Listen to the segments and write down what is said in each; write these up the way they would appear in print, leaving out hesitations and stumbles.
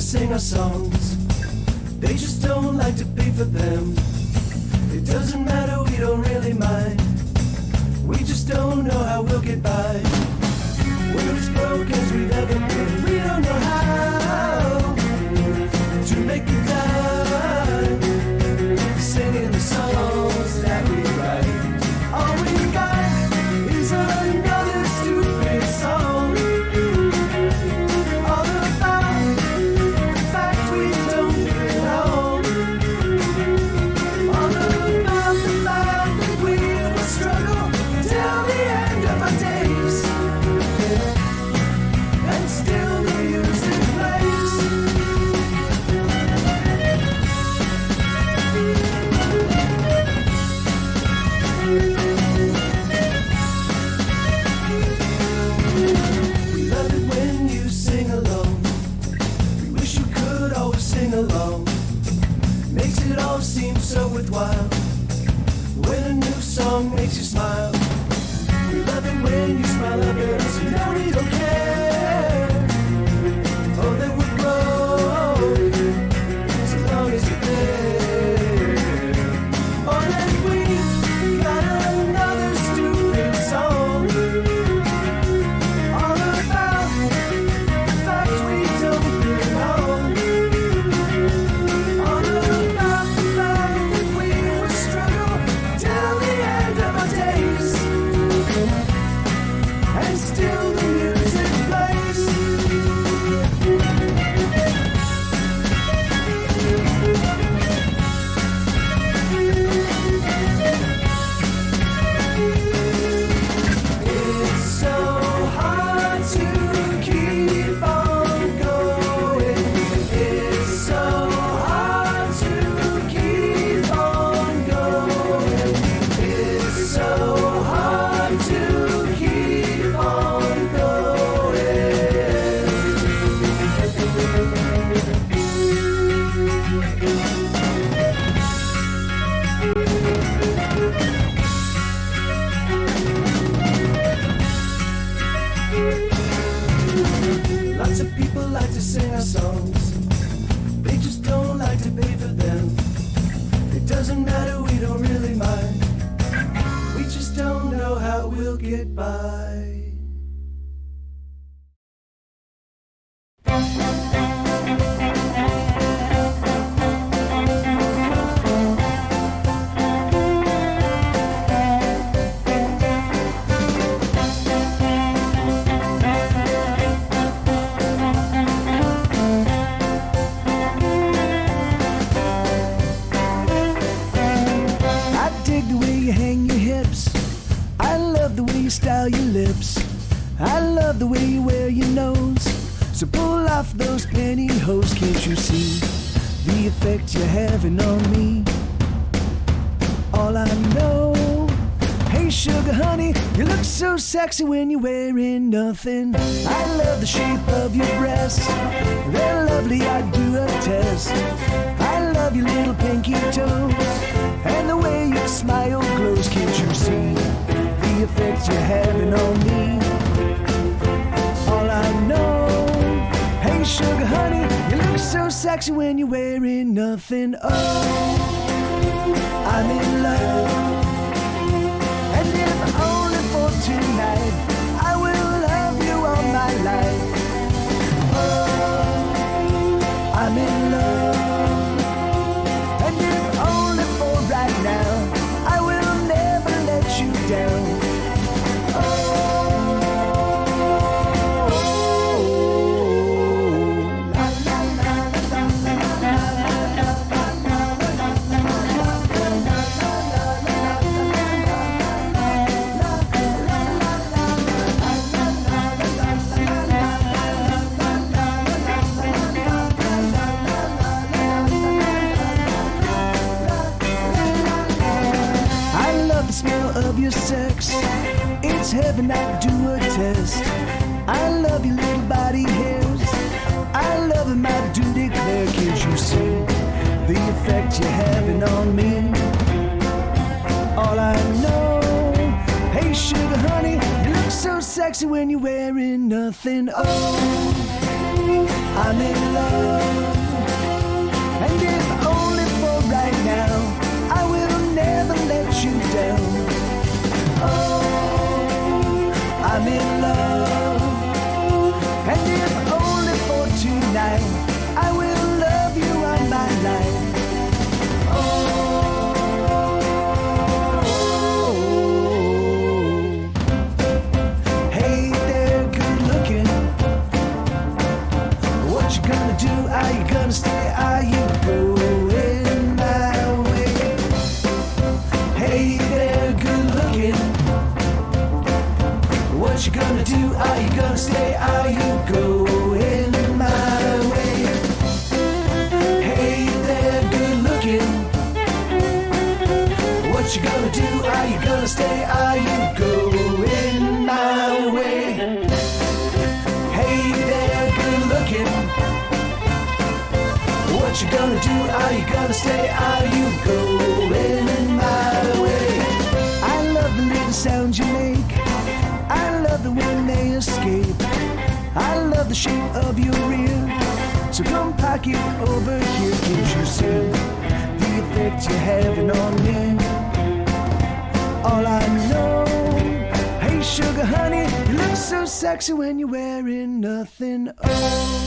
sing our songs. They just don't like to pay for them. It doesn't matter, we don't really mind. We just don't know how we'll get by. We're as broke as we've ever been. We don't know how to make the time, singing the songs that we write. All we got is another stupid song, all about the fact we don't belong, all about the fact that we will struggle till the end of our days, and still the music plays. We love it when you sing along. We wish you could always sing along. Makes it all seem so worthwhile when a new song makes you smile. We love it when you smile up at us. You know we don't care. Oh, then we're broke so long as you're there. Oh, then we got another stupid song, all about the fact we don't belong, all about the fact that we will struggle till the end of our days, and still the music plays. It's so hard to keep on going. It's so hard to keep on going. It's so hard to keep on Lots of people like to sing our songs. They just don't like to pay for them. It doesn't matter, we don't really mind. We just don't know how we'll get by. I dig the way you hang your hips. I love the way you style your lips. I love the way you wear your nose. So pull off those pantyhose. Can't you see the effect you're having on me? All I know, hey sugar honey, you look so sexy when you're wearing nothing. I love the shape of your breasts. They're lovely, I do attest. I love your little pinky toes and the way your smile glows. Can't you see the effect you're having on me? All I know, hey sugar honey, you look so sexy when you're wearing nothing. Oh, I'm in love, and if only for tonight, I will love you all my life. Oh, I'm in love, and if only for right now, I will never let you down. Of your sex, it's heaven, I do attest. I love your little body hairs. I love them, I do declare. Can't you see the effect you're having on me? All I know, hey sugar honey, you look so sexy when you're wearing nothing. Oh, I'm in love. And if only for right now, I will never let you down. Oh, I'm in love. And if only for tonight, I will love you all my life. Are you gonna stay? Are you going my way? Hey there, good looking. What you gonna do? Are you gonna stay? Are you going my way? Hey there, good looking. What you gonna do? Are you gonna stay? Are you going my way? Hey there, good looking. What you gonna do? Are you gonna stay? Are you going my way? I love the little sounds you make. I love the when they escape. I love the shape of your rear. So come park it over here. Can't you see the effect you're having on me? All I know, hey sugar honey, you look so sexy when you're wearing nothing. Oh.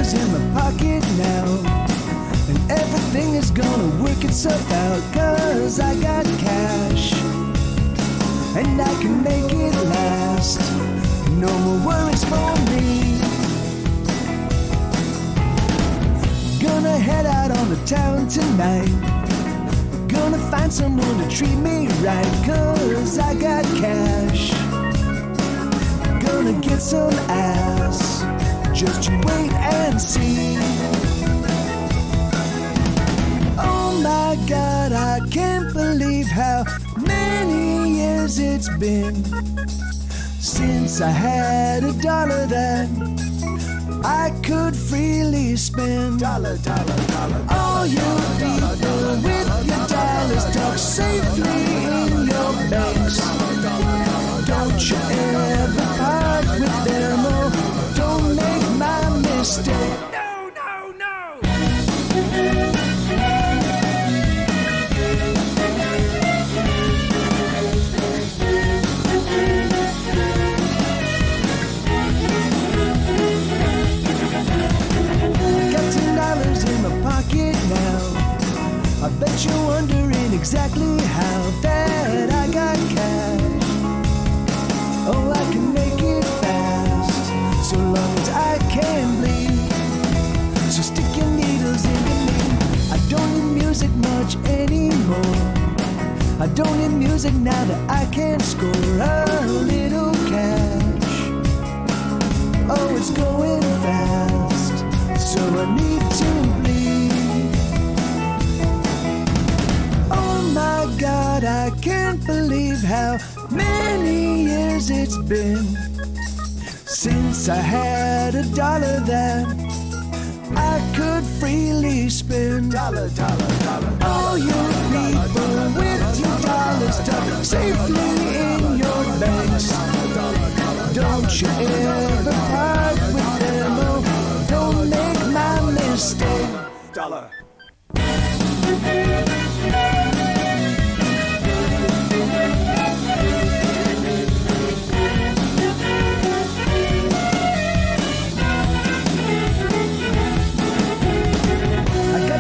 In my pocket now, and everything is gonna work itself out, 'cause I got cash and I can make it last. No more worries for me. Gonna head out on the town tonight. Gonna find someone to treat me right, 'cause I got cash. Gonna get some ass. Just you wait and see. Oh my God, I can't believe how many years it's been since I had a dollar that I could freely spend. Dollar, dollar, dollar. All your people with your dollars tucked safely in your banks. Don't you ever part with them, or don't make my mistake. No, no, no. I got $10 in my pocket now. I bet you're wondering exactly how that I got cash. Oh, I can make it fast, so long as I can bleed. So stick your needles into me. I don't need music much anymore. I don't need music now that I can score a little cash. Oh, it's going fast, so I need to bleed. Oh my God, I can't believe how many years it's been since I had a dollar that I could freely spend. Dollar, dollar, dollar. All your people with your dollars tucked safely in your banks. Don't you ever part with them, or don't make my mistake. Dollar.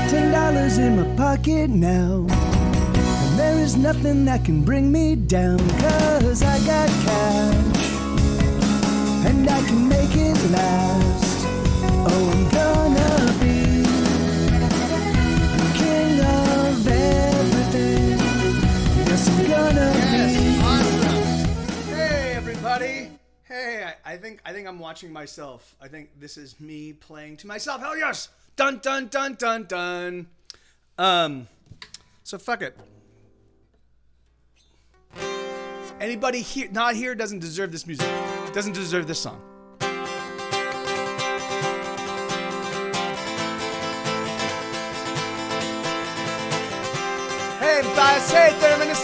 $10 in my pocket now, and there is nothing that can bring me down, 'cause I got cash and I can make it last. Oh, I'm gonna be the king of everything. Yes, I'm gonna be. Awesome. Hey everybody. Hey, I think I'm watching myself. I think this is me playing to myself. Hell yes. Dun dun dun dun dun. So fuck it. Anybody here, not here, doesn't deserve this music. Doesn't deserve this song. Hey, Matthias. Hey, Therminus.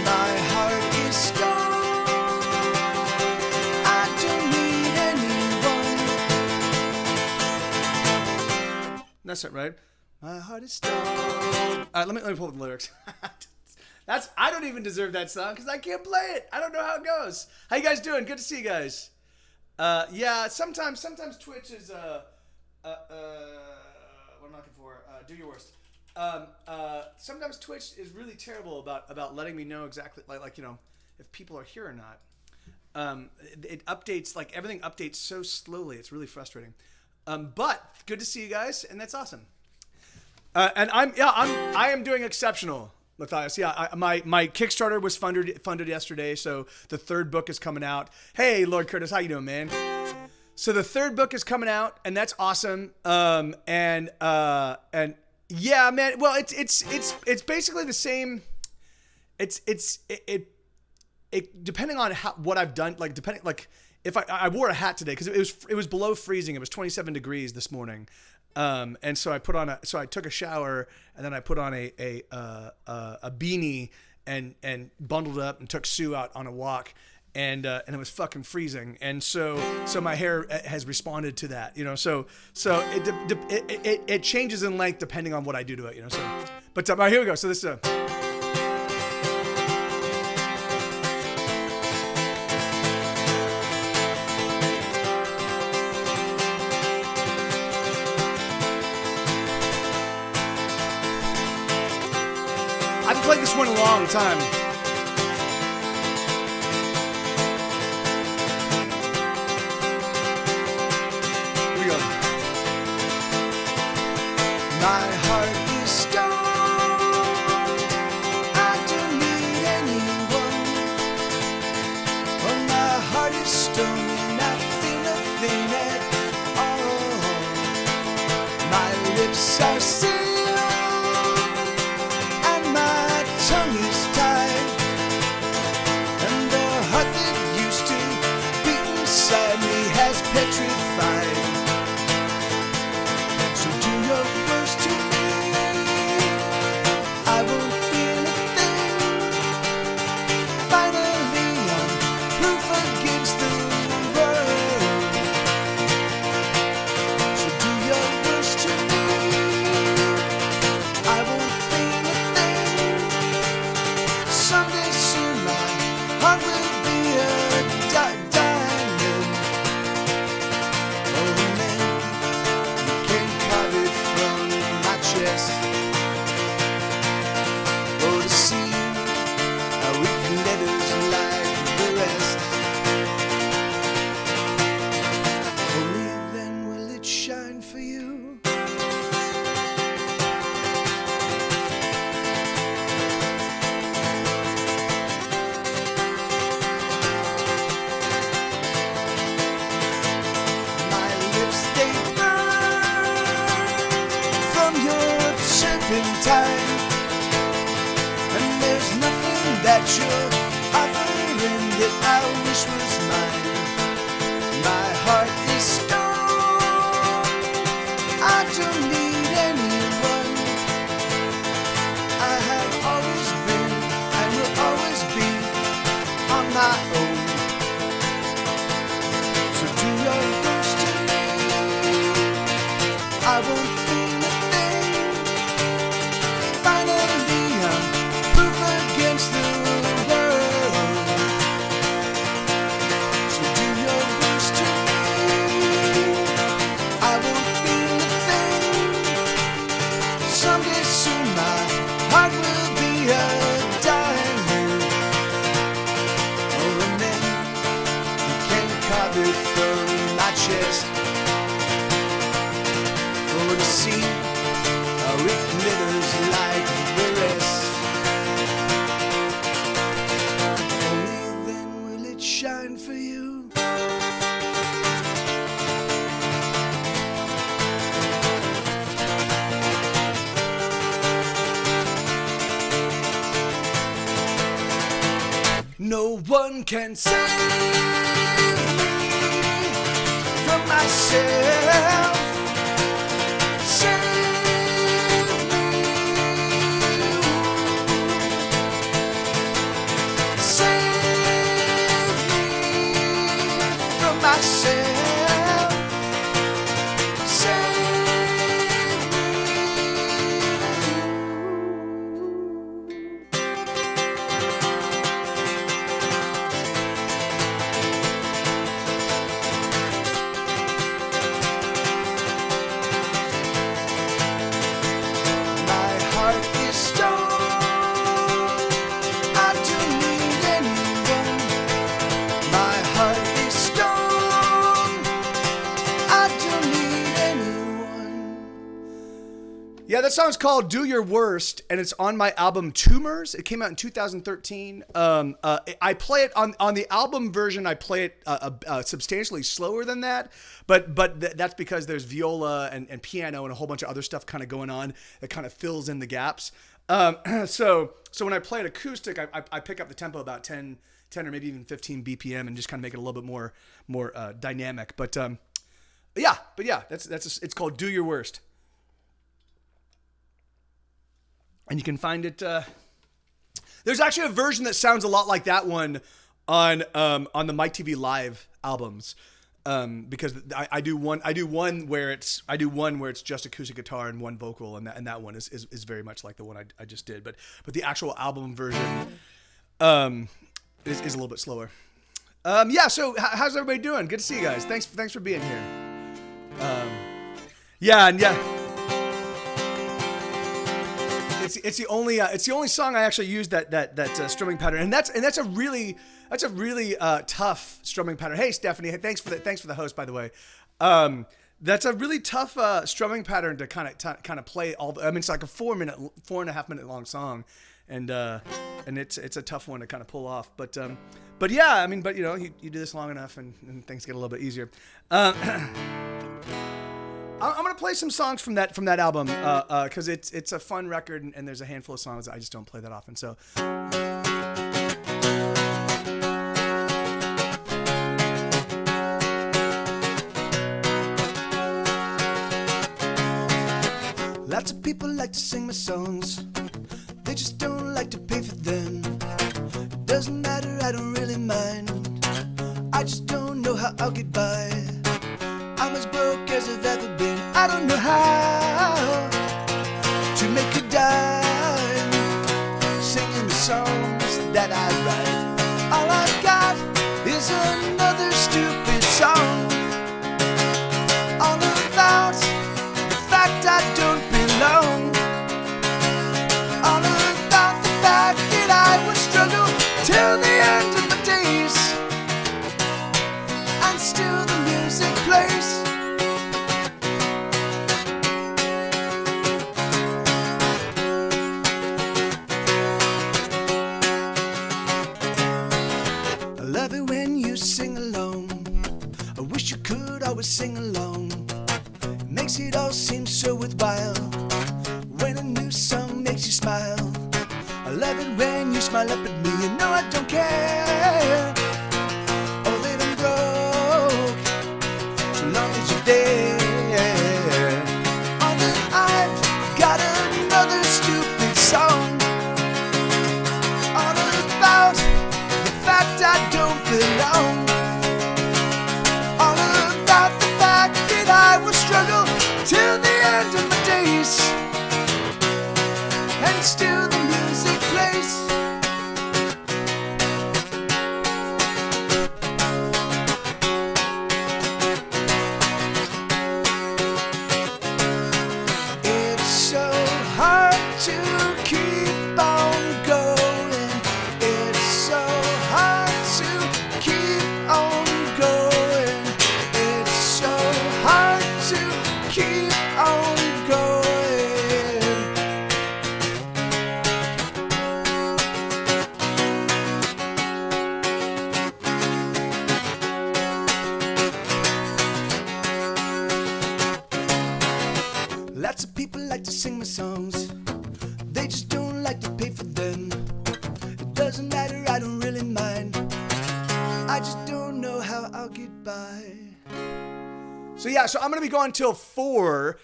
My heart is stone. I don't need anyone. That's it, right? My heart is stone. Let me pull up the lyrics. I don't even deserve that song because I can't play it. I don't know how it goes. How you guys doing? Good to see you guys. Yeah, sometimes Twitch is what I'm looking for. Do your worst. Sometimes Twitch is really terrible about letting me know exactly like if people are here or not. It updates, like everything updates so slowly. It's really frustrating. But good to see you guys, and that's awesome. And I am doing exceptional, Matthias. Yeah, my Kickstarter was funded yesterday, so the third book is coming out. Hey, Lord Curtis, how you doing, man? So the third book is coming out, and that's awesome. And yeah, man. Well, it's basically the same. It depending on what I've done, if I wore a hat today because it was below freezing. It was 27 degrees this morning. And so I took a shower and then I put on a beanie and bundled up and took Sue out on a walk and it was fucking freezing. And so my hair has responded to that, so it changes in length depending on what I do to it, but all right, here we go. So this is I've played this one a long time. Here we go. My heart is stone. I don't need anyone. Oh, my heart is stone and I feel nothing at all. My lips are sealed. Tongue is tied, and the heart that used to beat inside me has petrified. So do your worst to me, I won't feel a thing. Finally I'm proof against the world. So do your worst to me, I won't feel a thing. Someday soon my heart will be a diamond. Oh man, you can carve it from my chest. Oh, to see how it glitters like the rest. Only then will it shine for you. Time, and there's nothing that you're offering that I wish was mine. My heart is stone. I don't need anyone. I have always been and will always be on my own. So do your worst to me, I won't feel a thing. Finally, I'm proof against the world. So do your worst to me, I won't feel a thing. Someday soon my heart will be a diamond. Oh, and then you can carve it from my chest. For to see how it glitters like the rest. Only then will it shine for you. one can save me from myself. Save me. Save me from myself. Save Yeah, that song's called "Do Your Worst," and it's on my album Tumors. It came out in 2013. I play it on the album version. I play it substantially slower than that, but that's because there's viola and piano and a whole bunch of other stuff kind of going on that kind of fills in the gaps. So when I play it acoustic, I pick up the tempo about 10 or maybe even 15 BPM and just kind of make it a little bit more dynamic. But yeah, it's called "Do Your Worst." And you can find it. There's actually a version that sounds a lot like that one on the MikeTVLive albums, because I do one where it's just acoustic guitar and one vocal, and that one is very much like the one I just did. But the actual album version is a little bit slower. Yeah. So how's everybody doing? Good to see you guys. Thanks for being here. Yeah. It's the only song I actually used that strumming pattern, and that's a really tough strumming pattern. Hey Stephanie, thanks for the host, by the way. That's a really tough strumming pattern to kind of play all. I mean, it's like a 4.5 minute long song, and it's a tough one to kind of pull off. But yeah, I mean, you know, you do this long enough, and things get a little bit easier. I'm gonna play some songs from that album because it's a fun record, and there's a handful of songs that I just don't play that often. So. Lots of people like to sing my songs, they just don't like to pay for them. Doesn't matter, I don't really mind, I just don't know how I'll get by. I'm as broke as I've ever been. I don't know how to make a dime singing the songs that I write. All I've got is another stupid song, all about the fact I don't belong, all about the fact that I would struggle till the end of my days, and still the music plays. I love it when you sing along. I wish you could always sing along. It makes it all seem so worthwhile when a new song makes you smile. I love it when you smile up at me. You know I don't care. Oh, that I'm broke, so long as you're there. Oh, that I've got another stupid song, all about the fact I don't belong, all about the fact that I will struggle till the end of my days, and still the music plays. It's so hard to keep on going. It's so hard to keep on going. It's so hard to keep on going. Lots of people like to sing my songs, they just don't like to pay for them. It doesn't matter, I don't really mind, I just don't know how I'll get by. So yeah, so I'm going to be going till 4.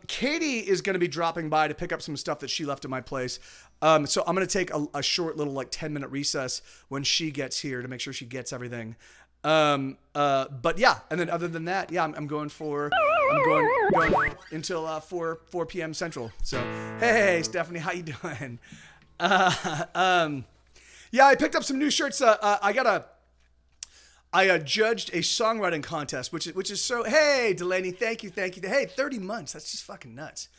Katie is going to be dropping by to pick up some stuff that she left at my place. So I'm going to take a short little like 10-minute recess when she gets here to make sure she gets everything. But yeah, and then other than that, yeah, I'm going until 4 p.m. Central. So hey, Stephanie, how you doing? Yeah, I picked up some new shirts. I judged a songwriting contest, which is so. Hey, Delaney, thank you. Hey, 30 months. That's just fucking nuts.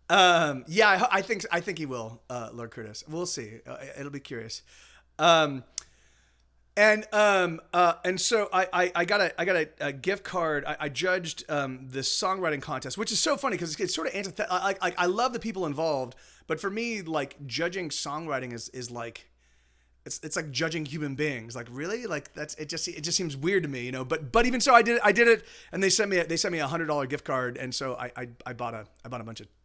Yeah, I think he will, Lord Curtis. We'll see. It'll be curious. And so I got a gift card. I judged the songwriting contest, which is so funny because it's sort of antithetical. I love the people involved, but for me, like judging songwriting is like it's like judging human beings. Like really, like it just seems weird to me, you know. But even so, I did it, and they sent me a $100 gift card, and so I bought a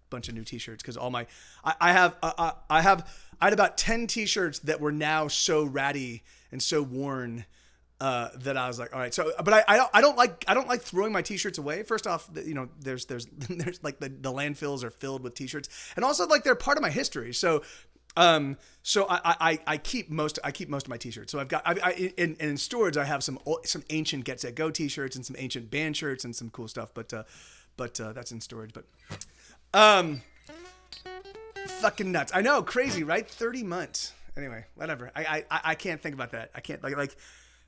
bunch of new T-shirts because all my I had about 10 T-shirts that were now so ratty and so worn that I was like, all right. So, but I don't like throwing my T-shirts away. First off, you know, there's like the landfills are filled with T-shirts, and also like they're part of my history. So I keep most of my T-shirts. So I've got in storage I have some ancient Get Set Go T-shirts and some ancient band shirts and some cool stuff. But that's in storage. But fucking nuts. I know, crazy, right? 30 months. Anyway, whatever. I can't think about that. I can't like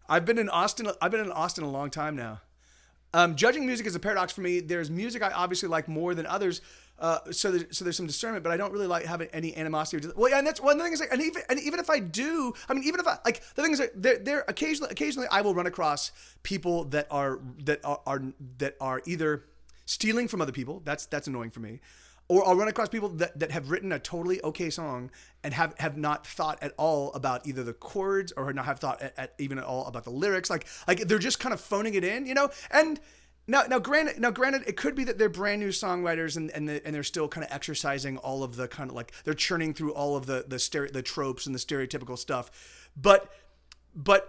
I've been in Austin a long time now. Judging music is a paradox for me. There's music I obviously like more than others. So there's some discernment, but I don't really like having any animosity. Well, yeah, and that's one thing is like, and even if I do, I mean, even if I like the thing is that there occasionally I will run across people that are either stealing from other people. That's annoying for me. Or I'll run across people that have written a totally okay song and have not thought at all about either the chords or not have thought even at all about the lyrics. Like they're just kind of phoning it in, you know? And now granted, it could be that they're brand new songwriters and they're still kind of exercising all of the kind of like they're churning through all of the tropes and the stereotypical stuff. But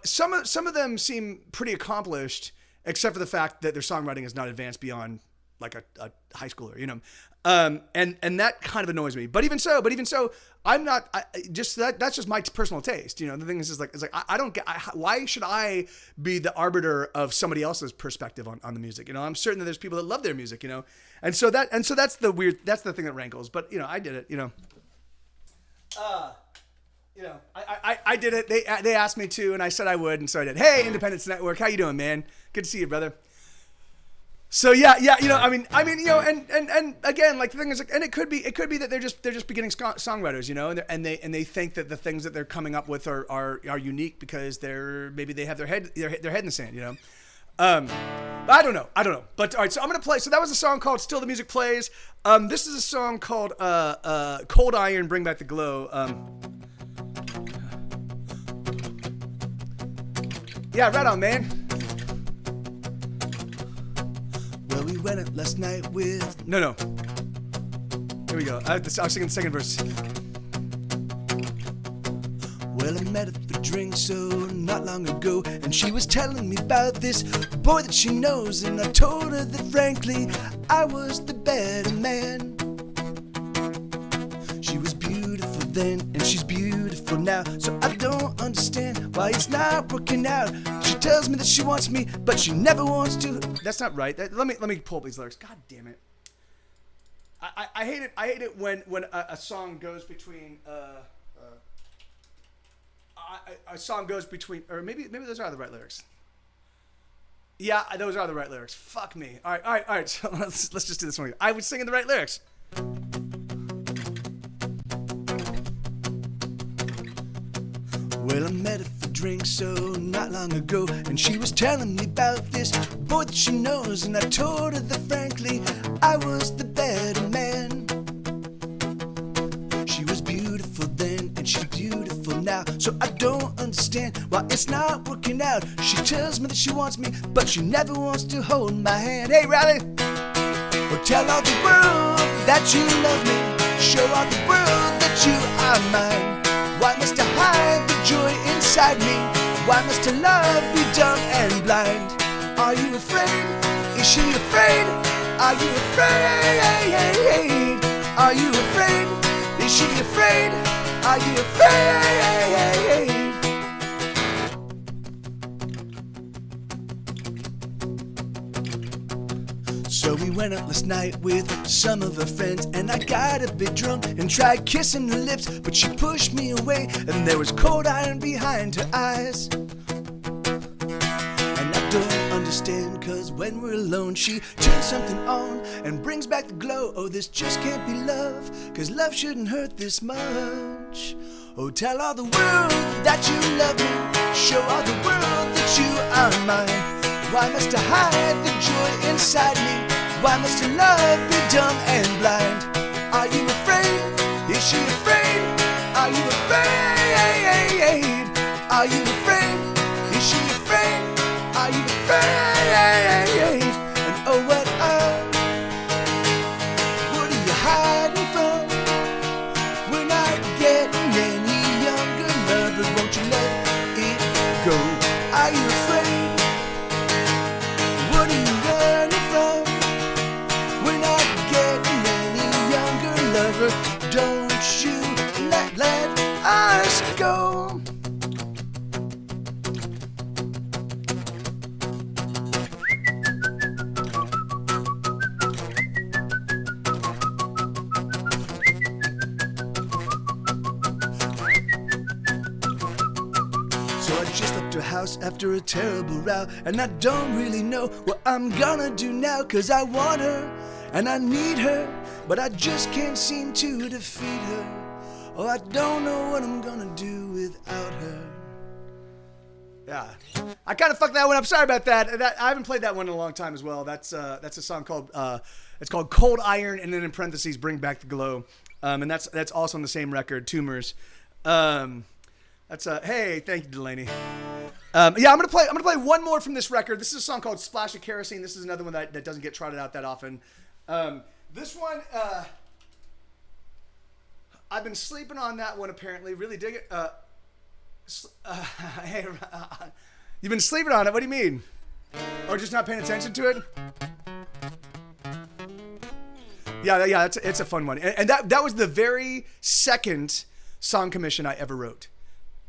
some of them seem pretty accomplished, except for the fact that their songwriting is not advanced beyond like a high schooler, you know. And that kind of annoys me. But even so, I'm not. That's just my personal taste. You know, the thing is like I don't get. Why should I be the arbiter of somebody else's perspective on the music? You know, I'm certain that there's people that love their music. You know, and so that's the weird. That's the thing that rankles. But you know, I did it. You know. You know, I did it. They asked me to, and I said I would, and so I did. Hey, Independence Network, how you doing, man? Good to see you, brother. So yeah, you know, I mean, you know, and again, like the thing is, like, and it could be that they're just beginning songwriters, you know, and they think that the things that they're coming up with are unique because maybe they have their head in the sand, you know. I don't know. But all right, so I'm gonna play. So that was a song called "Still the Music Plays." This is a song called "Cold Iron, Bring Back the Glow." Yeah, right on, man. Well, we went out last night with... No. Here we go. I was singing the second verse. Well, I met her for drinks so not long ago, and she was telling me about this boy that she knows, and I told her that frankly I was the better man. She was beautiful then, and she's beautiful now, so I don't understand why it's not working out. She tells me that she wants me, but she never wants to. That's not right. Let me pull up these lyrics. God damn it. I hate it. I hate it when a song goes between a song goes between, or maybe those are the right lyrics. Yeah, those are the right lyrics. Fuck me. All right. So let's just do this one. I was singing the right lyrics. Well, I met her for drinks so not long ago, and she was telling me about this boy that she knows, and I told her that frankly I was the better man. She was beautiful then, and she's beautiful now, so I don't understand why it's not working out. She tells me that she wants me, but she never wants to hold my hand. Hey, Riley! Well, tell all the world that you love me, show all the world that you are mine. Why must I hide the joy inside me? Why must her love be dumb and blind? Are you afraid? Is she afraid? Are you afraid? Are you afraid? Is she afraid? Are you afraid? So we went out last night with some of her friends, and I got a bit drunk and tried kissing her lips, but she pushed me away, and there was cold iron behind her eyes. And I don't understand, cause when we're alone she turns something on and brings back the glow. Oh, this just can't be love, cause love shouldn't hurt this much. Oh, tell all the world that you love me, show all the world that you are mine. Why must I hide the joy inside me? Why must your love be dumb and blind? Are you afraid? Is she afraid? Are you afraid? Are you afraid? Is she afraid? Are you afraid? And oh, what are you hiding from? We're not getting any younger, lovers, won't you let it go? Are you afraid? What are you running from? We're not getting any younger, lover. Don't you let us go. So I just left her house after a terrible row, and I don't really know what I'm gonna do now, cause I want her and I need her, but I just can't seem to defeat her. Oh, I don't know what I'm gonna do without her. Yeah, I kind of fucked that one up. Sorry about that. I haven't played that one in a long time as well. That's a song called it's called Cold Iron, and then in parentheses, Bring Back the Glow. And that's also on the same record, Tumors. Hey, thank you, Delaney. I'm gonna play one more from this record. This is a song called Splash of Kerosene. This is another one that doesn't get trotted out that often. This one, I've been sleeping on that one apparently. Really dig it. Hey, you've been sleeping on it. What do you mean? Or just not paying attention to it? Yeah, it's a fun one. And that was the very second song commission I ever wrote.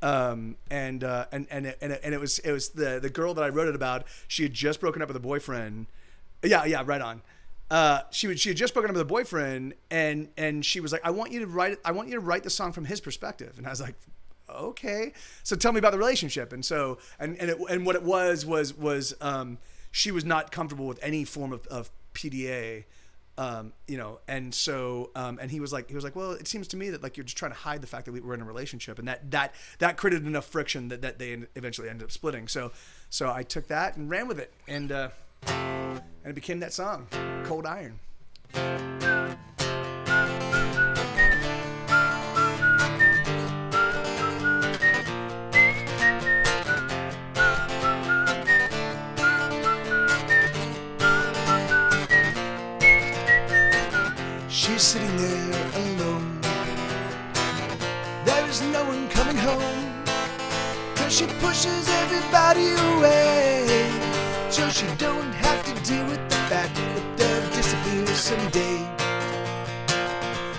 And it was the girl that I wrote it about. She had just broken up with a boyfriend. Yeah, right on. She had just broken up with a boyfriend, and she was like, I want you to write the song from his perspective. And I was like, okay. So tell me about the relationship. And so and what it was she was not comfortable with any form of PDA. And so, and he was like, well, it seems to me that like you're just trying to hide the fact that we were in a relationship, and that created enough friction that they eventually ended up splitting. So I took that and ran with it, and it became that song, Cold Iron. She's sitting there alone. There is no one coming home, 'cause she pushes everybody away, so she don't have to deal with the fact that they'll disappear someday.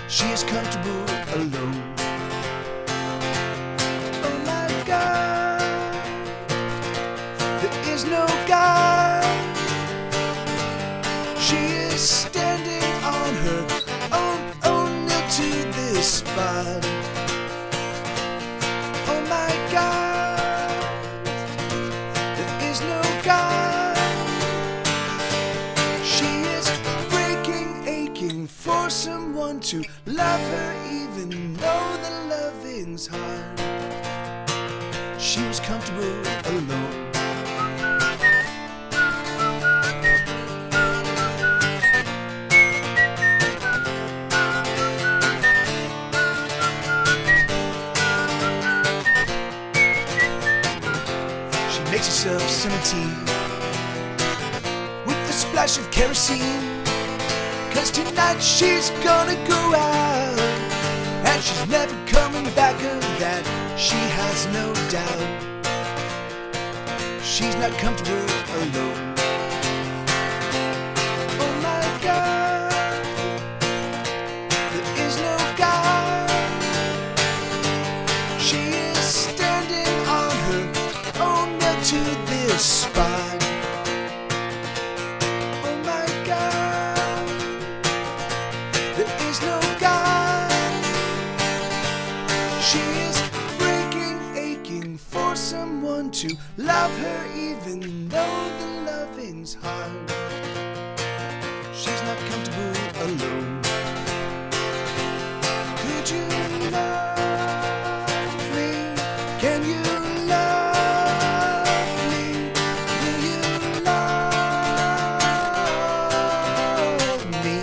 She is comfortable alone. Oh my God, there is no God. She is standing on her own nail to this spot. Oh my God, there is no God. She is breaking, aching for someone to love her, even though the loving's hard. She was comfortable alone. Makes herself some tea with a splash of kerosene, 'cause tonight she's gonna go out, and she's never coming back of that, she has no doubt. not comfortable alone. Oh my God, there is no God. She is standing on her own nailed to this spot. Oh my God, there is no God. She is breaking, aching for someone to love her, even though the loving's hard. She's not comfortable alone. Could you love me? Can you love me? Will you love me?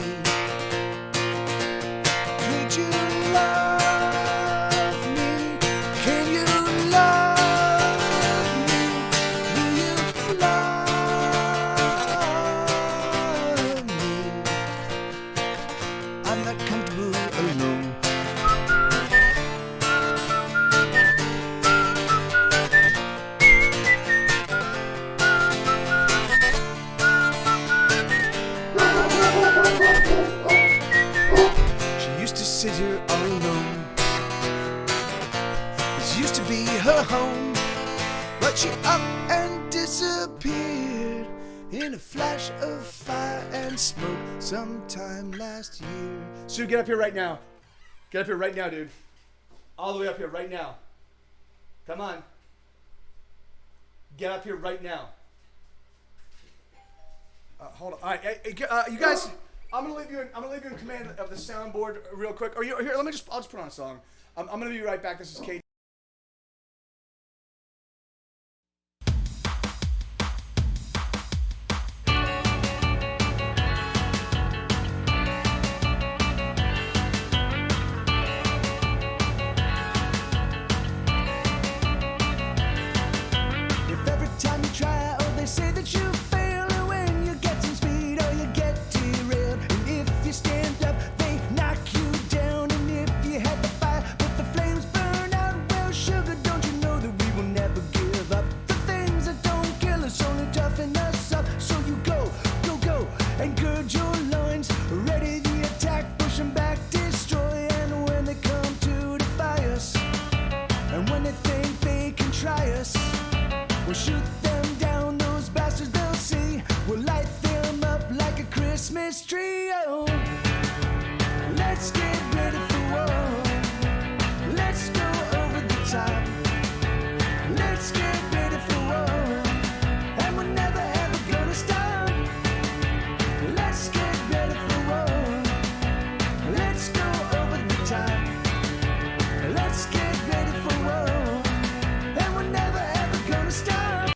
Could you love me? Can you love me? Will you love me? I'm not comfortable alone. She used to sit here all alone. This used to be her home, but she up and disappeared in a flash of fire and smoke sometime last year. Sue, get up here right now. Get up here right now, dude. All the way up here right now. Come on. Get up here right now. Hold on. All right, you guys. I'm gonna leave you in command of the soundboard real quick. Or here, I'll just put on a song. I'm gonna be right back. This is Kate. If every time you try, oh, they say that you fail, and when you get some speed, oh, you get derailed. And if you stand up, they knock you down. And if you had the fire, but the flames burn out, well, sugar, don't you know that we will never give up? The things that don't kill us only toughen us up. So you go, go, go, and gird your loins, ready the attack, push 'em back, destroy. And when they come to defy us, and when they think they can try us, we'll shoot them down, those bastards they'll see. We'll light them up like a Christmas tree. Oh, let's get ready for war. Let's go over the top. Let's get ready for war. And we're never ever gonna stop. Let's get ready for war. Let's go over the top. Let's get ready for war. And we're never ever gonna stop.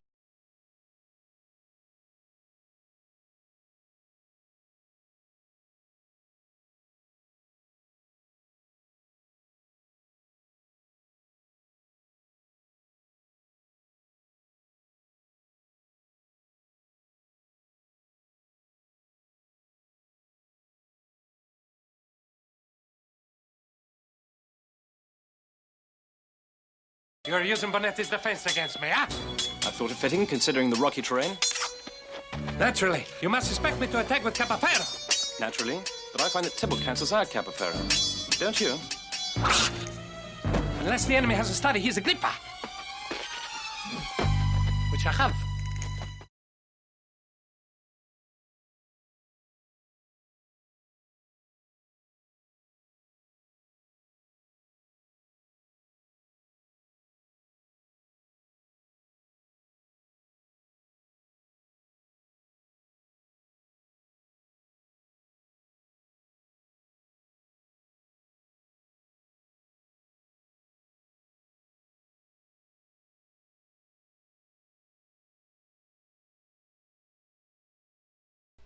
You're using Bonetti's defense against me, huh? I thought it fitting, considering the rocky terrain. Naturally. You must expect me to attack with Capafero. Naturally. But I find that Tybalt cancels out Capafero. Don't you? Unless the enemy has a study, he's a gripper. Which I have.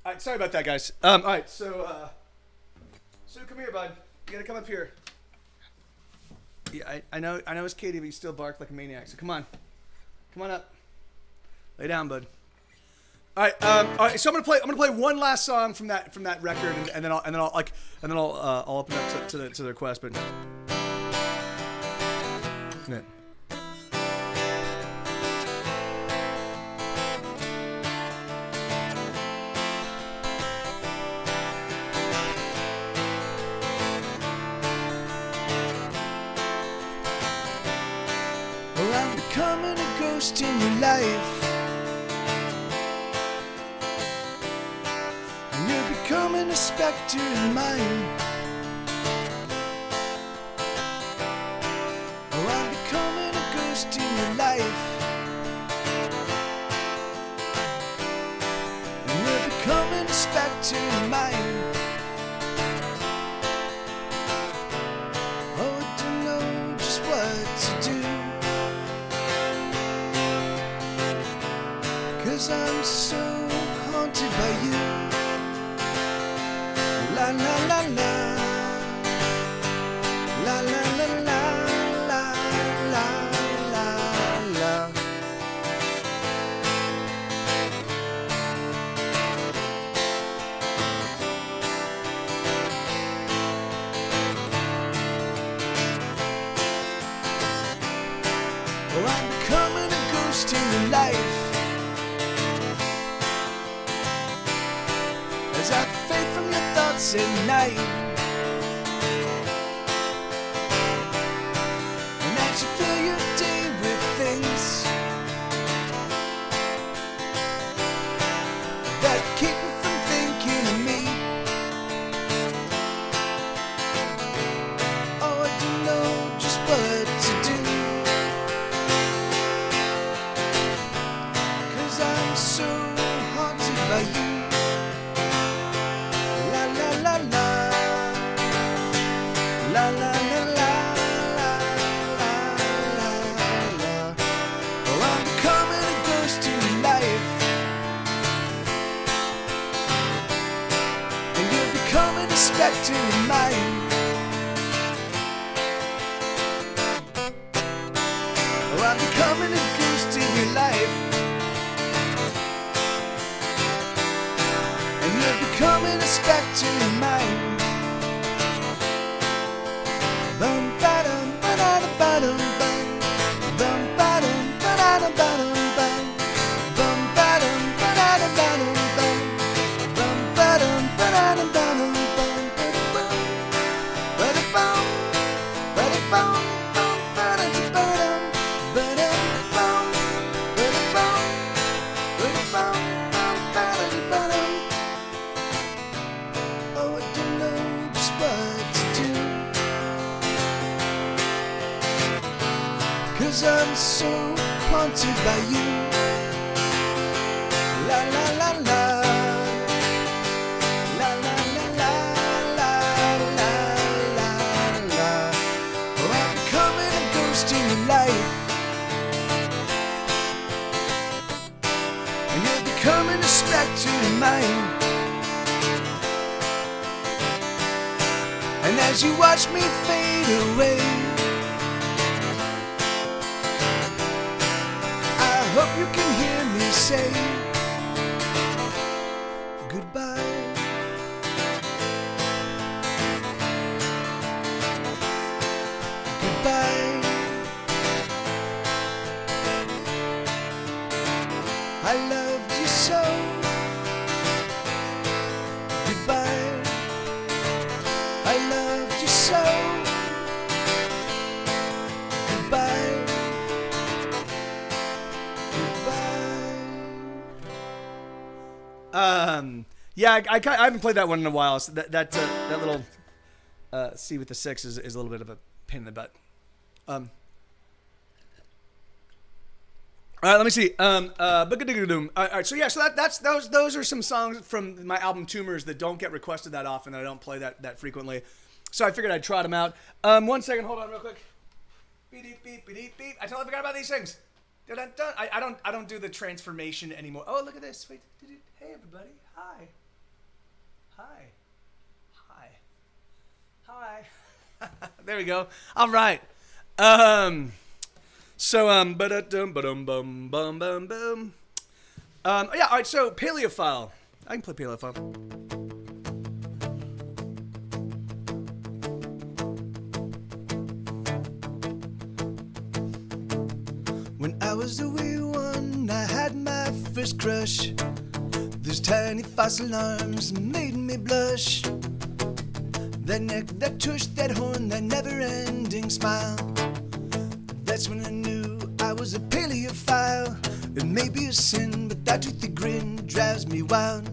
All right, sorry about that, guys. All right, so Sue, come here, bud. You gotta come up here. Yeah, I know it's Katie, but you still bark like a maniac. So come on up. Lay down, bud. All right. So I'm gonna play one last song from that record, and then I'll open up to the request. But isn't it? ghost in your life, and you're becoming a specter in mine. Oh, I'm becoming a ghost in your life, and you're becoming a specter in mine. Oh, I don't know just what to do, 'cause I'm so haunted by you. La la la la, la la la la, la la la la. Oh, I'm becoming a ghost in your life, as I fade from your thoughts at night, and as you fill your day with things that keep me from thinking of me. Oh, I don't know just what to do, 'cause I'm so haunted by you. La la la la, la la la la, la la la la. Oh, I'm becoming a ghost in your life, and you're becoming a specter in mine. Oh, I'm becoming a ghost in your life, and you're becoming a specter in mine. Bum ba dum ba da da ba dum bum, bum ba dum ba da da ba dum bum, bum ba dum ba da da ba dum bum, bum ba dum ba da da ba dum bum, ba da bum, ba da bum, bum ba da da ba dum, ba da bum, ba da bum, ba da bum, bum ba da da ba dum. Oh, I don't know just what to do, 'cause I'm so haunted by you. La la la la, la la la la, la la la la. Oh, I'm becoming a ghost in your life, and you're becoming a specter in mine. And as you watch me fade away, I hope you can hear me say goodbye. Goodbye. I loved you so. Goodbye. I loved you so. Goodbye. Goodbye. Yeah, I haven't played that one in a while. So that little C with the 6 is a little bit of a pain in the butt. All right, let me see. All right, so yeah, so those are some songs from my album Tumors that don't get requested that often. That I don't play that frequently. So I figured I'd trot them out. 1 second, hold on real quick. Beep beep beep beep beep. I totally forgot about these things. Dun-dun-dun. I don't do the transformation anymore. Oh, look at this. Wait. Hey everybody. Hi. There we go. All right. So ba-da-dum ba-dum bum bum bum bum. Yeah, all right, so Paleophile. I can play Paleophile. When I was a wee one, I had my first crush. Those tiny fossil arms made me blush. That neck, that tush, that horn, that never-ending smile. That's when I knew I was a paleophile. It may be a sin, but that toothy grin drives me wild.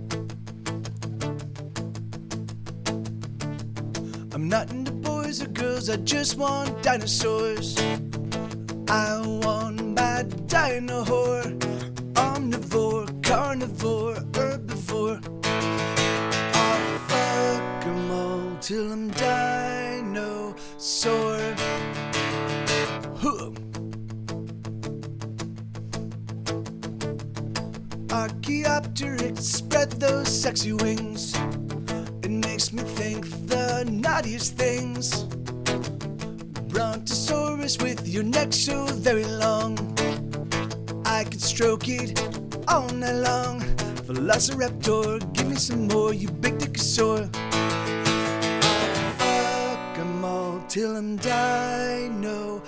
I'm not into boys or girls, I just want dinosaurs. I want my dino-whore. Omnivore, carnivore, herbivore. I'll fuck 'em all till I'm dinosaur. Huh. Archaeopteryx, spread those sexy wings. It makes me think the naughtiest things. Brontosaurus with your neck so very long, I could stroke it all night long. Velociraptor, give me some more, you big dickosaur. Fuck 'em all till I'm dinosaur.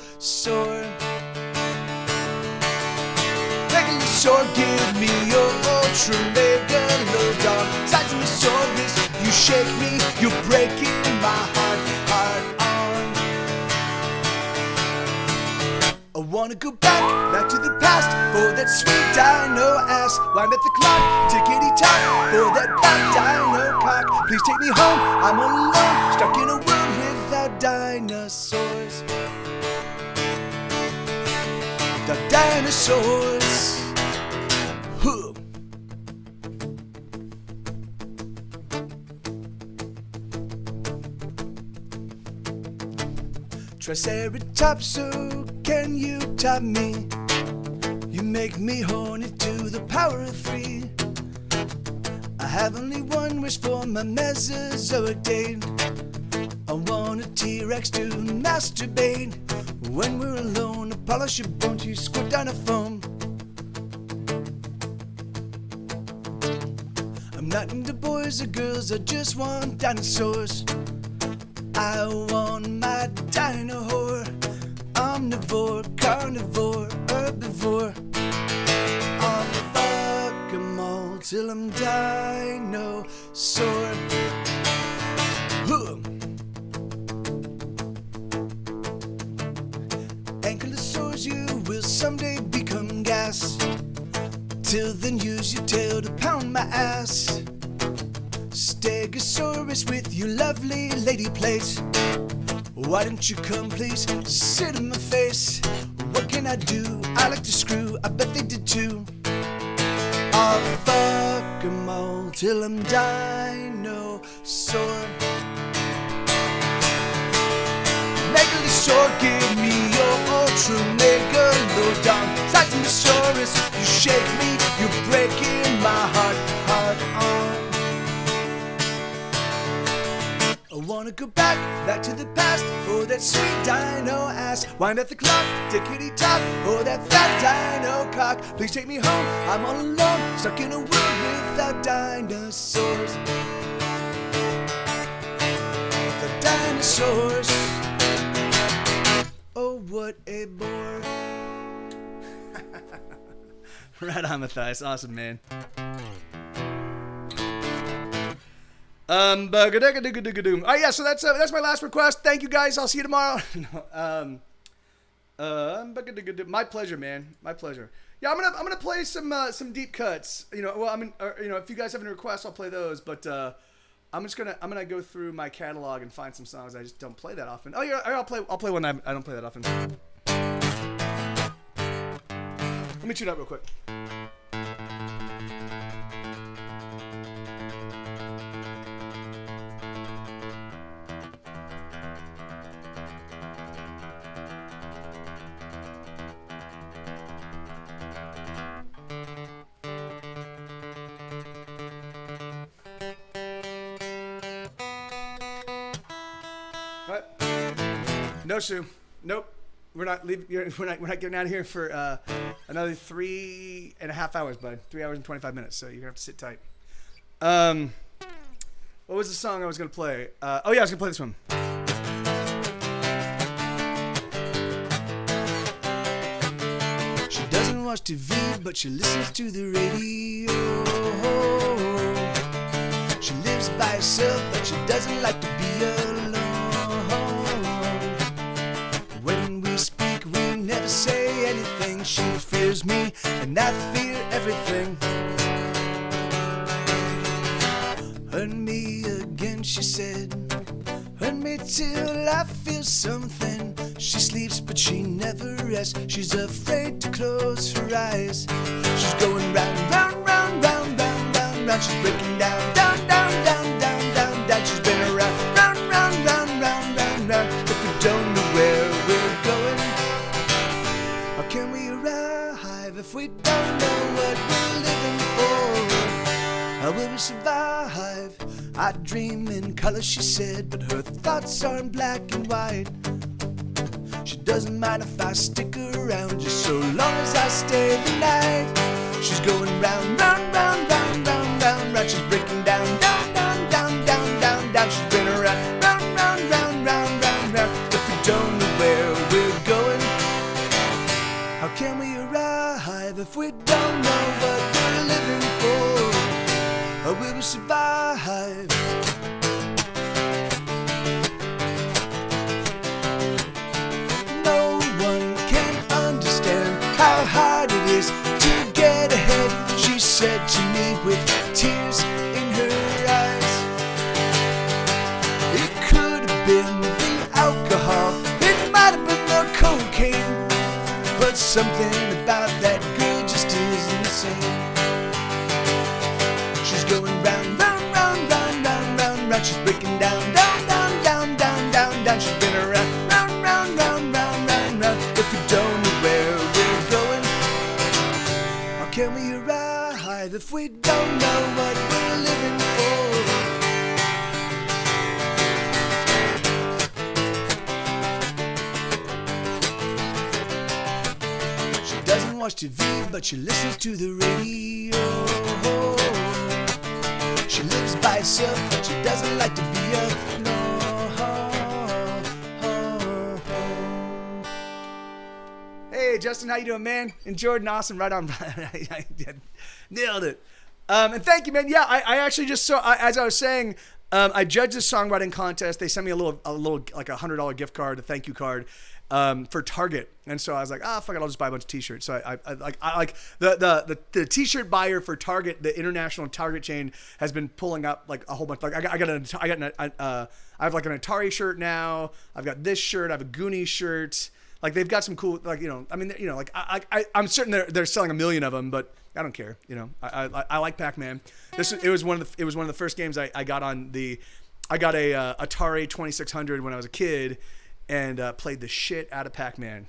Megalosaur, give me your ultra megalodon. Titanosaurus, you shake me, you're breaking my heart on. I wanna go back to the past for that sweet dino ass. Wind up the clock, tickety-tock for that fat dino cock. Please take me home, I'm all alone, stuck in a world without dinosaurs. The dinosaurs. Huh. Triceratops, so can you top me? You make me horny to the power of 3. I have only one wish for my Mesozoic date. I want a T-Rex to masturbate. When we're alone, I polish your bones, you squirt down a foam. I'm not into boys or girls, I just want dinosaurs. I want my dino-whore. Omnivore, carnivore, herbivore. I'll fuck 'em all till I'm dinosaur. Huh. Ankylosaurs, you will someday become gas. Till then use your tail to pound my ass. Stegosaurus with your lovely lady place. Why don't you come please, sit in my face. What can I do? I like to screw, I bet they did too. I'll fuck 'em all till I'm dinosaur. Megalosaur, give me your ultra megalodon. Titanosaurus, you shake me, you're breaking my heart on. I wanna go back to the past for that sweet dino ass. Wind up the clock, tickety-tock for that fat dino cock. Please take me home, I'm all alone, stuck in a world without dinosaurs. The dinosaurs. Oh, what a bore. Right on, Matthias. Awesome, man. Oh yeah, so that's my last request. Thank you guys. I'll see you tomorrow. My pleasure, man. My pleasure. Yeah, I'm gonna play some deep cuts. If you guys have any requests, I'll play those. But I'm gonna go through my catalog and find some songs I just don't play that often. Oh yeah, I'll play one I don't play that often. Let me tune up real quick. No, Sue. Nope. We're not leaving. We're not getting out of here for another 3.5 hours, bud. 3 hours and 25 minutes. So you're gonna have to sit tight. What was the song I was gonna play? I was gonna play this one. She doesn't watch TV, but she listens to the radio. She lives by herself, but she doesn't like to be alone. When we speak, we never say anything feels something. She sleeps but she never rests. She's afraid to close her eyes. She's going round, round, round, round, round, round, round. She's breaking down, down, down, down, down, down, down. She's been around, round, round, round, round, round, round. If we don't know where we're going, how can we arrive if we don't know what we're living for? How will we survive? I dream in color, she said, but her thoughts are in black and white. She doesn't mind if I stick around, just so long as I stay the night. She's going round, round, round, round, round, round, round. She's breaking down, down, down, down, down, down, down. She's been around, round, round, round, round, round, round. If we don't know where we're going, how can we arrive if we don't know what we're living for? How will we survive? No one can understand how hard it is to get ahead, she said to me with tears in her eyes. It could have been the alcohol, it might have been the cocaine, but something about that girl just isn't the same. She's going round, round, round, round, round, round, round. She's breaking down, down, down, down, down, down, down. She's been around, round, round, round, round, round, round. If we don't know where we're going, how can we arrive if we don't know what we're living for? She doesn't watch TV, but she listens to the radio. She lives by herself, but she doesn't like to be alone. Hey, Justin, how you doing, man? And Jordan, awesome, right on. I nailed it. And thank you, man. Yeah, I actually just saw, as I was saying, I judged this songwriting contest. They sent me a little like $100 gift card, a thank you card. For Target, and so I was like, fuck it, I'll just buy a bunch of T-shirts. So I like the T-shirt buyer for Target, the international Target chain, has been pulling up like a whole bunch. Like I have like an Atari shirt now. I've got this shirt. I have a Goonies shirt. Like they've got some cool, like, you know, I mean, you know, like I'm certain they're selling 1 million of them, but I don't care. You know, I like Pac-Man. It was one of the first games I got on the. I got a Atari 2600 when I was a kid. And played the shit out of Pac-Man.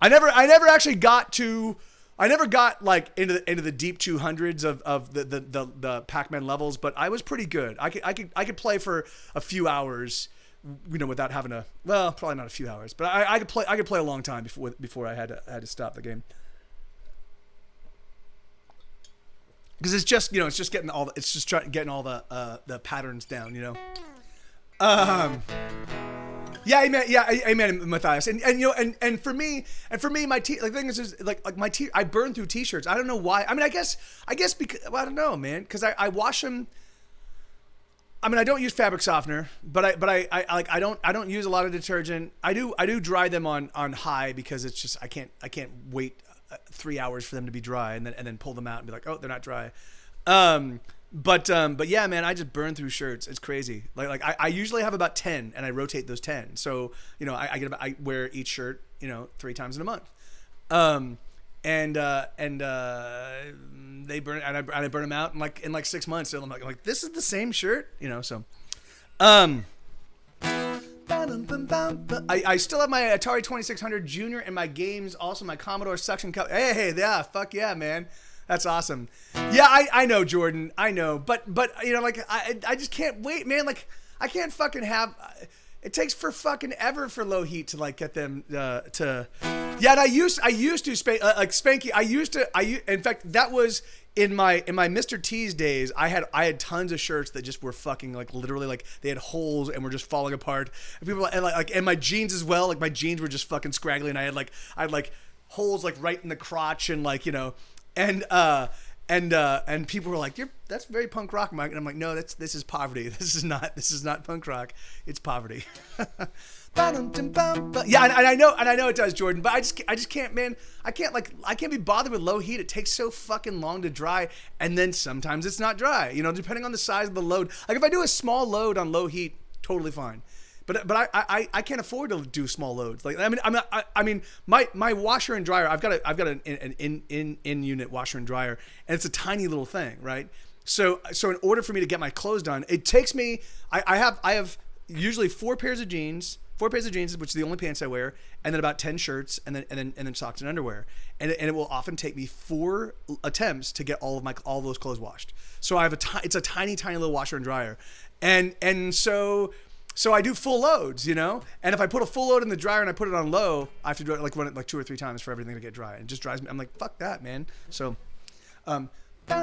I never actually got like into the deep 200s of the Pac-Man levels, but I was pretty good. I could play for a few hours, you know, without having to. Well, probably not a few hours, but I could play a long time before I had to stop the game. Because it's just, you know, it's just getting all the patterns down, you know. Yeah, amen, Matthias, and you know, and for me, my the thing is like my I burn through T-shirts. I don't know why. I mean, I guess because, well, I don't know, man, because I wash them. I mean, I don't use fabric softener, but I don't use a lot of detergent. I do dry them on high because it's just I can't wait 3 hours for them to be dry and then pull them out and be like, oh, they're not dry. But yeah, man, I just burn through shirts. It's crazy. Like I usually have about 10 and I rotate those 10. So, you know, I wear each shirt, you know, 3 times in a month. And they burn, and I burn them out in like 6 months. So I'm like, this is the same shirt, you know, so, I still have my Atari 2600 Junior and my games, also my Commodore suction cup. Hey, yeah, fuck yeah, man. That's awesome. Yeah, I know, Jordan. I know, but you know, like I just can't wait, man. Like I can't fucking have. It takes for fucking ever for low heat to like get them to. Yeah, and I used to Spanky. In fact, that was in my Mr. T's days. I had tons of shirts that just were fucking like literally like they had holes and were just falling apart. And people and my jeans as well. Like my jeans were just fucking scraggly, and I had holes like right in the crotch and like, you know. And people were like, that's very punk rock, Mike. And I'm like, no, this is poverty. This is not punk rock. It's poverty. Yeah, and I know it does, Jordan. But I just can't, man. I can't be bothered with low heat. It takes so fucking long to dry, and then sometimes it's not dry. You know, depending on the size of the load. Like if I do a small load on low heat, totally fine. but I can't afford to do small loads. Like I mean my washer and dryer. I've got an in unit washer and dryer, and it's a tiny little thing, right? So in order for me to get my clothes done, it takes me. I have usually 4 pairs of jeans, which is the only pants I wear, and then about 10 shirts, and then socks and underwear, and it will often take me 4 attempts to get all of those clothes washed. So I have it's a tiny little washer and dryer, and so I do full loads, and if I put a full load in the dryer and I put it on low, I have to do it run it like 2 or 3 times for everything to get dry. It just drives me. I'm like, fuck that, man. So. I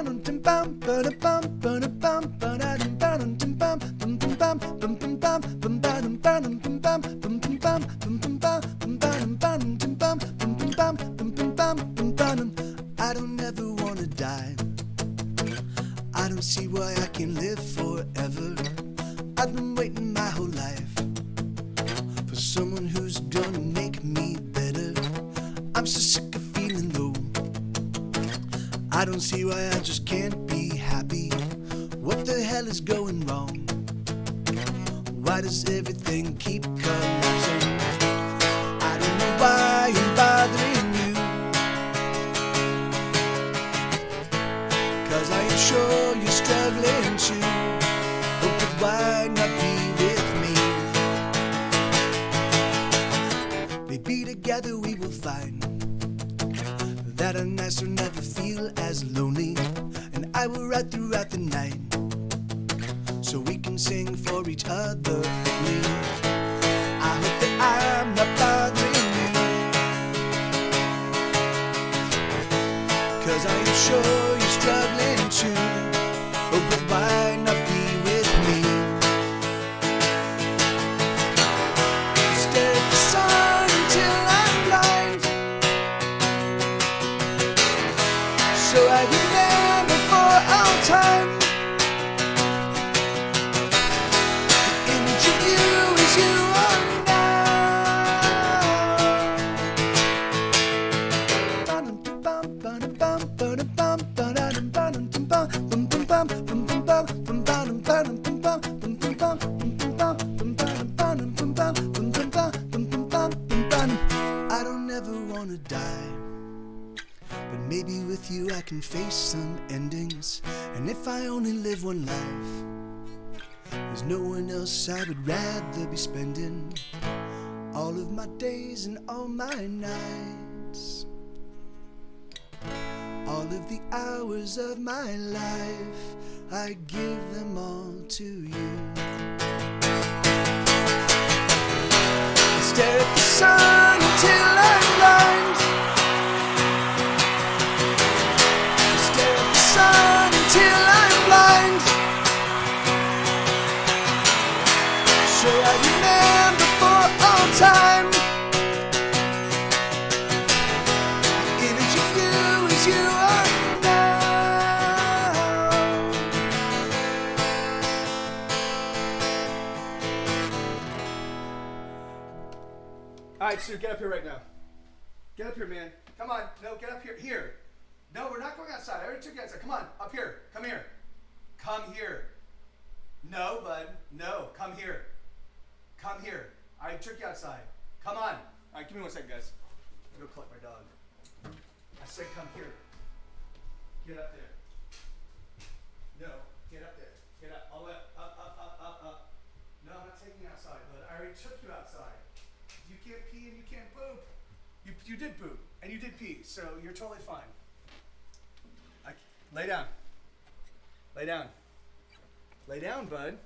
don't ever wanna die. I don't see why I can't live forever. I've been waiting my whole life for someone who's gonna make me better. I'm so sick of feeling low. I don't see why I just can't be happy. What the hell is going wrong? Why does everything keep collapsing? I don't know why I'm bothering you, 'cause I am sure you're struggling too. Oh, but why not be with me? Maybe together we will find that our nights will never feel as lonely, and I will ride throughout the night so we can sing for each other only. I hope that I'm not bothering you, 'cause I am sure you're struggling too. Oh, but why not be with me? Stare at the sun until I'm blind, so I remember for all time. The image of you is you are I don't ever wanna die, but maybe with you I can face some endings. And if I only live one life, there's no one else I would rather be spending all of my days and all my nights, all of the hours of my life, I give them all to you. Stare at the sun until I'm blind, stare at the sun until I'm blind, so I remember for all time. The image of you is you are now. All right, Sue, get up here right now. Get up here, man. Come on. No, get up here. Here. No, we're not going outside. I already took you outside. Come on. Up here. Come here. Come here. No, bud. No. Come here. Come here. I took you outside. Come on. All right, give me 1 second, guys. I'm going to go collect my dog. I said come here. Get up there. No. Get up there. Get up. All the way up. Up. No, I'm not taking you outside, bud. I already took you outside. You can't pee and you can't poop. You did poop and you did pee, so you're totally fine. Lay down. Lay down. Lay down, bud.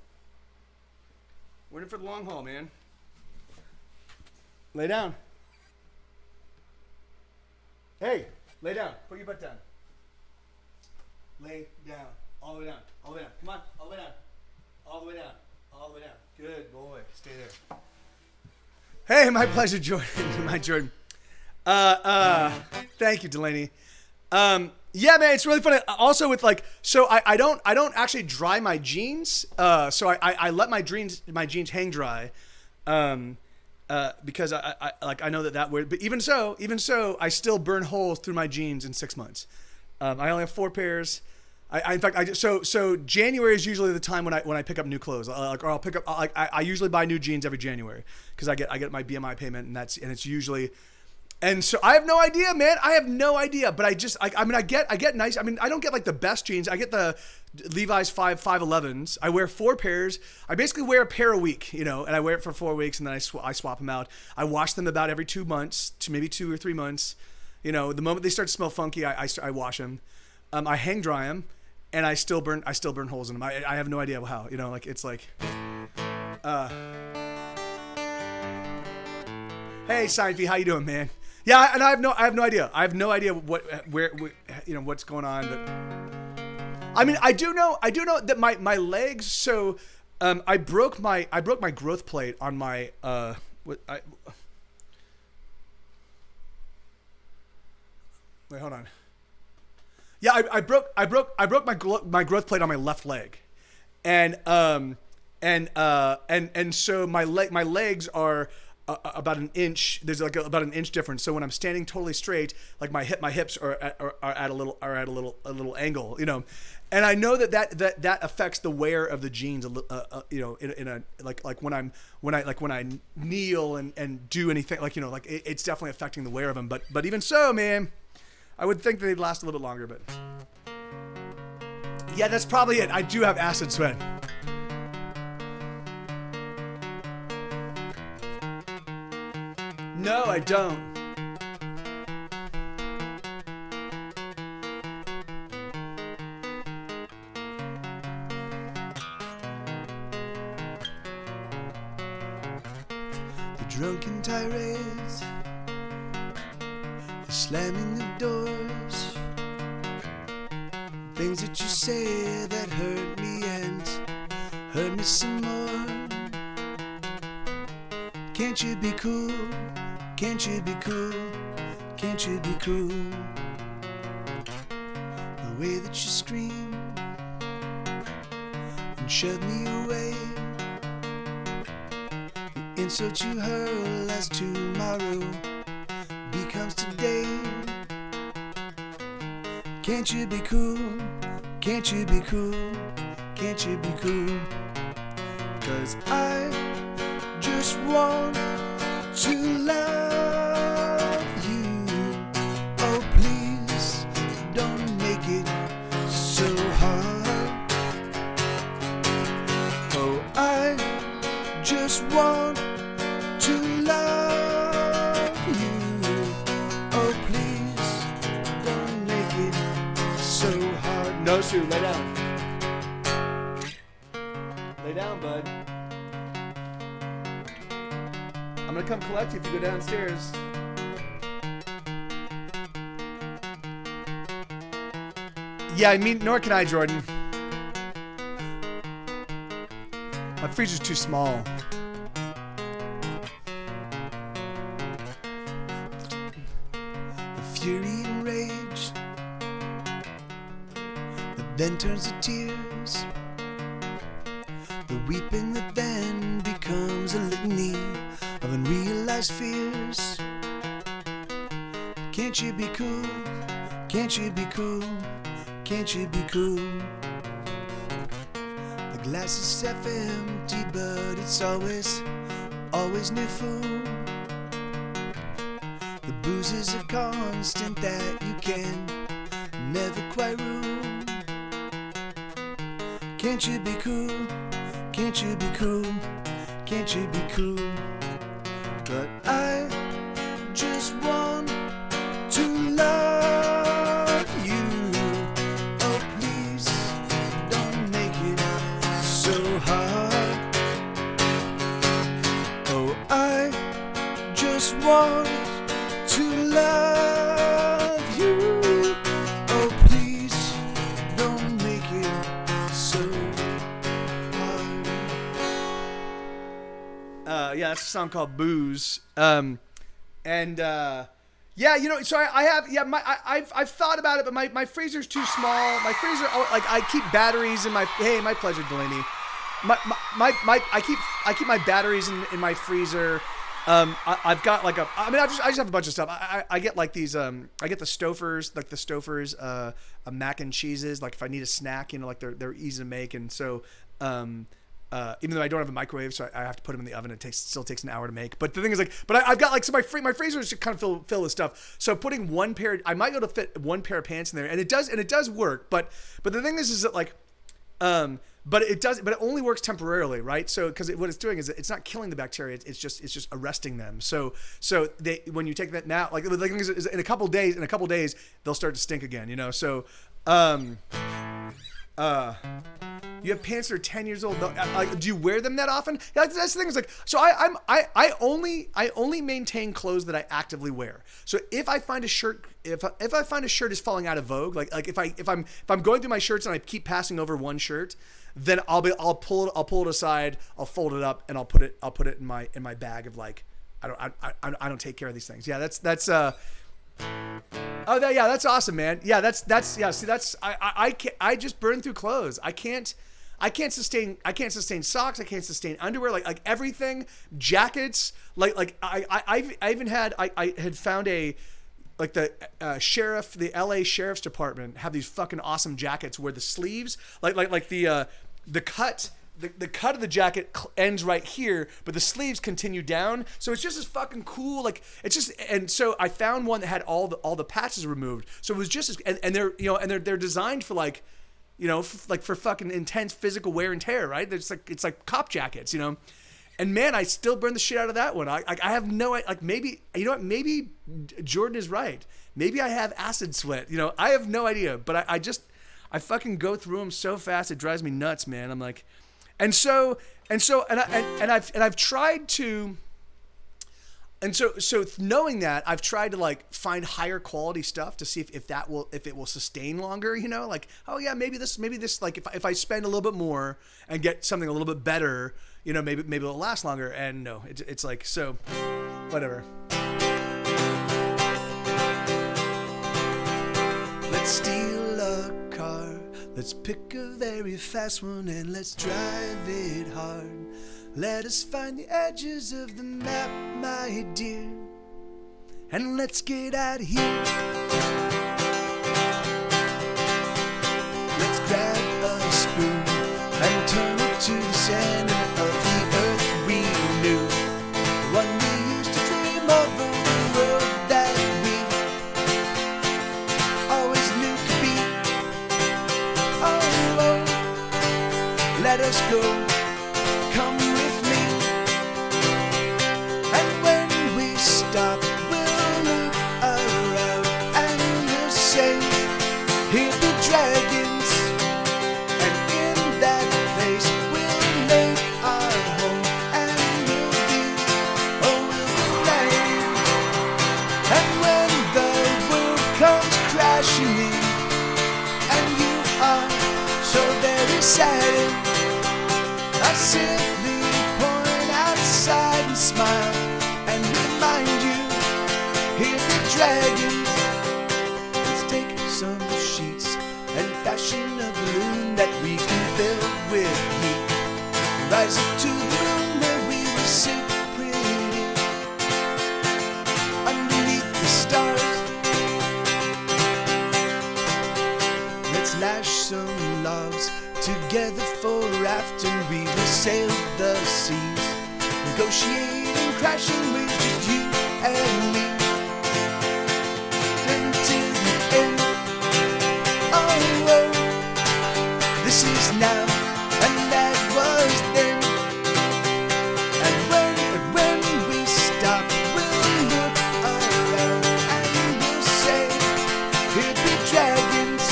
We're in for the long haul, man. Lay down. Hey, lay down. Put your butt down. Lay down. All the way down. All the way down. Come on. All the way down. All the way down. All the way down. Good boy. Stay there. Hey, my pleasure, Jordan. My Jordan. Thank you, Delaney. Yeah, man, it's really funny. Also, with so I don't actually dry my jeans. So I let my jeans hang dry, because I know that would. But even so, I still burn holes through my jeans in 6 months. I only have 4 pairs. In fact, so January is usually the time when I pick up new clothes. Or I'll pick up I usually buy new jeans every January because I get my BMI payment and it's usually. And so I have no idea, man. I have no idea, but I get nice. I mean, I don't get like the best jeans. I get the Levi's 511s. I wear 4 pairs. I basically wear a pair a week, and I wear it for 4 weeks and then I swap them out. I wash them about every 2 months, to maybe 2 or 3 months. The moment they start to smell funky, I wash them. I hang dry them, and I still burn holes in them. I have no idea how. It's like. Hey, Seinfeld, how you doing, man? Yeah, and I have no idea. I have no idea where what's going on. But I mean, I do know that my legs. So, I broke my growth plate on my wait, hold on. Yeah, I broke my growth plate on my left leg, and so my legs are. About an inch. There's like about an inch difference. So when I'm standing totally straight, like my hips are at a little angle, And I know that affects the wear of the jeans, in a like when I kneel and do anything, it's definitely affecting the wear of them. But even so, man, I would think they'd last a little bit longer. But yeah, that's probably it. I do have acid sweat. No, I don't. The drunken tirades, the slamming the doors, things that you say that hurt me and hurt me some more. Can't you be cool? Can't you be cool? Can't you be cool? The way that you scream and shove me away, the insult you hurl as tomorrow becomes today. Can't you be cool? Can't you be cool? Can't you be cool? 'Cause I just want to love you. Oh, please don't make it so hard. Oh, I just want to love you. Oh, please don't make it so hard. No, Sue, lay down. Lay down, bud. I'm gonna come collect you if you go downstairs. Yeah, I mean, nor can I, Jordan. My freezer's too small. The fury and rage that then turns to tears, the weeping that then becomes a litany of unrealized fears. Can't you be cool? Can't you be cool? Can't you be cool? The glass is half empty, but it's always new full. The booze is a constant that you can never quite rule. Can't you be cool? Can't you be cool? Can't you be cool? But I just want to love you. Oh, please don't make it so hard. Oh, I just want to love you. Oh, please don't make it so hard. Yeah, that's a song called Booze. Yeah, so I have, yeah, I've thought about it, but my freezer's too small. My freezer, like, I keep batteries in my, hey, my pleasure, Delaney. I keep my batteries in my freezer, I've got like I just have a bunch of stuff. I get like these. I get the Stouffer's, mac and cheeses. Like if I need a snack, like they're easy to make, and so even though I don't have a microwave, so I have to put them in the oven. It still takes an hour to make. But the thing is I've got like, so my freezer is kind of filled with stuff. So putting I might be able to fit one pair of pants in there, and it does work. But the thing is that like, but it only works temporarily, right? So because what it's doing is it's not killing the bacteria, it's just arresting them. So when you take that now, like the thing is in a couple days they'll start to stink again, So you have pants that are 10 years old. Do you wear them that often? That's the thing. Is like, so I only maintain clothes that I actively wear. So if I find a shirt, if I find a shirt is falling out of vogue, like if I'm going through my shirts and I keep passing over one shirt, then I'll pull it aside, I'll fold it up, and I'll put it in my bag of like, I don't take care of these things. Yeah, that's that's awesome, man. Yeah, I just burn through clothes. I can't sustain socks. I can't sustain underwear. Like everything, jackets. I had found the LA Sheriff's Department have these fucking awesome jackets where the sleeves, the cut of the jacket ends right here, but the sleeves continue down. So it's just as fucking cool. Like it's just, and so I found one that had all the patches removed. So it was just as, and they're designed for like, for fucking intense physical wear and tear, right? It's like cop jackets, And man, I still burn the shit out of that one. I have no, like maybe, maybe Jordan is right. Maybe I have acid sweat. I have no idea, but I fucking go through them so fast it drives me nuts, man. I'm like, and I've tried to. And so knowing that, I've tried to like find higher quality stuff to see if it will sustain longer, like, oh yeah, maybe this, like if I spend a little bit more and get something a little bit better, maybe it'll last longer. And no, it's like, so whatever. Let's steal a car. Let's pick a very fast one and let's drive it hard. Let us find the edges of the map, my dear, and let's get out of here. Let's grab a spoon and turn it to the center of the earth we knew. The one we used to dream of, the world that we always knew could be. Oh, let us go. Come with me, and when we stop, we'll look around and we'll say, here be dragons, and in that place we'll make our home, and we'll be land. And when the world comes crashing in, and you are so very sad, I simply point outside and smile and remind you, here be dragons. Let's take some sheets and fashion a balloon that we can fill with heat. Rise up to the moon where we will sit pretty underneath the stars. Let's lash some logs together for a raft, and we will sail the seas, negotiating, crashing with just you and me. Until the end. Oh, this is now, and that was then. And when we stop, we'll look around and we'll say, here be dragons,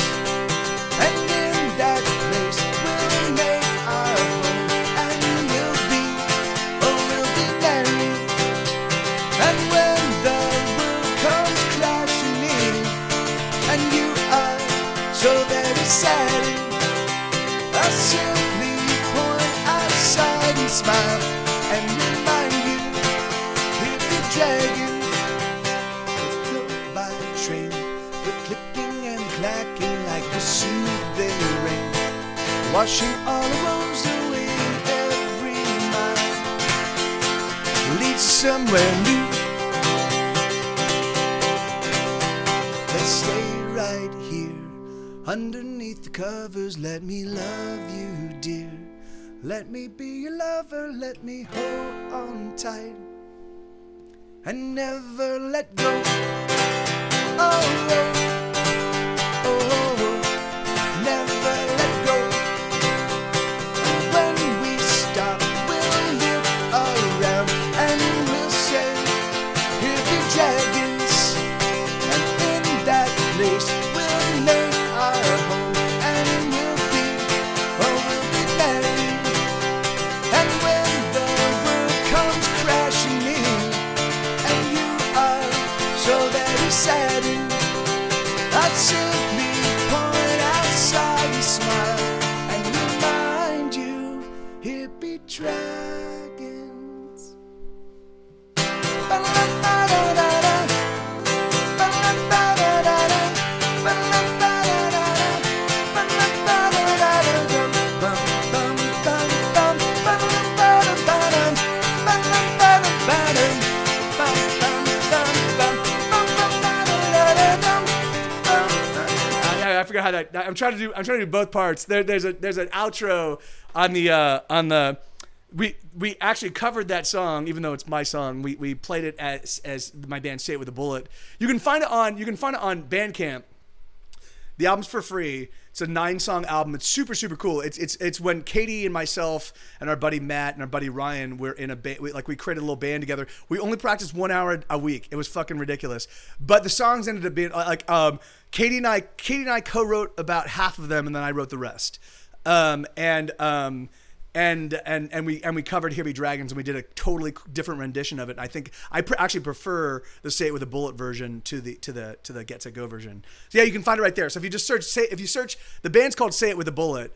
and in that place we'll make our home, and we'll be married. And when the world comes crashing in, and you are so very sad, I simply point outside and smile and remind you, here be dragons. Let's go by train, the clicking and clacking like the soothing rain, washing all the roads away every mile, leads somewhere new. Let's stay right here underneath the covers. Let me love you, dear. Let me be your lover. Let me hold on tight and never let go. Oh, oh, oh, never let go. And when we stop, we'll look around and we'll say, here be dragons. And in that place, we'll make our home and we'll be married. And when the world comes crashing in and you are so very saddened, I'd simply point outside and smile and remind you, here be dragons. I forgot how that. I'm trying to do both parts. There's an outro on the. We actually covered that song, even though it's my song. We played it as my band Say It With a Bullet. You can find it on Bandcamp. The album's for free. It's a 9-song album. It's super, super cool. It's when Katie and myself and our buddy Matt and our buddy Ryan were in a band. We created a little band together. We only practiced 1 hour a week. It was fucking ridiculous. But the songs ended up being Katie and I co-wrote about half of them, and then I wrote the rest. And we covered Here Be Dragons, and we did a totally different rendition of it. I think I actually prefer the Say It With a Bullet version to the Get Set Go version. So yeah, you can find it right there. So if you just search the band's called Say It With a Bullet,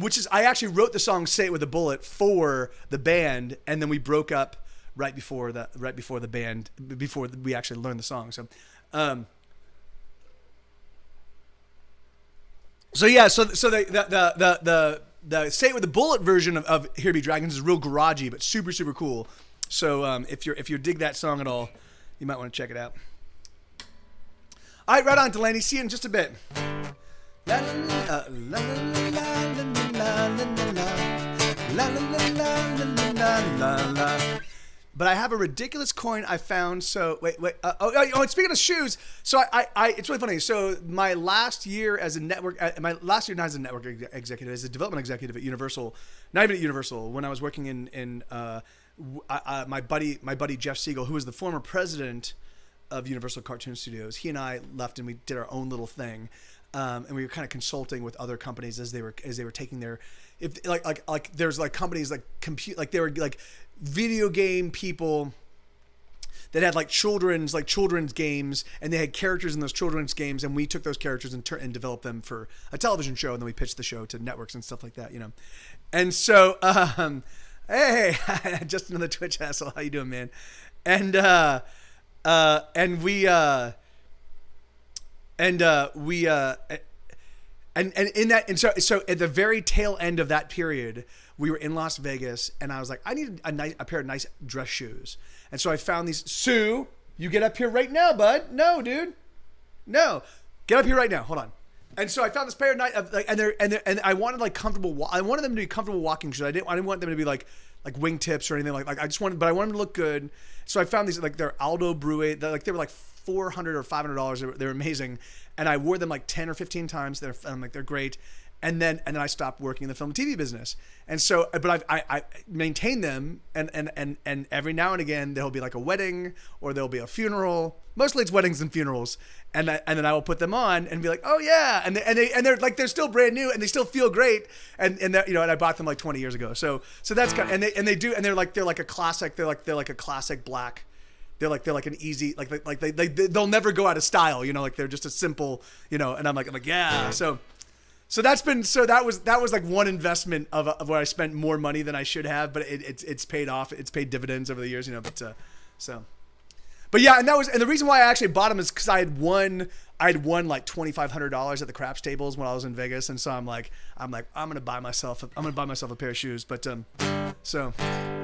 which is, I actually wrote the song Say It With a Bullet for the band, and then we broke up right before we actually learned the song. So yeah, so the Say It With a Bullet version of Here Be Dragons is real garagey, but super, super cool. So if you dig that song at all, you might want to check it out. All right, right on, Delaney. See you in just a bit. La la la la la la la la. But I have a ridiculous coin I found. So wait. Speaking of shoes, so I it's really funny. So my last year as a network, not as a network executive, as a development executive at Universal, not even at Universal, when I was working in my buddy Jeff Siegel, who was the former president of Universal Cartoon Studios. He and I left and we did our own little thing, and we were kind of consulting with other companies as they were taking their, there's like companies like they were like video game people that had like children's games, and they had characters in those children's games, and we took those characters and developed them for a television show, and then we pitched the show to networks and stuff like that, And so, hey, just another Twitch asshole. How you doing, man? And in that, so at the very tail end of that period, we were in Las Vegas, and I was like, I need a pair of nice dress shoes. And so I found these. Sue, you get up here right now, bud. No, dude. No. Get up here right now. Hold on. And so I found this pair of and I wanted like comfortable. I wanted them to be comfortable walking shoes. I didn't want them to be like wingtips or anything like I wanted them to look good. So I found these, like, they're Aldo Brue. They were like $400 or $500. They were amazing. And I wore them like 10 or 15 times. They're great. And then I stopped working in the film and TV business. And so, but I maintain them, and every now and again there'll be like a wedding or there'll be a funeral. Mostly it's weddings and funerals. And then I will put them on and be like, oh yeah, and they're like, they're still brand new and they still feel great. And I bought them like 20 years ago. So that's kind of, and they're like a classic. They're like a classic black. They're like an easy, they'll never go out of style. Like they're just a simple, and I'm like yeah. So that was like one investment of where I spent more money than I should have, but it's paid off. It's paid dividends over the years, But yeah, and the reason why I actually bought them is because I had won like $2,500 at the craps tables when I was in Vegas, and so I'm like I'm gonna buy myself a pair of shoes, but so.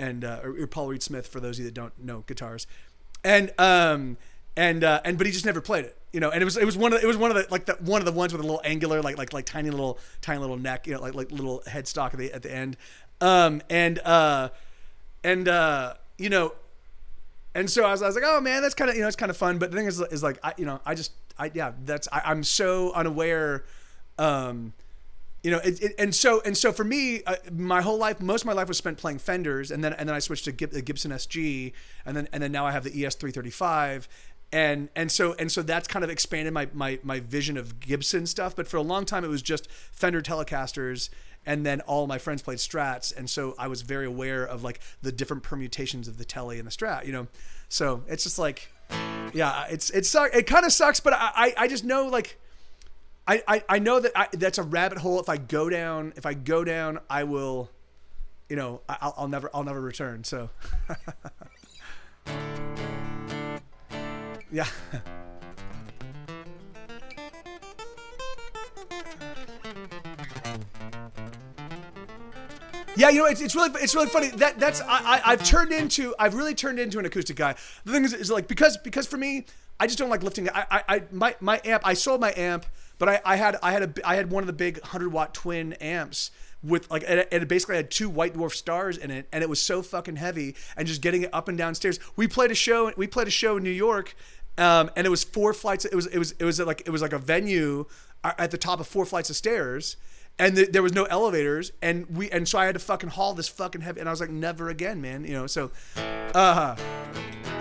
or Paul Reed Smith for those of you that don't know guitars, but he just never played it, you know. And it was one of the ones with a little angular like tiny little neck, you know, like little headstock at the end, you know. And so I was like, oh man, that's kind of, you know, it's kind of fun. But the thing is like, I'm so unaware, you know, and so for me, my whole life, most of my life was spent playing Fenders, and then I switched to the Gibson SG, and then now I have the ES335, and so that's kind of expanded my vision of Gibson stuff. But for a long time, it was just Fender Telecasters. And then all my friends played Strats, and so I was very aware of like the different permutations of the Tele and the Strat, you know. So it's just like, yeah, it kind of sucks, but I just know, like, I know that that's a rabbit hole. If I go down, I will, you know, I'll never return. So, yeah. Yeah, you know, it's really funny. I've really turned into an acoustic guy. The thing is like, because for me, I just don't like lifting. My amp, I sold my amp, but I had one of the big 100-watt twin amps with like, and it basically had 2 White Dwarf stars in it, and it was so fucking heavy, and just getting it up and down stairs. We played a show in New York, and it was 4 flights. It was like a venue at the top of 4 flights of stairs. And there was no elevators, and so I had to fucking haul this fucking heavy, and I was like, never again, man, you know. So,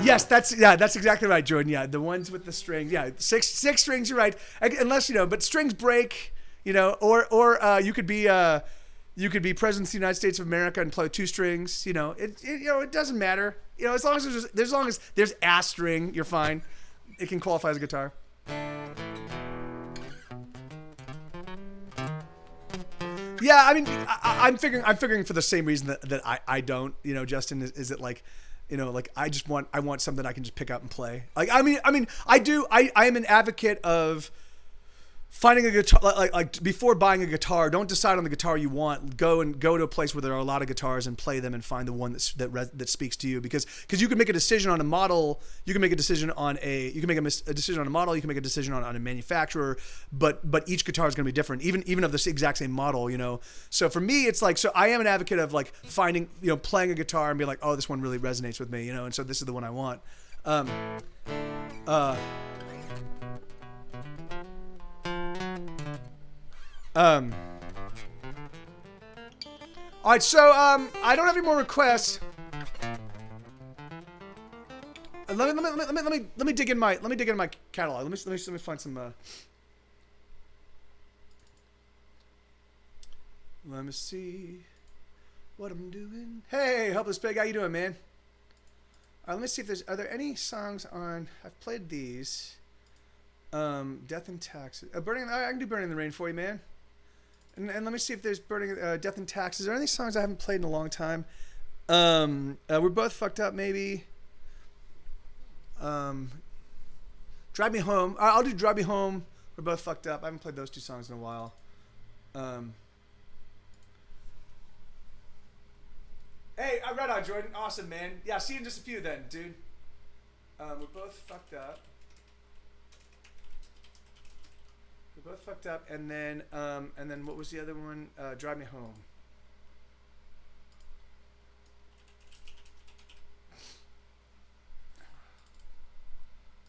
yes, that's exactly right, Jordan. Yeah, the ones with the strings, yeah, six strings, you're right. Unless, you know, but strings break, you know, or you could be president of the United States of America and play 2 strings, you know. It doesn't matter, you know, as long as there's a string, you're fine. It can qualify as a guitar. Yeah, I mean, I'm figuring for the same reason that I don't, you know, Justin, is it like, you know, like I want something I can just pick up and play. Like, I mean, I am an advocate of finding a guitar, like before buying a guitar, don't decide on the guitar you want. Go to a place where there are a lot of guitars and play them and find the one that speaks to you. Because you can make a decision on a model, you can make a decision on a model, you can make a decision on a manufacturer, but each guitar is going to be different, even of the exact same model, you know. So for me, it's like, so I am an advocate of like finding, you know, playing a guitar and be like, oh, this one really resonates with me, you know, and so this is the one I want. All right, so I don't have any more requests. Let me dig in my catalog. Let me find some. Let me see what I'm doing. Hey, Helpless Pig, how you doing, man? Let me see if are there any songs on. I've played these. Death and Taxes. I can do Burning in the Rain for you, man. And let me see if there's Burning Death and Taxes. Are there any songs I haven't played in a long time? We're Both Fucked Up, maybe. Drive Me Home. I'll do Drive Me Home. We're Both Fucked Up. I haven't played those 2 songs in a while. Hey, I read out, Jordan. Awesome, man. Yeah, see you in just a few then, dude. We're Both Fucked Up. We're Both Fucked Up, and then what was the other one? Drive Me Home.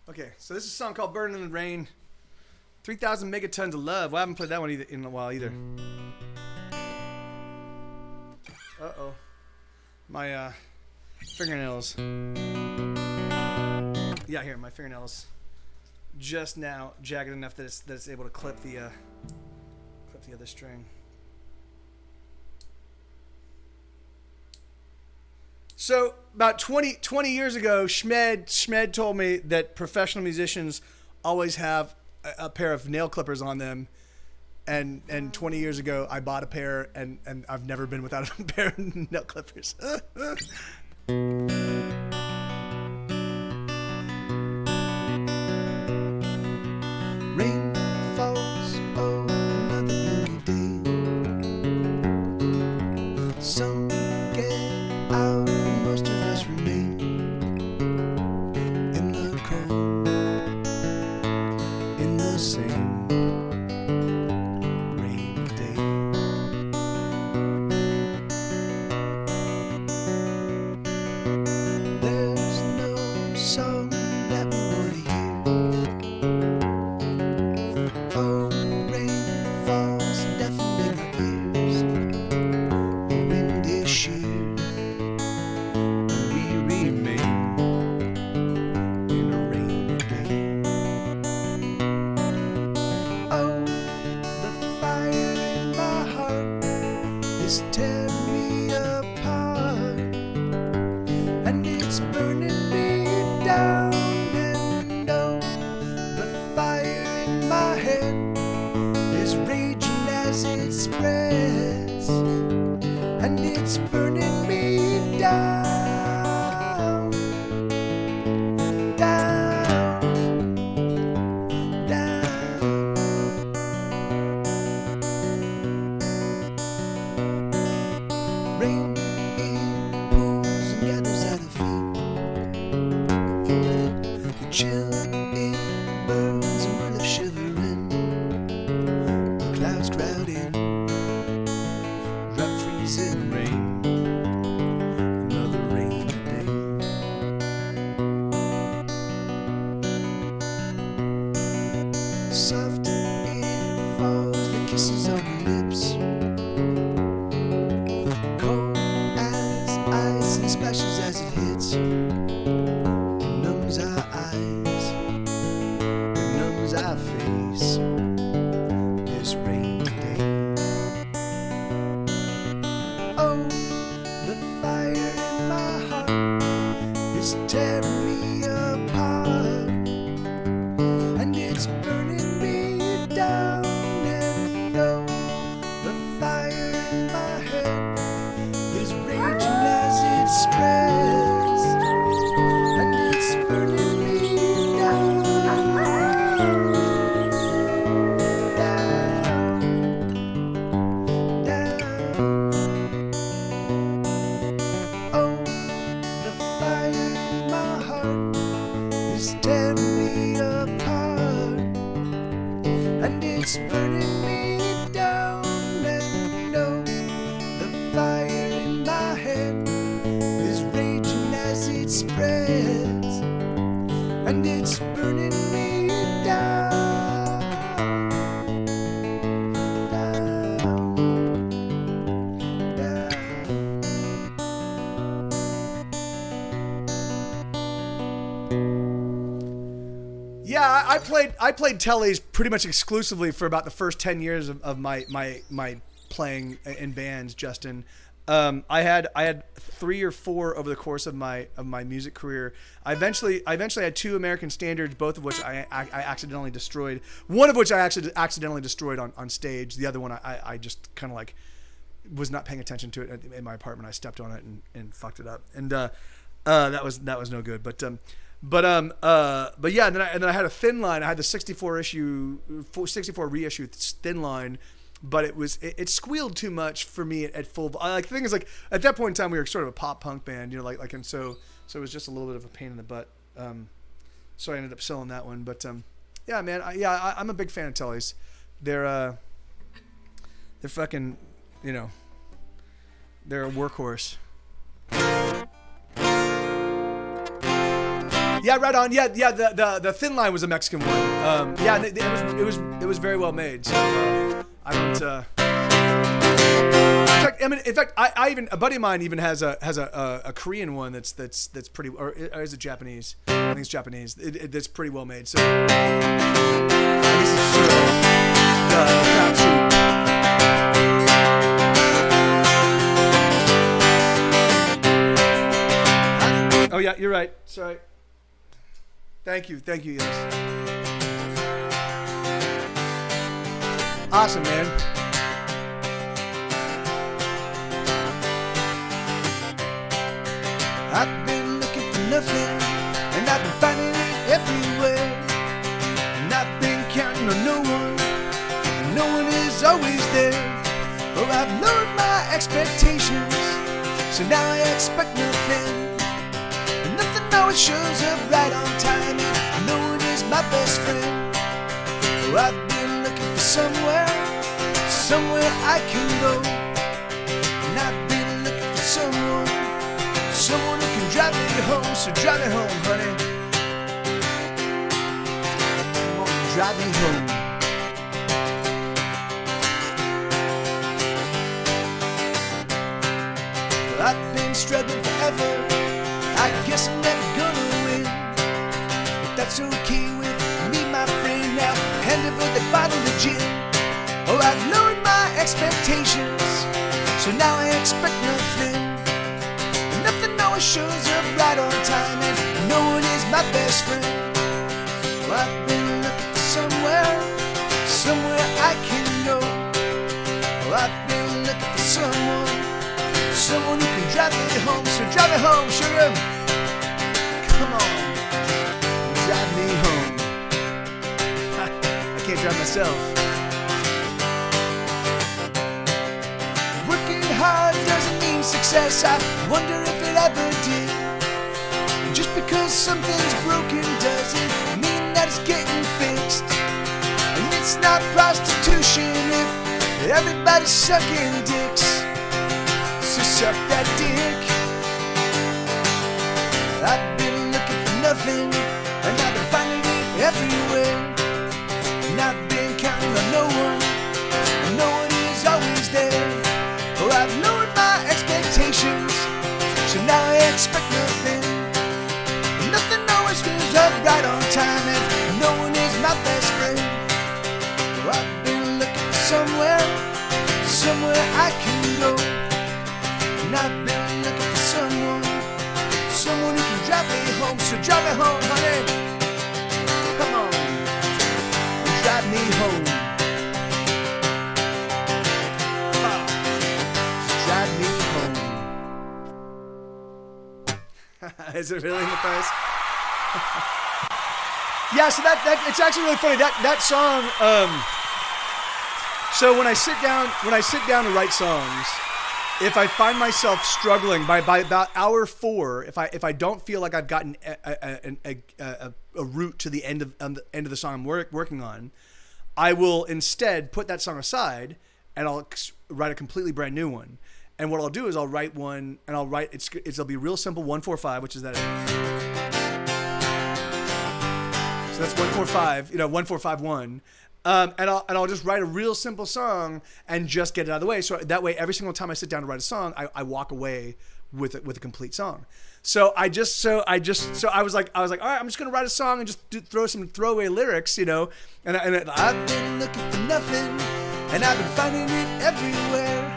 Okay, so this is a song called Burning in the Rain. 3,000 Megatons of Love. Well, I haven't played that one in a while either. Uh-oh. My fingernails. Yeah, here, my fingernails. Just now jagged enough that it's able to clip the other string. So about 20 years ago, Schmed told me that professional musicians always have a pair of nail clippers on them, and 20 years ago I bought a pair, and I've never been without a pair of nail clippers. Rain falls on another gloomy day. Sun get out chill, it burns and we're left shivering. The clouds crowd in, drop freezing rain. Another rainy day. Soft it falls, the kisses on your lips. Cold as ice and splashes as it hits. It numbs our eyes, it numbs our face. This rainy day. Oh, the fire in my heart is tearing me apart, and it's burning me down. And oh, the fire in my head is raging as it spreads, and it's burning me down, down, down. Oh, the fire in my heart is tearing me apart, and it's burning me down. And oh, the fire in my head is raging as it spreads, and it's burning me down, down, down. Yeah, I played tellies pretty much exclusively for about the first 10 years of my playing in bands, Justin. I had 3 or 4 over the course of my music career. I eventually had 2 American standards, both of which I accidentally destroyed. One of which I actually accidentally destroyed on stage. The other one I just kind of like was not paying attention to it in my apartment. I stepped on it and fucked it up, and that was no good. But yeah, and then I had a thin line. I had the 64 reissue thin line, but it squealed too much for me at full. Like the thing is, like at that point in time we were sort of a pop punk band, like and so it was just a little bit of a pain in the butt. So I ended up selling that one. But yeah, man, I'm a big fan of tellies. They're fucking, they're a workhorse. Yeah, right on. Yeah. The thin line was a Mexican one. Yeah, it was very well made. So I don't. In fact, I even a buddy of mine even has a Korean one that's pretty, or is it Japanese? I think it's Japanese. That's pretty well made. So I guess it's sort of the crowd sheet. Oh yeah, you're right. Sorry. Thank you, yes. Awesome, man. I've been looking for nothing, and I've been finding it everywhere. And I've been counting on no one, and no one is always there. Oh, I've lowered my expectations, so now I expect nothing. And nothing always shows up right on time, and no one is my best friend. Oh, I've been looking for somewhere I can go. And I've been looking for someone who can drive me home. So drive me home, honey. Come on, drive me home. Well, I've been struggling forever. I guess I'm never gonna win, but that's okay with me, my friend. Now hand over the bottle of gin. Oh, I've lowered my expectations, so now I expect nothing. And nothing always shows up right on time, and no one is my best friend. Well, I've been looking for somewhere I can go. Well, I've been looking for someone who can drive me home. So drive me home, sugar. Come on, drive me home. I can't drive myself. Working hard doesn't mean success. I wonder if it ever did. And just because something's broken doesn't about prostitution if everybody's sucking dicks? So suck that dick. I've been looking for nothing, and I've been finding it everywhere. And I've been counting on no one, and no one is always there. Oh, I've lowered my expectations, so now I expect nothing. Nothing always feels up right on time, and no one is my best friend. Oh, I've been looking for somewhere I can go. And I've been looking for someone who can drive me home. So drive me home, honey. Come on, drive me home. Drive me home. Is it really Matthias? Yeah, so that it's actually really funny. That song. So when I sit down to write songs, if I find myself struggling by about hour 4, if I don't feel like I've gotten a route to the end of the song I'm working on, I will instead put that song aside and I'll write a completely brand new one. And what I'll do is I'll write one, and it'll be real simple 1-4-5, which is that. So that's 1-4-5, 1-4-5-1. And I'll just write a real simple song and just get it out of the way. So that way, every single time I sit down to write a song, I walk away with a complete song. So I was like, all right, I'm just gonna write a song and just throw some throwaway lyrics, And I've been looking for nothing, and I've been finding it everywhere.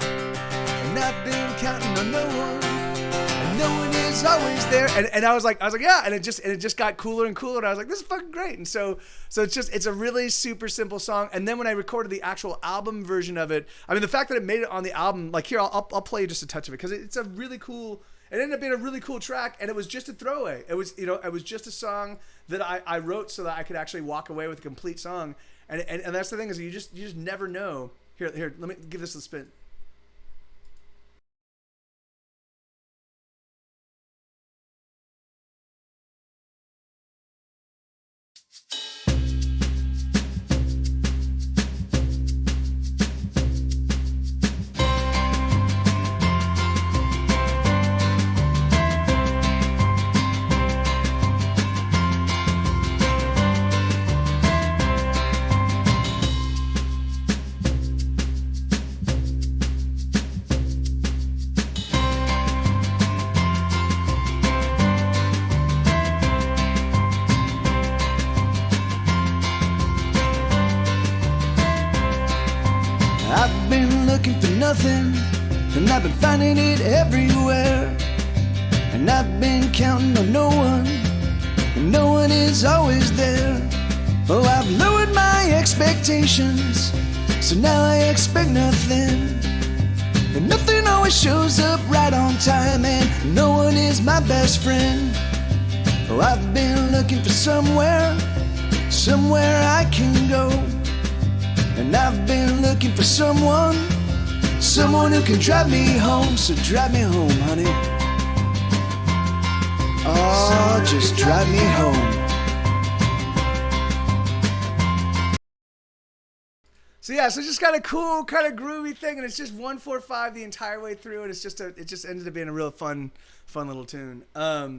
And I've been counting on no one, and no one is always there. And I was like, yeah. And it just got cooler and cooler. And I was like, this is fucking great. And so it's a really super simple song. And then when I recorded the actual album version of it, I mean, the fact that it made it on the album, like here, I'll play you just a touch of it because it's a really cool. It ended up being a really cool track, and it was just a throwaway. It was, it was just a song that I wrote so that I could actually walk away with a complete song. And that's the thing is you just never know. Here, let me give this a spin. I've been looking for nothing, and I've been finding it everywhere. And I've been counting on no one, and no one is always there. Oh, I've lowered my expectations, so now I expect nothing. And nothing always shows up right on time, and no one is my best friend. Oh, I've been looking for somewhere I can go. And I've been looking for someone who can drive me home. So drive me home, honey. Oh, just drive me home. So yeah, so just kind of cool, kind of groovy thing, and it's just 1-4-5 the entire way through, and it just ended up being a real fun little tune. Yeah,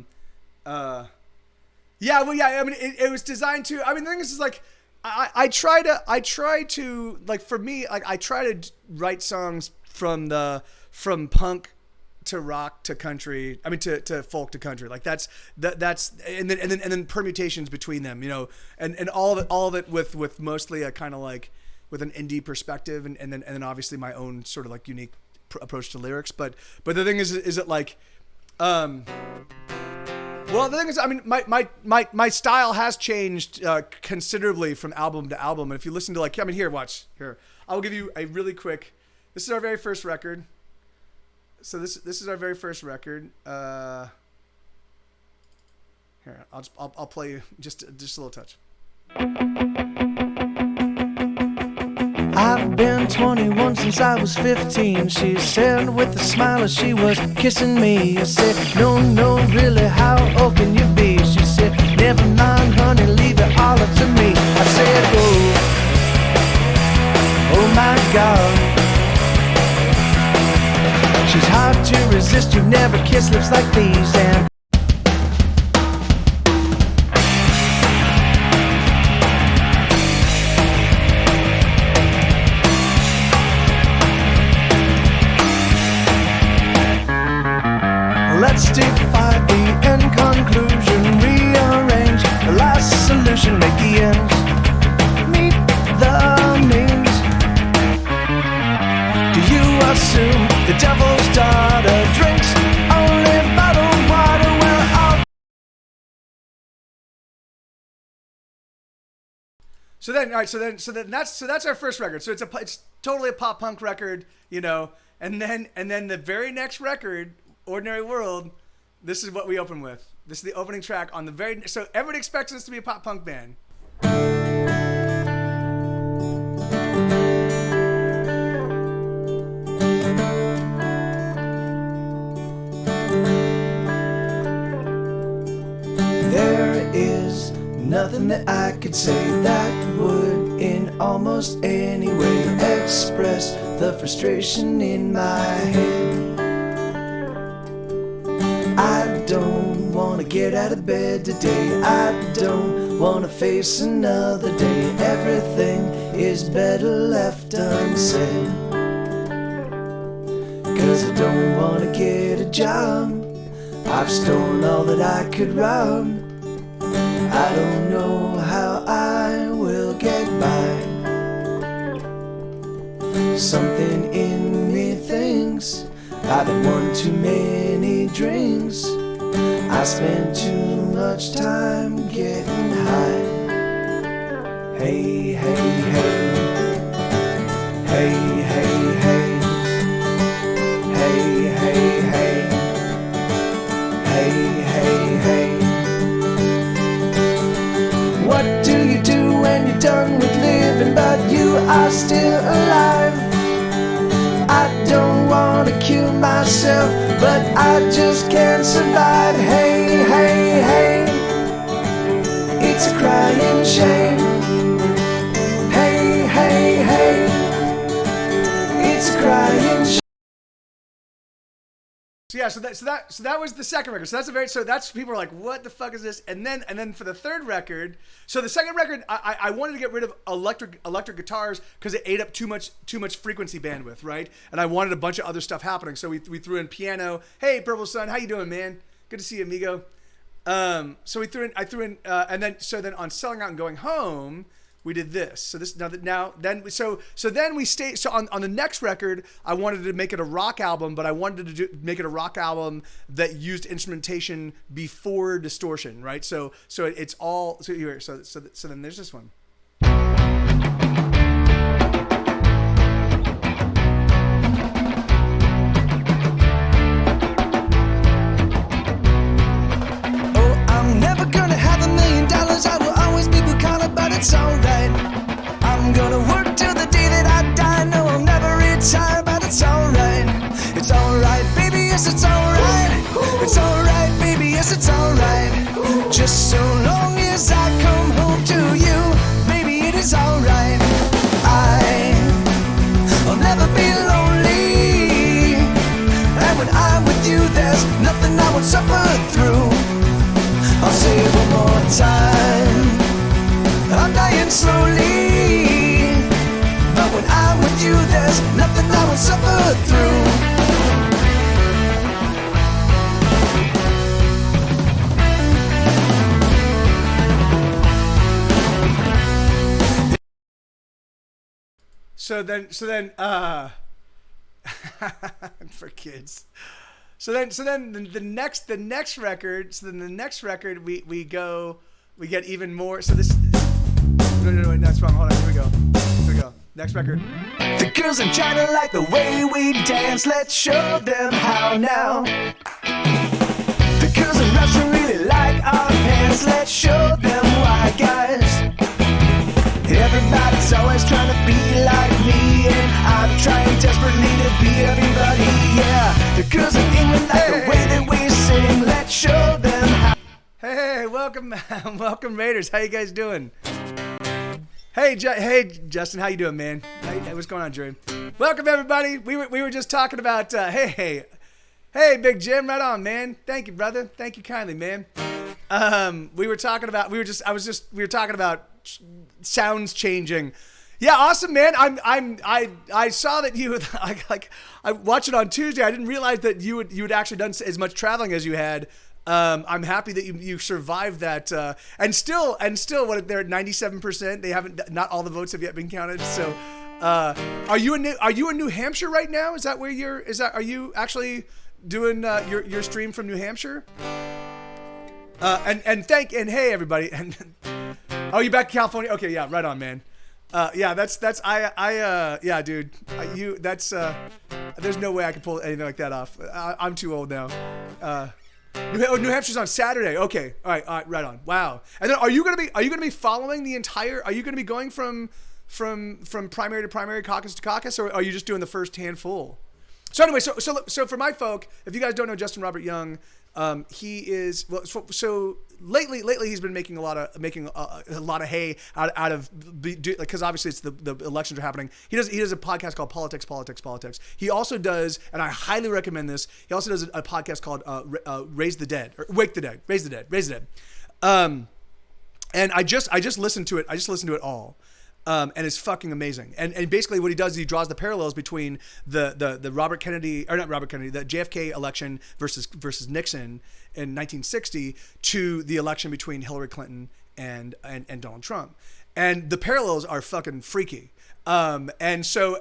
well, yeah, I mean, it was designed to. I mean, the thing is like. I try to like for me like I try to write songs from punk to rock to country. I mean to folk to country. Like that's and then permutations between them, and all of it with mostly a kind of like with an indie perspective and then obviously my own sort of like unique approach to lyrics. But the thing is it like well, the thing is, I mean, my style has changed considerably from album to album. And if you listen to like, I mean, watch. I'll give you a really quick. This is our very first record. So this is our very first record. Here, I'll play you just a little touch. I've been 21 since I was 15. She said with a smile as she was kissing me. I said, no, really, how old can you be? She said, never mind, honey, leave it all up to me. I said, to resist. You've never kissed lips like these, and let's defy the end conclusion, rearrange the last solution, make the ends meet the means. Do you assume the devil's daughter drinks only bottled water? Well, I'll... So then, all right. So then that's our first record. So it's totally a pop punk record, you know. And then the very next record, Ordinary World, this is what we open with. This is the opening track on the very... So everybody expects us to be a pop punk band. There is nothing that I could say that would in almost any way express the frustration in my head. I don't wanna get out of bed today. I don't wanna face another day. Everything is better left unsaid. 'Cause I don't wanna get a job. I've stolen all that I could rob. I don't know how I will get by. Something in me thinks I've had one too many drinks. I spend too much time getting high. Hey, hey, hey. Hey, hey, hey. Hey, hey, hey. Hey, hey, hey. What do you do when you're done with living but you are still alive? I don't wanna kill myself, but I just can't survive. Hey, hey, hey. It's a crying shame. Hey, hey, hey. It's a crying shame. So yeah, so that was the second record. So that's people are like, what the fuck is this? And then for the third record, so the second record, I wanted to get rid of electric guitars because it ate up too much frequency bandwidth, right? And I wanted a bunch of other stuff happening. So we threw in piano. Hey, Purple Sun, how you doing, man? Good to see you, amigo. So I threw in, and then on Selling Out and Going Home, we did this. So then we stayed. So on the next record, I wanted to make it a rock album, but I wanted to make it a rock album that used instrumentation before distortion, right? So it's all so here. So then there's this one. Oh, I'm never gonna have $1 million. I will always be bucolic, but it's alright. I'm gonna work till the day that I die. No, I'll never retire, but it's alright. It's alright, baby, yes, it's alright. It's alright, baby, yes, it's alright. Just so long as I come home to you, baby, it is alright. I'll never be lonely. And when I'm with you, there's nothing I won't suffer through. I'll say it one more time. I'm dying slowly, but when I'm with you, there's nothing I won't suffer through. So then, for kids. So then the next record. So then the next record, we get even more. So this. No, that's wrong. Hold on. Here we go. Next record. The girls in China like the way we dance. Let's show them how now. The girls in Russia really like our pants. Let's show them why, guys. Everybody's always trying to be like me, and I'm trying desperately to be everybody, yeah. The girls in England like the way that we sing. Let's show them how. Hey, welcome Raiders. How you guys doing? Hey, Justin, how you doing, man? Hey, what's going on, Drew? Welcome everybody. We were just talking about hey, Hey, Big Jim, right on, man. Thank you, brother. Thank you kindly, man. We were talking about sounds changing. Yeah, awesome, man. I saw that you I watched it on Tuesday. I didn't realize that you had actually done as much traveling as you had. I'm happy that you survived that. And still, what they're at 97%. They haven't. Not all the votes have yet been counted. So, are you in New Hampshire right now? Is that where you're? Are you actually doing your stream from New Hampshire? And hey everybody. Oh, you back in California? Okay, yeah, right on, man. Yeah, yeah, dude. There's no way I can pull anything like that off. I'm too old now. New Hampshire's on Saturday. Okay, all right, right on. Wow. And then are you gonna be following the entire? Are you gonna be going from primary to primary, caucus to caucus, or are you just doing the first handful? So anyway, so for my folk, if you guys don't know Justin Robert Young, he is so lately he's been making a lot of hay out of because obviously it's the elections are happening. He does a podcast called Politics. He also does, and I highly recommend this. He also does a podcast called Raise the Dead or Wake the Dead, Raise the Dead. And I just listened to it. I just listened to it all. And it's fucking amazing. And basically what he does is he draws the parallels between the the JFK election versus Nixon in 1960 to the election between Hillary Clinton and Donald Trump. And the parallels are fucking freaky. And so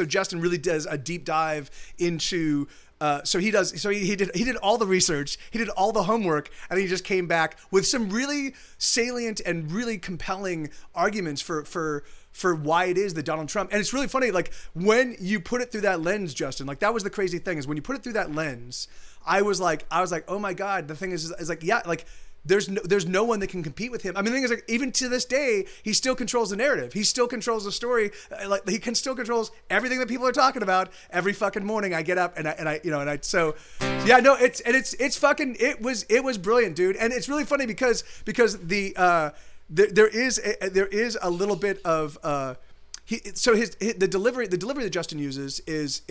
Justin really does a deep dive into he did all the research, he did all the homework, and he just came back with some really salient and really compelling arguments for why it is that Donald Trump, and it's really funny, like when you put it through that lens, Justin, like that was the crazy thing, is when you put it through that lens, I was like, oh my God, the thing is like, yeah, like there's no one that can compete with him. I mean, the thing is, like, even to this day, he still controls the narrative. He still controls the story. Like he still controls everything that people are talking about. Every fucking morning, I get up and I so yeah, no, it was brilliant, dude. And it's really funny because there is a little bit of the delivery that Justin uses is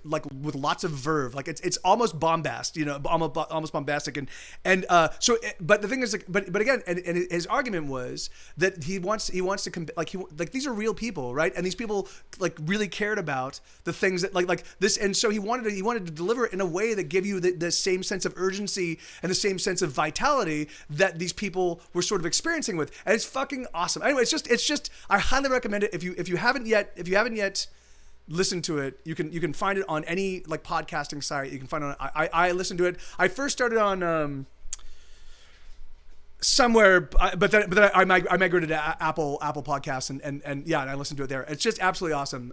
like with lots of verve, like it's almost bombast, almost bombastic, but the thing is, like, but again, and his argument was that he wants to these are real people, right? And these people like really cared about the things that like this, and so he wanted to deliver it in a way that give you the same sense of urgency and the same sense of vitality that these people were sort of experiencing with, and it's fucking awesome. Anyway, it's just I highly recommend it. If you haven't yet listened to it, you can find it on any like podcasting site. You can find it on. I listened to it. I first started on somewhere, but then I migrated to Apple Podcasts and yeah, and I listened to it there. It's just absolutely awesome.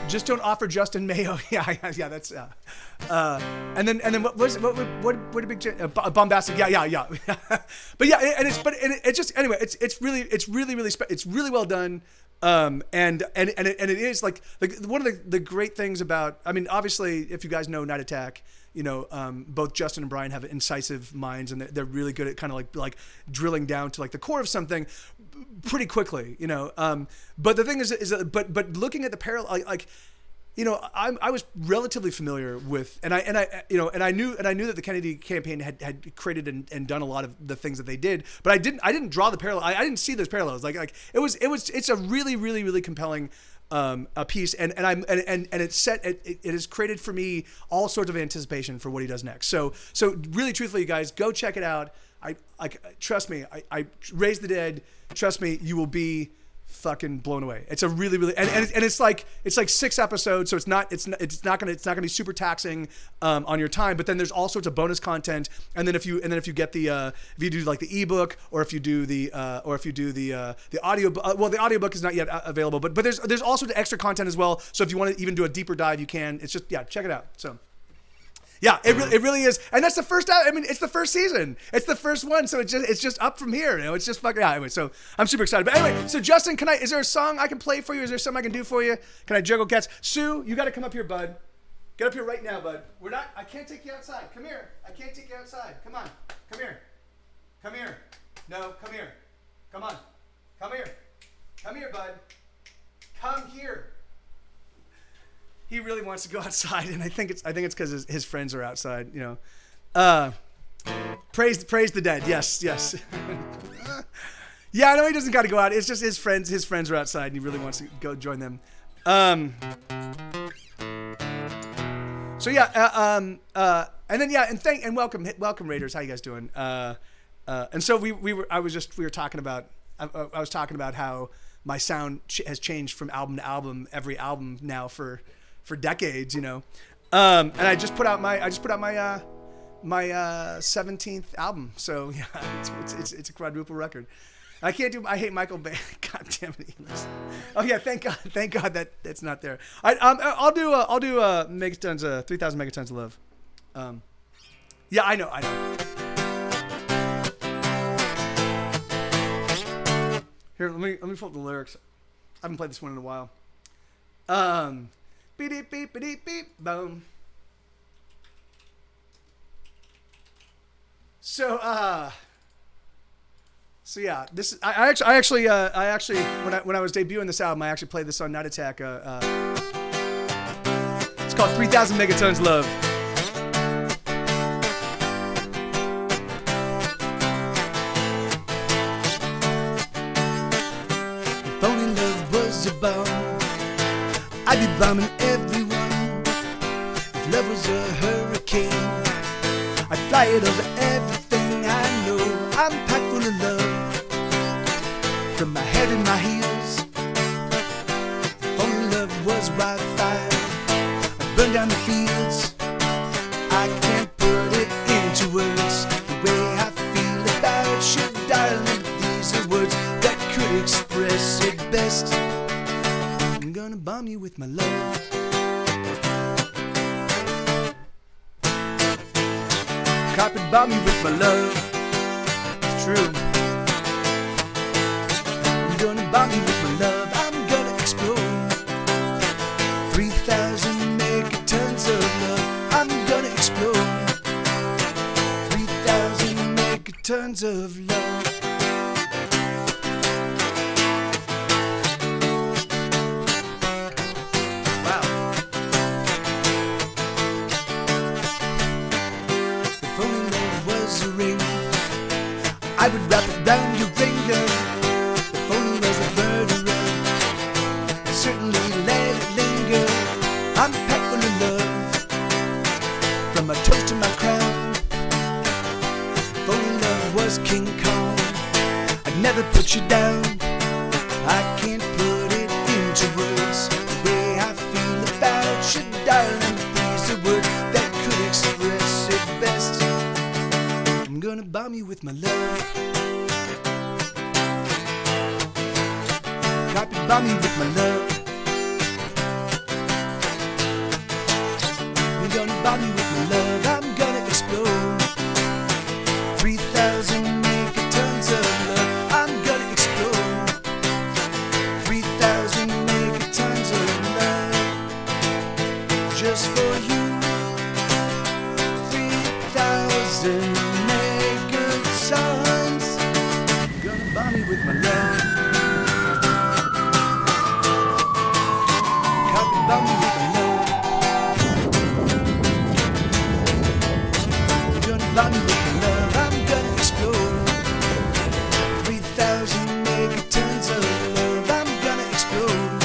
Just don't offer Justin Mayo. Yeah, that's and then what a big bombastic. Yeah. But yeah, it's just anyway. It's really well done. And it is like one of the great things about. I mean, obviously, if you guys know Night Attack, both Justin and Brian have incisive minds, and they're really good at kind of like drilling down to like the core of something pretty quickly, But the thing is but looking at the parallel, I was relatively familiar with, and I knew that the Kennedy campaign had created and done a lot of the things that they did, but I didn't draw the parallel. I didn't see those parallels. It's a really, really, really compelling a piece, and it has created for me all sorts of anticipation for what he does next. So really, truthfully, you guys, go check it out. I trust me. I Raise the Dead. Trust me, you will be fucking blown away. It's a really, really, and it's like 6 episodes, so it's not gonna be super taxing on your time. But then there's all sorts of bonus content, and then if you get if you do like the ebook, or if you do the audio, well, the audiobook is not yet available, but there's all sorts of extra content as well. So if you want to even do a deeper dive, you can. It's just, yeah, check it out. So. Yeah, it really is, and that's the first. I mean, it's the first season. It's the first one, so it's just up from here. It's just fucking. Yeah, anyway, so I'm super excited. But anyway, so Justin, is there a song I can play for you? Is there something I can do for you? Can I juggle cats? Sue, you got to come up here, bud. Get up here right now, bud. I can't take you outside. Come here. I can't take you outside. Come on. Come here. Come here. No, come here. Come on. Come here. Come here, bud. Come here. he really wants to go outside, and I think it's because his friends are outside. You know, praise the dead. Yes. Yeah, no, he doesn't got to go out. It's just his friends are outside, and he really wants to go join them. So yeah, and then and welcome Raiders. How you guys doing? And so we were talking about. I was talking about how my sound has changed from album to album, every album now for decades, you know. And I just put out my 17th album. So yeah, it's a quadruple record. I hate Michael Bay. God damn it. Oh yeah, thank God that's not there. I'll do megatons, 3,000 megatons of love. Yeah, I know. Here, let me pull up the lyrics. I haven't played this one in a while. Beep beep beep beep boom. So yeah, this is, I actually when I was debuting this album, I actually played this on Night Attack. It's called 3,000 Megatons Love. If only love was a bomb, I'd be bombing everyone. If love was a hurricane, I'd fly it over everything I know. I'm packed full of love, from my head and my heels. If only love was wildfire, I'd burn down the fields. I can't put it into words, the way I feel about you, darling. These are words that could express it best. I'm gonna bomb you with my love. Carpet bomb you with my love. It's true. I'm gonna bomb you with my love. I'm gonna explode. 3,000 megatons of love. I'm gonna explode. 3,000 megatons of love. Wow. If only love was a ring, I would wrap it round your finger. If only was a murderer, I'd certainly let it linger. I'm packed full of love, from my toes to my crown. If only love was King Kong, I'd never put you down. I can't put it into words, the way I feel about you, darling. These are words that could express it best. I'm gonna bomb you with my love. Carpet bomb you with my love. I'm gonna bomb you with my love. I'm gonna explode. 3,000 megatons of love. I'm gonna explode. 3,000 megatons of love. Just for you. 3,000 megatons. Gonna bomb you with my love. Carpet bomb you with my love. Gonna bomb you with my love. I'm gonna explode. 3,000 megatons of love. I'm gonna explode.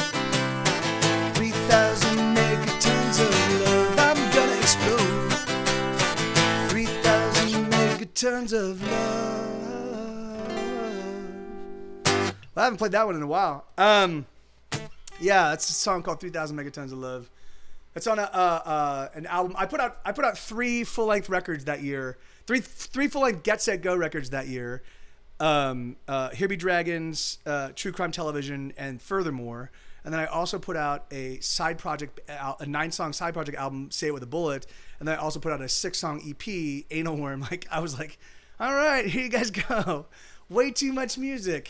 3,000 megatons of love. I'm gonna explode. 3,000 megatons of love. Well, I haven't played that one in a while. Yeah, it's a song called 3,000 Megatons of Love. It's on an album. I put out 3 full-length records that year. Three full-length Get Set Go records that year. Here Be Dragons, True Crime Television, and Furthermore. And then I also put out a side project, a 9-song side project album, Say It With a Bullet. And then I also put out a 6-song EP, Anal Worm. Like, I was like, all right, here you guys go. Way too much music.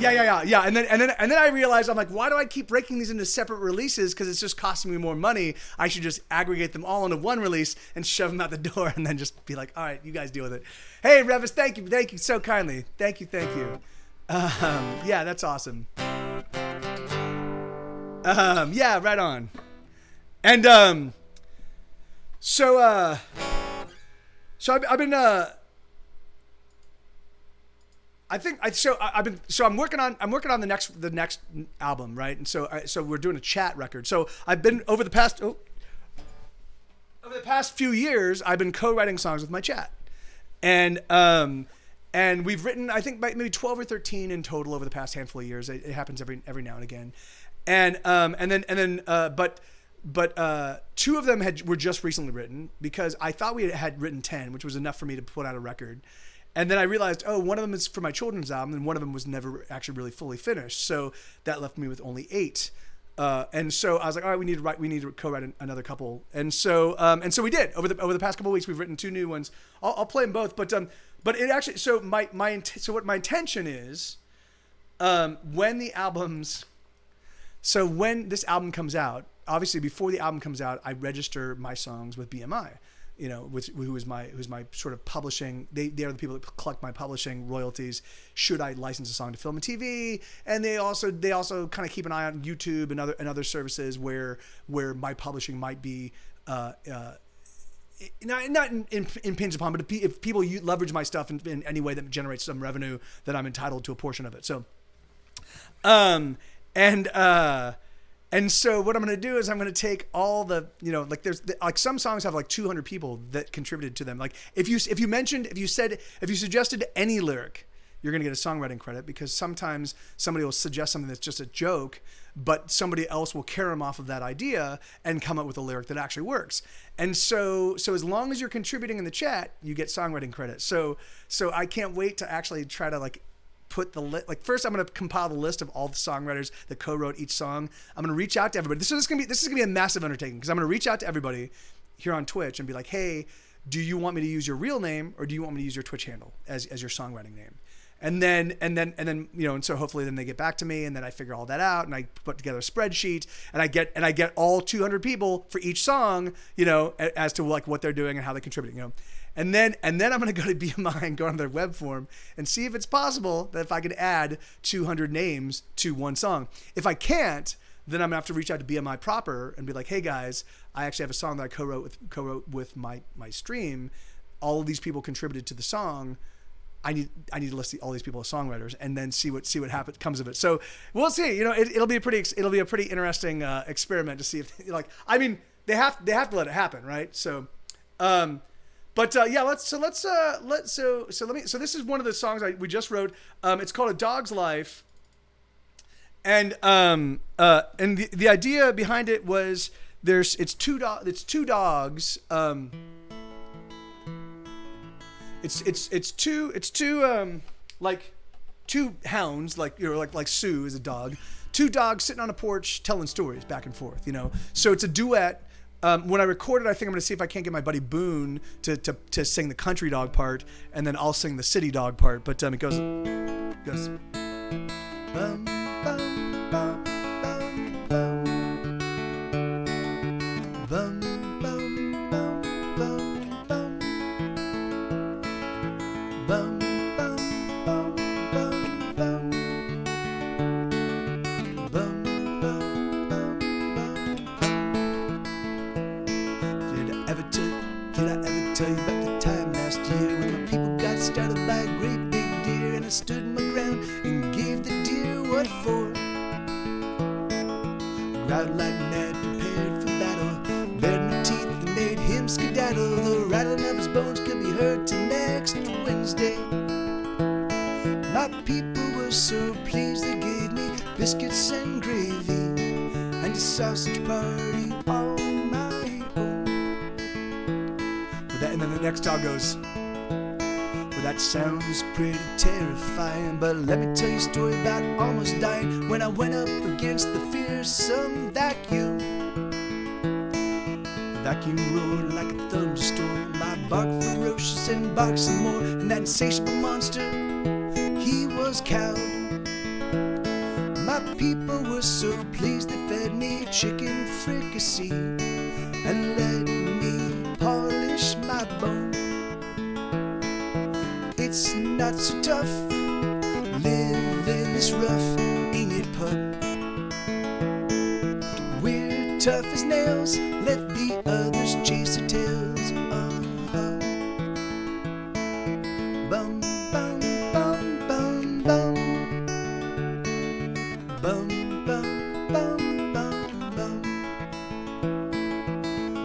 Yeah. And then I realized, I'm like, why do I keep breaking these into separate releases? Because it's just costing me more money. I should just aggregate them all into one release and shove them out the door, and then just be like, all right, you guys deal with it. Hey, Revis, thank you so kindly. Thank you. Yeah, that's awesome. Yeah, right on. And so I've been I'm working on the next album, right? And so we're doing a chat record. So I've been over the past few years, I've been co-writing songs with my chat, and we've written, I think, maybe 12 or 13 in total over the past handful of years. It happens every now and again, but two of them were just recently written because I thought we had written 10, which was enough for me to put out a record. And then I realized, one of them is for my children's album, and one of them was never actually really fully finished. So that left me with only 8. And so I was like, all right, we need to co-write another couple. And so we did. Over the past couple of weeks, we've written 2 new ones. I'll play them both, but it actually, so what my intention is, when this album comes out, obviously before the album comes out, I register my songs with BMI. Who's my sort of publishing. They are the people that collect my publishing royalties. Should I license a song to film and TV? And they also kind of keep an eye on YouTube and other services where my publishing might be not impinged upon, but if people leverage my stuff in any way that generates some revenue, that I'm entitled to a portion of it. So, and so what I'm going to do is I'm going to take all the, there's some songs have 200 people that contributed to them. Like if you suggested any lyric, you're going to get a songwriting credit, because sometimes somebody will suggest something that's just a joke, but somebody else will carry them off of that idea and come up with a lyric that actually works. And so as long as you're contributing in the chat, you get songwriting credit. So I can't wait to actually try to put the first I'm going to compile the list of all the songwriters that co-wrote each song. I'm going to reach out to everybody. This is going to be a massive undertaking, because I'm going to reach out to everybody here on Twitch and be like, hey, do you want me to use your real name, or do you want me to use your Twitch handle as your songwriting name? And then and so hopefully then they get back to me, and then I figure all that out, and I put together a spreadsheet, and I get all 200 people for each song, as to what they're doing and how they're contributing, And then I'm going to go to BMI and go on their web form and see if it's possible that if I could add 200 names to one song. If I can't, then I'm going to have to reach out to BMI proper and be like, hey guys, I actually have a song that I co-wrote with my stream. All of these people contributed to the song. I need to list all these people as songwriters, and then see what comes of it. So we'll see. It'll be a pretty interesting experiment to see if they have to let it happen, right? So. But this is one of the songs we just wrote. It's called A Dog's Life. And the idea behind it was it's two dogs. It's two hounds, like Sue is a dog. 2 dogs sitting on a porch telling stories back and forth, So it's a duet. When I record it, I think I'm going to see if I can't get my buddy Boone to sing the country dog part, and then I'll sing the city dog part. But it goes. Bum, bum, bum, bum, bum. Bum, bum, bum, bum, bum. Bum, bum, bum, bum, bum. Bum, bum, bum, bum. Did I ever tell you about the time last year when my people got startled by a great big deer, and I stood my ground and gave the deer what for? Growled like mad, prepared for battle, bared no teeth that made him skedaddle. The rattling of his bones could be heard till next Wednesday. My people were so pleased they gave me biscuits and gravy and a sausage party on my own. And then the next dog goes, well, that sounds pretty terrifying, but let me tell you a story about almost dying when I went up against the fearsome vacuum. The vacuum roared like a thunderstorm. I barked ferocious and barked some more, and that insatiable monster, he was cowed. My people were so pleased they fed me chicken fricassee and let me polish my bone. It's not so tough living this rough, ain't it, pup? tough as nails, let the others chase their tails. Bum, bum, bum, bum, bum. Bum, bum, bum, bum, bum.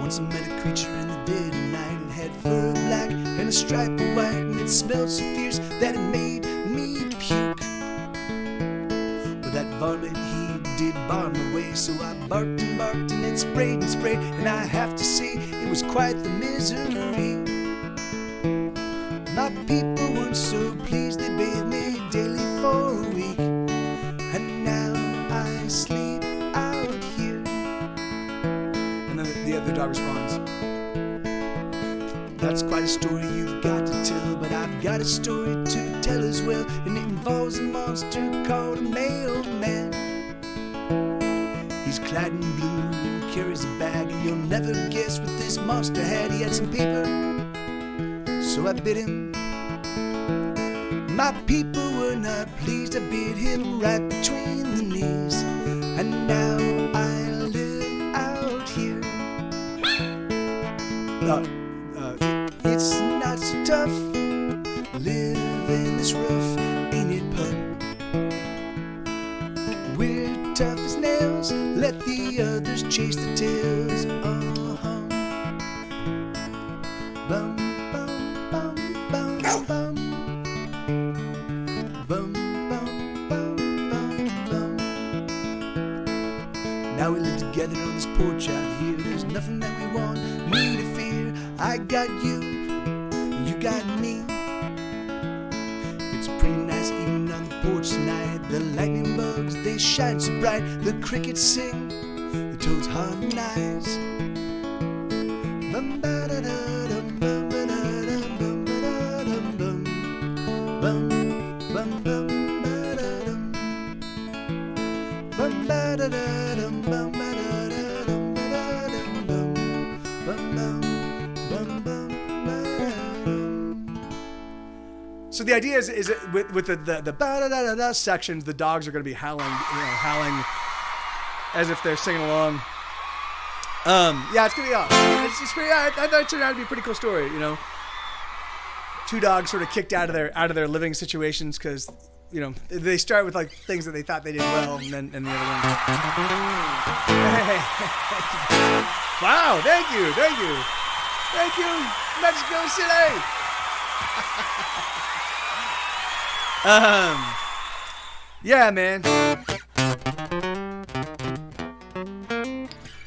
Once I met a creature in the dead of night. It had fur of black and a stripe of white, and it smelled so fierce that it made me puke. But that varmint, he did bar my way, so I barked and it sprayed, and I have to say it was quite the misery. My people weren't so pleased, they bathed me daily for a week, and now I sleep out here. And then the other dog responds, that's quite a story you've got to tell, but I've got a story to tell as well, and it involves a monster called a mailman. He's clad in blue and carries a bag, and you'll never guess what this monster had. He had some paper, so I bit him. My people were not pleased. I bit him right between the knees, and now I live out here. It's not so tough living this rough, ain't it, pun? We're tough as nails, let the others chase the tails. Bum, bum, bum, bum, bum. Bum, bum, bum, bum, bum. Now we live together on this porch out here. There's nothing that we want, need to fear. I got you, you got me. It's pretty nice even on the porch tonight. The lightning bugs, they shine so bright. The crickets sing, the toads harmonize. Bum, ba, da, da, dum, bum, ba, da, dum, bum, ba, da, dum, bum. Bum, bum, bum, ba, da, dum. Bum, ba, da, da, dum, bum, ba, da, da, dum, ba, da, dum, bum. Bum, bum, bum, bum, ba, da, dum. So the idea is with the ba-da-da-da-da sections, the dogs are going to be howling as if they're singing along. Yeah, it's going to be awesome. It's pretty, I thought it turned out to be a pretty cool story, you know. Two dogs sort of kicked out of their living situations because, you know, they start with like things that they thought they did well, and then the other one. Wow, thank you, Mexico City. Yeah, man.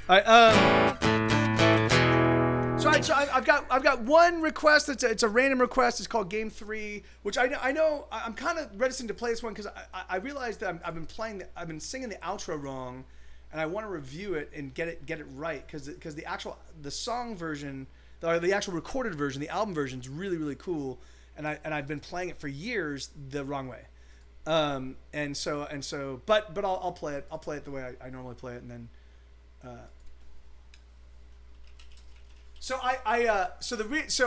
All right, so I've got one request. It's a random request. It's called Game 3, which I know I'm kind of reticent to play this one because I realized that I've been singing the outro wrong, and I want to review it and get it right because the song version, or the actual recorded version, the album version is really, really cool, and I've been playing it for years the wrong way, but I'll play it. I'll play it the way I normally play it, and then. So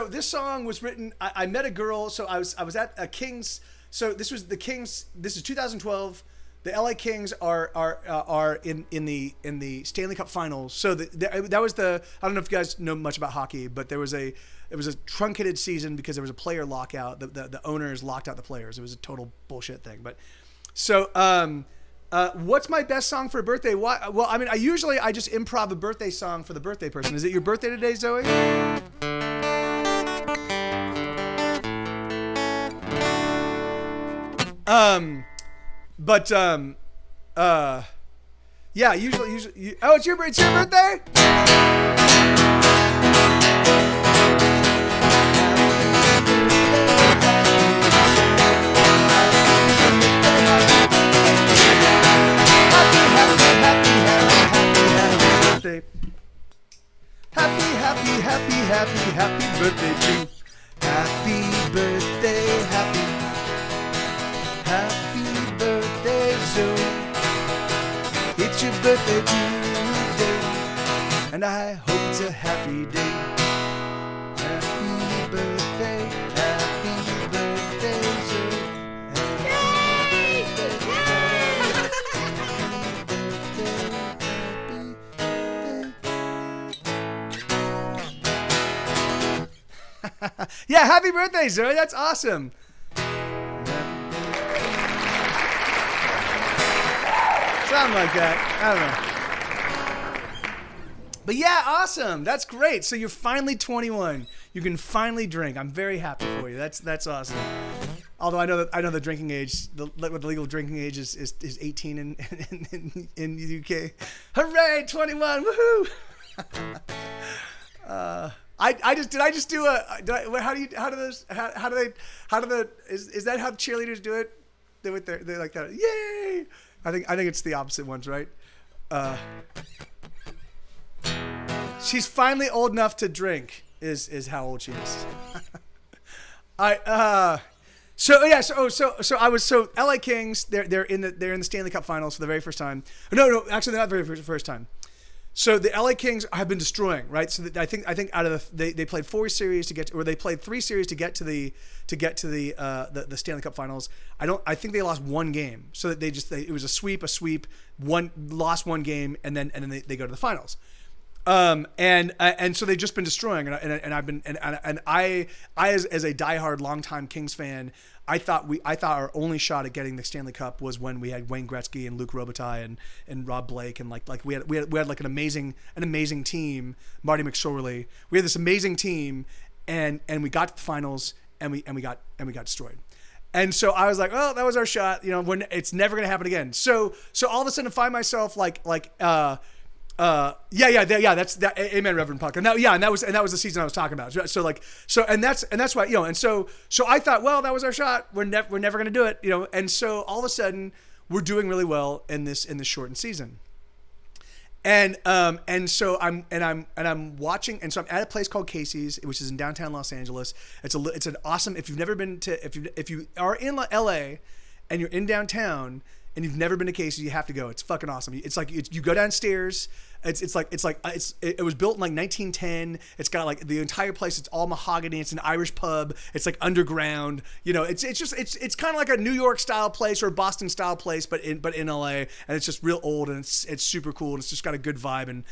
this song was written. I met a girl. So I was at a Kings. So this was the Kings. This is 2012. The LA Kings are in the Stanley Cup Finals. So that was the. I don't know if you guys know much about hockey, but it was a truncated season because there was a player lockout. The owners locked out the players. It was a total bullshit thing. But so. What's my best song for a birthday? Why? Well, I mean, I just improv a birthday song for the birthday person. Is it your birthday today, Zoe? Yeah, usually. Oh, it's your birthday? Happy birthday to you. Happy birthday, happy birthday, Zoe. It's your birthday today, and I hope it's a happy day. Happy birthday, Zoe. Happy birthday. Yeah, happy birthday, Zoe. That's awesome. Something like that. I don't know. But yeah, awesome. That's great. So you're finally 21. You can finally drink. I'm very happy for you. That's awesome. Although I know the drinking age, the legal drinking age is 18 in the UK. Hooray, 21! Woohoo! Is that how cheerleaders do it? They like that. Yay! I think it's the opposite ones, right? She's finally old enough to drink. Is how old she is. So LA Kings, they're in the Stanley Cup Finals for the very first time. No, actually they're not the very first time. So the LA Kings have been destroying, right? So I think out of they played 4 series to get to, or they played 3 series to get to the Stanley Cup Finals. I think they lost 1 game. So that it was a sweep, lost 1 game, and then they go to the finals. And so they've just been destroying, and I as a diehard longtime Kings fan, I thought our only shot at getting the Stanley Cup was when we had Wayne Gretzky and Luc Robitaille and Rob Blake, and like we had like an amazing team, Marty McSorley. We had this amazing team, and we got to the finals, and we got destroyed. And so I was like, oh, that was our shot. When it's never going to happen again. So all of a sudden I find myself that's that. Amen, Reverend Puck. And that was the season I was talking about. So that's why, and so I thought, well, that was our shot. We're never going to do it, And so all of a sudden we're doing really well in this shortened season. And so I'm watching, and so I'm at a place called Casey's, which is in downtown Los Angeles. It's an awesome, if you've never been to, if you are in LA and you're in downtown and you've never been to Casey's, you have to go. It's fucking awesome. It's like you go downstairs. It was built in like 1910. It's got like the entire place. It's all mahogany. It's an Irish pub. It's like underground. It's kind of like a New York style place or a Boston style place, but in LA. And it's just real old, and it's super cool. And it's just got a good vibe. And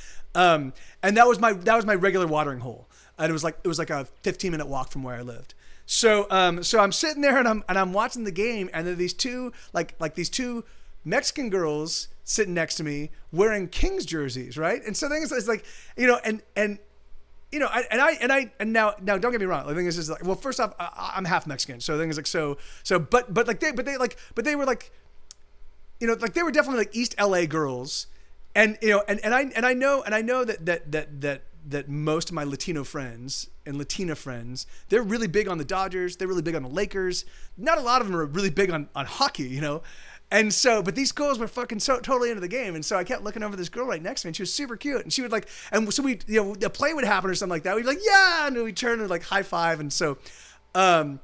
that was my regular watering hole. And it was like a 15-minute walk from where I lived. So I'm sitting there and I'm watching the game, and there are these two these two Mexican girls sitting next to me wearing Kings jerseys, right? And so the thing is, it's like, now don't get me wrong. The thing is like, well, first off, I'm half Mexican, so the thing is like, but they were like, they were definitely like East LA girls, and I know that most of my Latino friends and Latina friends, they're really big on the Dodgers. They're really big on the Lakers. Not a lot of them are really big on hockey, And so, but these girls were fucking so totally into the game. And so I kept looking over this girl right next to me, and she was super cute. And she would and so we, the play would happen or something like that. We'd be like, yeah. And we'd turn and like high five. And so, that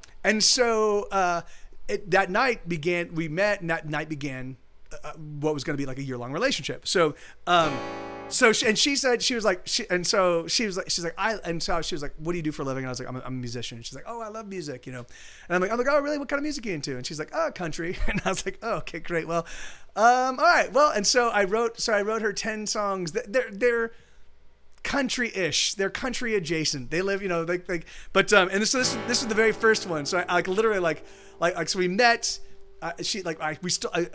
night began, we met, and that night began what was going to be like a year-long relationship. So she said, she's like, what do you do for a living? And I was like, I'm a musician. And she's like, oh, I love music, And I'm like, oh, really? What kind of music are you into? And she's like, oh, country. And I was like, oh, okay, great. Well, all right. Well, and so I wrote her 10 songs. They're country-ish. They're country adjacent. They live, but and this is the very first one. So I literally so we met. I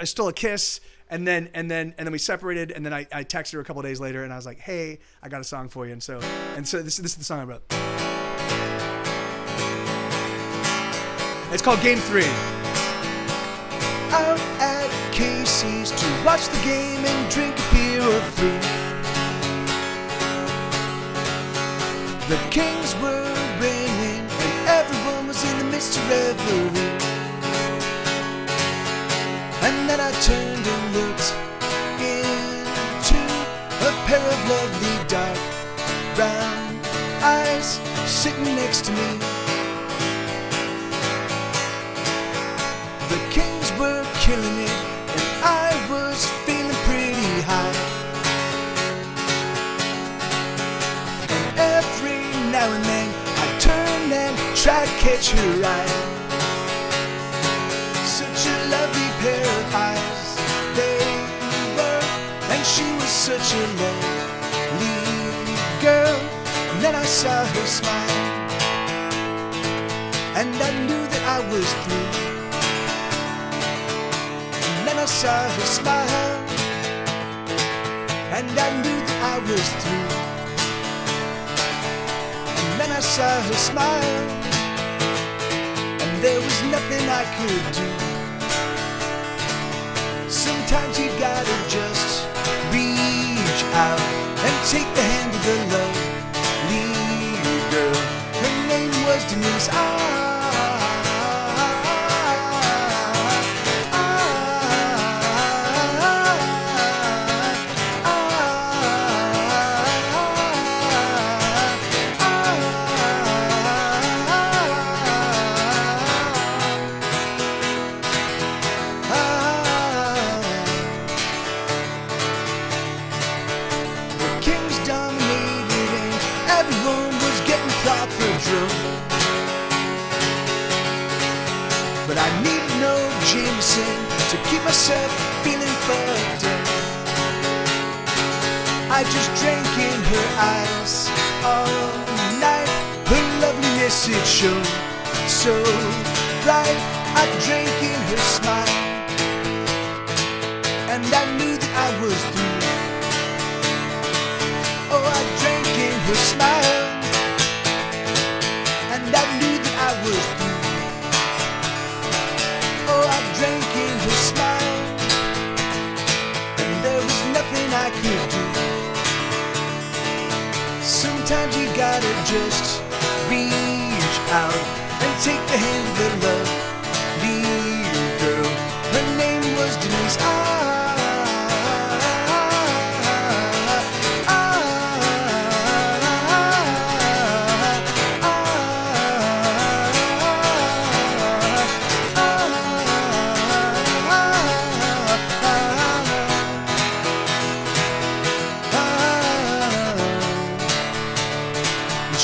stole a kiss, and then we separated, and then I texted her a couple of days later, and I was like, hey, I got a song for you. And so this is the song I wrote. It's called Game 3. Out at Casey's to watch the game and drink a beer or 3. The Kings were winning, and everyone was in the midst of revelry. And then I turned and looked into a pair of lovely dark brown eyes sitting next to me. The Kings were killing it, and I was feeling pretty high. And every now and then I turned and tried to catch her eye. Such a lovely pair of eyes they were, and she was such a lovely girl. And then I saw her smile, and I knew that I was through. And then I saw her smile, and I knew that I was through. And then I saw her smile, and there was nothing I could do. Sometimes you gotta just reach out and take the hand of the lovely girl. Her name was Denise. Kings dominated and everyone was getting proper drunk. But I needed no Jameson to keep myself feeling fucked up. I just drank in her eyes all night. Her loveliness it shone so bright. I drank in her smile, and I knew that I was through. Oh, I drank in her smile, and I knew that I was through. Oh, I drank in her smile, and there was nothing I could do. Sometimes you gotta just reach out and take the hand of the lovely girl. Her name was Denise.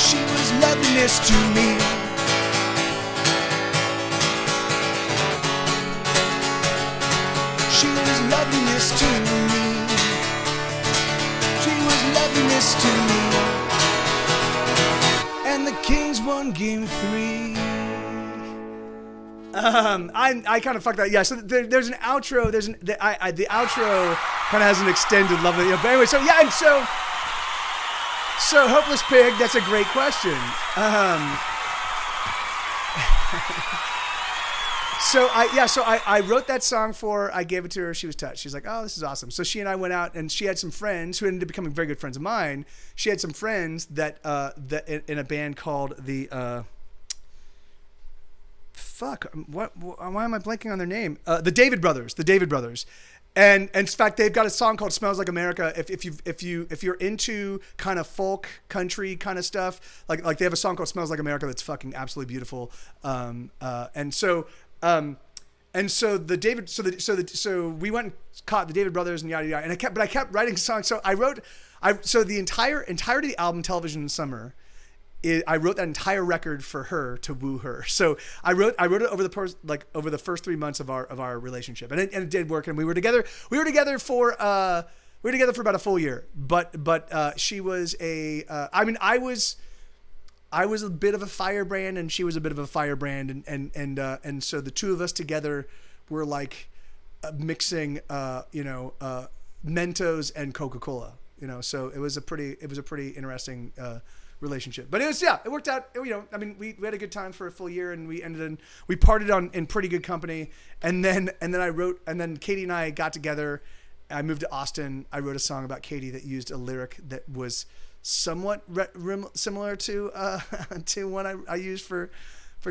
She was loveliness to me. She was loveliness to me. She was loveliness to me. And the Kings won game 3. I kind of fucked that. Yeah. So there's an outro. The outro kind of has an extended lovely. But anyway, so yeah, and so Hopeless Pig. That's a great question. So I wrote that song for her. I gave it to her. She was touched. She's like, oh, this is awesome. So she and I went out, and she had some friends who ended up becoming very good friends of mine. She had some friends that in a band called the why am I blanking on their name? The David Brothers. The David Brothers. And in fact, they've got a song called "Smells Like America." If you're into kind of folk country kind of stuff, like they have a song called "Smells Like America" that's fucking absolutely beautiful. And so we went and caught the David Brothers and yada yada. And I kept writing songs. So so the entirety of the album "Television in Summer." I wrote that entire record for her to woo her. So I wrote it over the first 3 months of our relationship, and it did work. And we were together for about a full year. But she was I was a bit of a firebrand, and she was a bit of a firebrand, and so the two of us together were like mixing Mentos and Coca-Cola. So it was a pretty interesting relationship, but it worked out. We had a good time for a full year, and we partied in pretty good company. And then Katie and I got together. I moved to Austin. I wrote a song about Katie that used a lyric that was somewhat similar to one I used for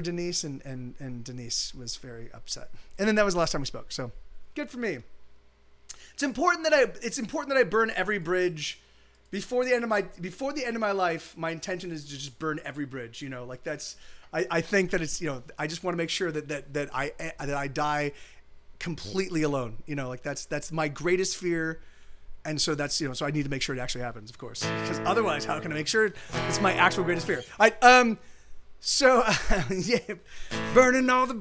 Denise, and Denise was very upset. And then that was the last time we spoke. So good for me. It's important that I burn every bridge. Before the end of my life, my intention is to just burn every bridge. I think that it's, I just want to make sure that I die completely alone. That's my greatest fear, and so that's so I need to make sure it actually happens, of course, because otherwise, how can I make sure it's my actual greatest fear? Burning all the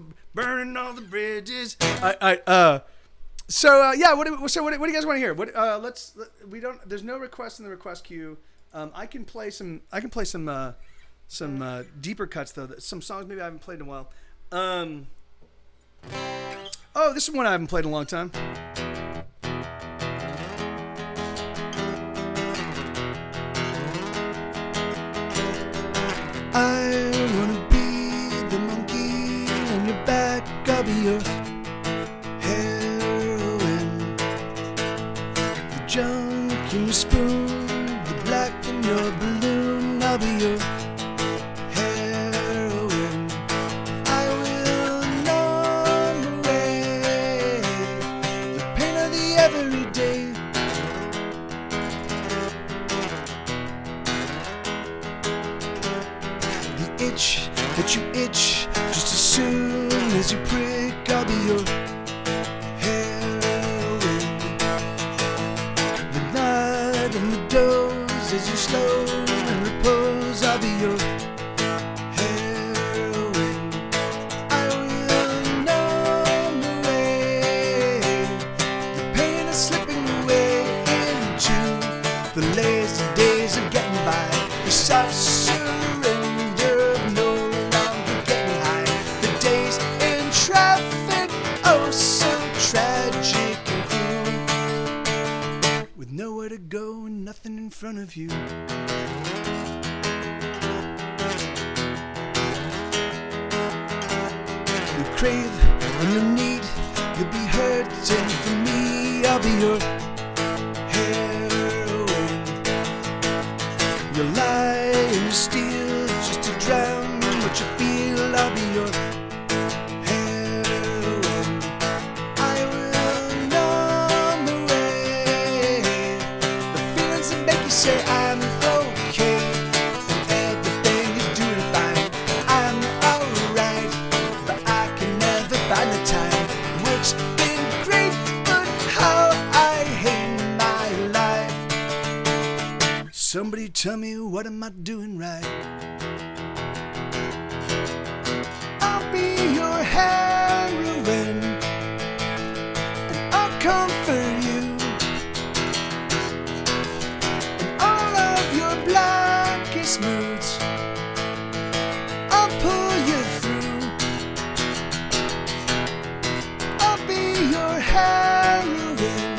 bridges. What do you guys want to hear? There's no requests in the request queue. I can play some deeper cuts though. Some songs maybe I haven't played in a while. Oh, this is one I haven't played in a long time. I wanna be the monkey on your back. I'll be your heroine. The junk in your spoon, the black in your balloon. I'll be your heroine. I will numb away the pain of the everyday. The itch that you itch just as soon as you prick. I'll be your heroine. The night and the doze as you slow and repose. I'll be your heroine. I will numb away the pain of slipping away into the lazy days of getting by. The soft surrender of no longer getting high. The days in traffic, oh so tragic and cruel, with nowhere to go and nothing in front of you. You crave and you need, you'll be hurting for me. I'll be your heroine. You'll lie and you steal just to drown what you feel. I'll be your heroine. I will numb away the feelings that make you say I'm okay and everything is doing fine. I'm alright, but I can never find the time. Which been great, but how I hate my life. Somebody tell me, what am I doing right? I'll be your heroine, and I'll comfort you. In all of your blackest moods, I'll pull you through. I'll be your heroine.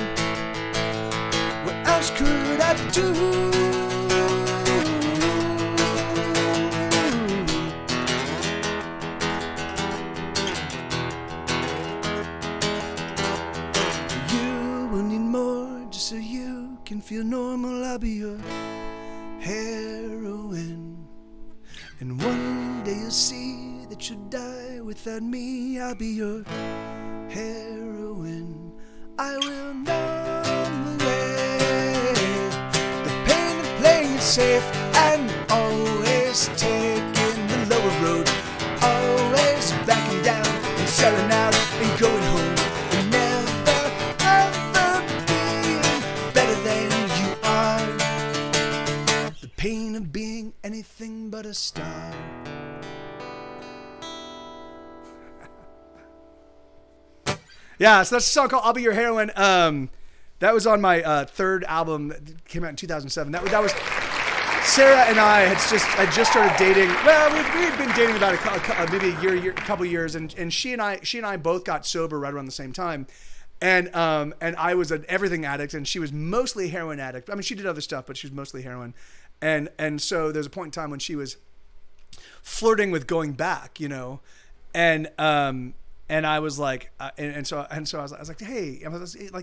What else could I do? You will need more just so you can feel normal. I'll be your heroine. And one day you'll see that you'll die without me. I'll be your heroine. I will numb away the pain of playing it safe and always taking the lower road. Always backing down and selling out and going home. And never ever being better than you are. The pain of being anything but a star. Yeah, so that's a song called "I'll Be Your Heroine." That was on my third album that came out in 2007. That was Sarah and I had just started dating. Well, we had been dating about maybe a couple years, and she and I both got sober right around the same time. And I was an everything addict, and she was mostly a heroin addict. I mean, she did other stuff, but she was mostly heroin. And so there's a point in time when she was flirting with going back, you know, and I was like, so I was like, hey,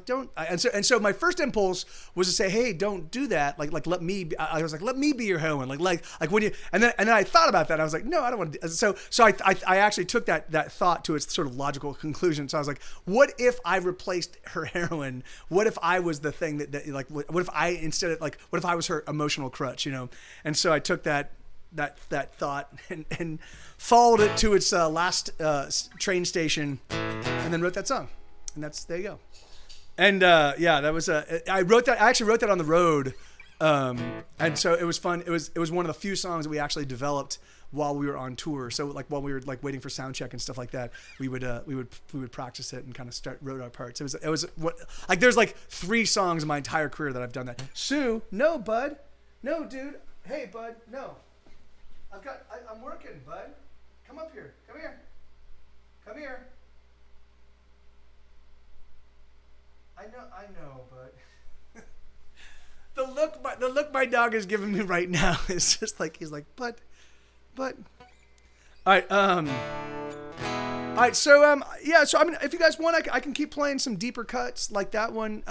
don't. And so my first impulse was to say, hey, don't do that. Like let me. I was like, let me be your heroine. Like when you. And then I thought about that. And I was like, no, I don't want to. So I actually took that thought to its sort of logical conclusion. So I was like, what if I replaced her heroine? What if I was the thing that like, what if I instead of like, what if I was her emotional crutch? You know. And so I took that thought and followed it to its last train station, and then wrote that song, and there you go. And yeah, that was I actually wrote that on the road, and so it was fun. It was one of the few songs that we actually developed while we were on tour. So like while we were like waiting for sound check and stuff like that, we would practice it and kind of wrote our parts. It was what like there's like 3 songs in my entire career that I've done that. Sue, no, bud, no, dude, hey, bud, no. I'm working, bud. Come up here. Come here. Come here. I know, but the look my dog is giving me right now is just like he's like, but. All right. All right. So yeah. So I mean, if you guys want, I can keep playing some deeper cuts like that one.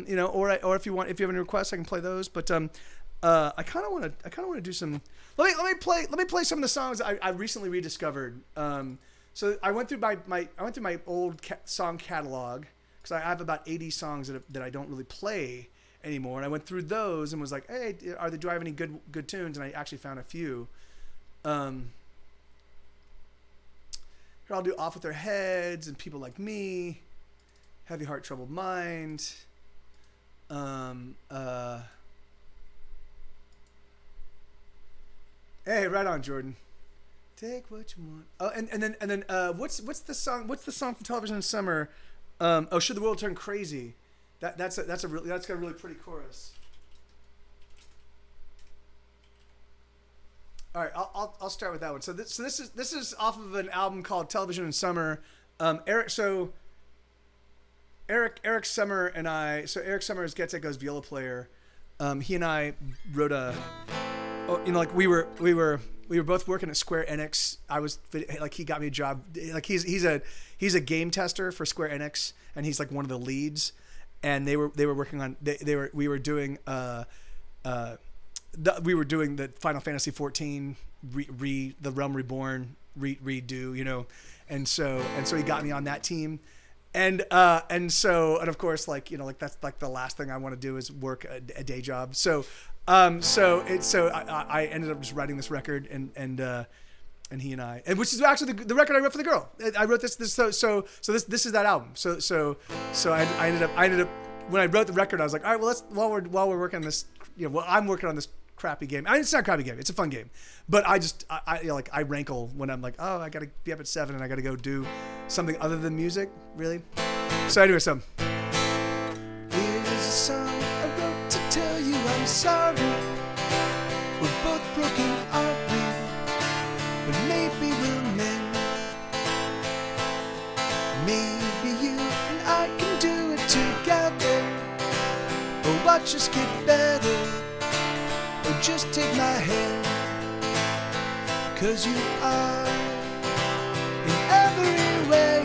You know, or if you have any requests, I can play those. But I kind of want to do some. Let me play some of the songs I recently rediscovered. So I went through my old song catalog because I have about 80 songs that I don't really play anymore, and I went through those and was like, hey, do I have any good tunes? And I actually found a few. Here I'll do Off With Their Heads and People Like Me, Heavy Heart, Troubled Mind. Hey, right on, Jordan. Take what you want. Oh, and then what's the song? What's the song from Television in Summer? Should the World Turn Crazy? That's got a really pretty chorus. All right, I'll start with that one. So this is off of an album called Television in Summer. Eric Summer and I. So Eric Summer is Get Set Go's viola player. He and I wrote like we were both working at Square Enix. He got me a job. Like he's a game tester for Square Enix, and he's like one of the leads. And they were working on we were doing the Final Fantasy 14 the Realm Reborn redo, you know, and so he got me on that team, and of course, like, you know, like that's like the last thing I want to do is work a day job. So I ended up just writing this record, and he and I, and which is actually the record I wrote for the girl. I wrote this so this is that album. So I ended up when I wrote the record, I was like, all right, well, while we're working on this, you know, well, I'm working on this crappy game. It's not a crappy game. It's a fun game. But I rankle when I'm like, oh, I got to be up at 7 and I got to go do something other than music, really. So anyway, here's a song I wrote to tell you I'm sorry. We're both broken, aren't we? But maybe we'll mend. Maybe you and I can do it together. Or watch us get better. Or just take my hand. 'Cause you are in every way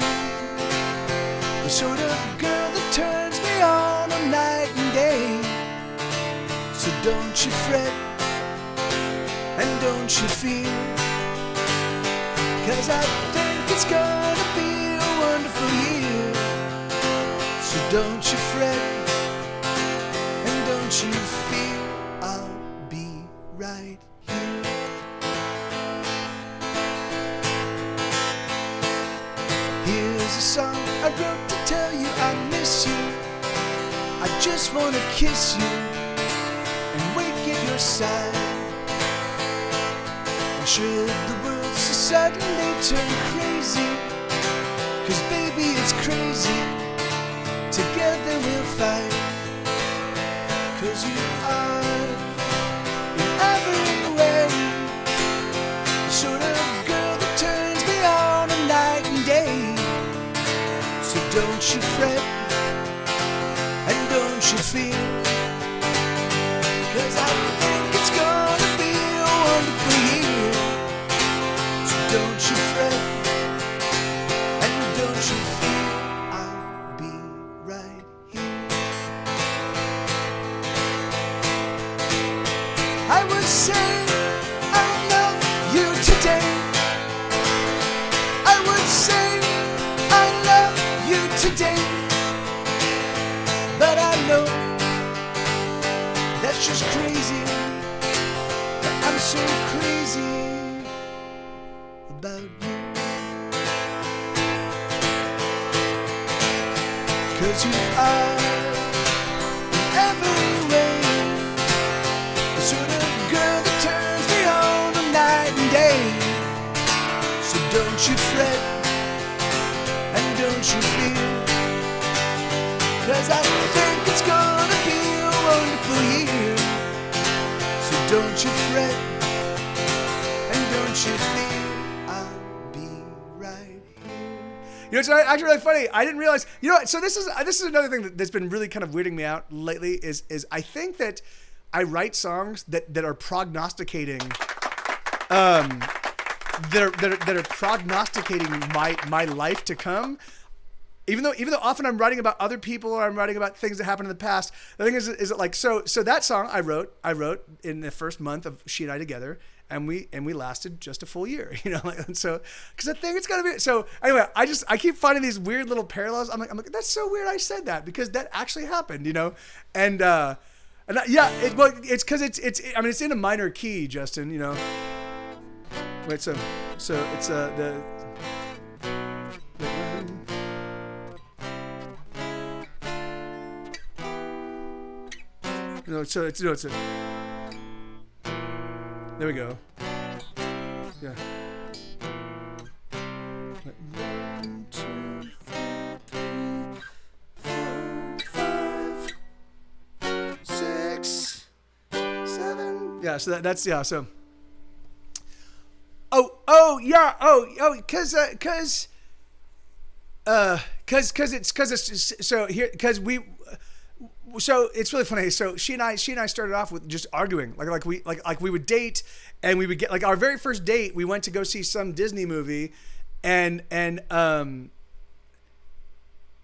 the sort of girl that turns me on night and day. So don't you fret and don't you fear, 'cause I think it's gonna be a wonderful year. So don't you fret and don't you fear, I'll be right here. Here's a song I wrote to tell you I miss you. I just wanna kiss you and wake at your side. And should the world so suddenly turn crazy, 'cause baby it's crazy, together we'll fight. 'Cause you are in every way the sort of girl that turns me on night and day. So don't you fret and don't you fear, 'cause I think it's gonna be a wonderful year. So don't you fret and don't you fear, I'll be right here. I would say I love you today. I would say I love you today. But I know that's just crazy. I'm so crazy about you. 'Cause you are in every way the sort of girl that turns me on night and day. So don't you fret and don't you fear, 'cause I think it's gonna be a wonderful year. So don't you fret and don't Don't you fear I'll be right here? You know, it's actually really funny. I didn't realize. You know, so this is another thing that's been really kind of weirding me out lately. Is I think that I write songs that are prognosticating, that are prognosticating my life to come. Even though often I'm writing about other people or I'm writing about things that happened in the past. The thing is it like so that song I wrote in the first month of she and I together, and we lasted just a full year, you know, like, and so because I think it's gonna be so. Anyway, I keep finding these weird little parallels. I'm like that's so weird. I said that because that actually happened, you know, and it's because it's in a minor key, Justin, you know. Wait, so it's the. No, so it's a. There we go. Yeah. 1, 2, 3, 4, 5, 6, 7. Yeah. So that's yeah. So. Because it's really funny. So she and I started off with just arguing, like we would date, and we would get like our very first date. We went to go see some Disney movie, and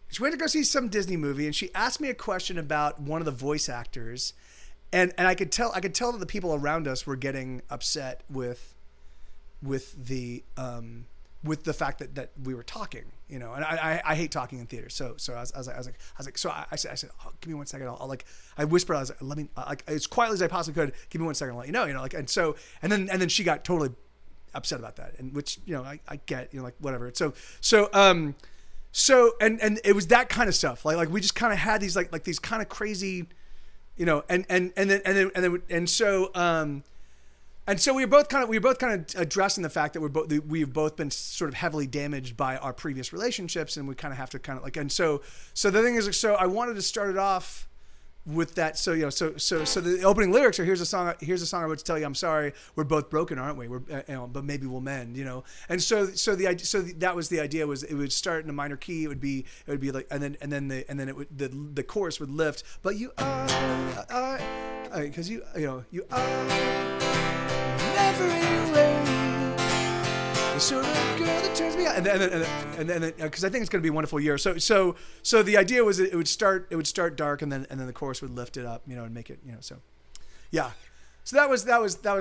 she went to go see some Disney movie, and she asked me a question about one of the voice actors, and I could tell that the people around us were getting upset with the fact that we were talking, you know, and I hate talking in theater. So I was like, I said, oh, give me 1 second. I whispered, I was like, let me, like, as quietly as I possibly could, give me 1 second, I'll let you know, like, and then she got totally upset about that. And which, you know, I get, you know, like whatever. So and it was that kind of stuff. Like we just kind of had these, like these kind of crazy, you know, and so we were both kind of addressing the fact that we've both been sort of heavily damaged by our previous relationships, and we kind of have to kind of like, and so the thing is, so I wanted to start it off with that. So, you know, so the opening lyrics are, here's a song I wrote to tell you I'm sorry. We're both broken, aren't we? But maybe we'll mend, you know. And that was the idea, was it would start in a minor key. It would be like, and then the chorus would lift. But you are, because you are never away. The sort of girl that turns me on, and then because I think it's going to be a wonderful year. So the idea was it would start dark, and then the chorus would lift it up, you know, and make it, you know. So yeah, so that was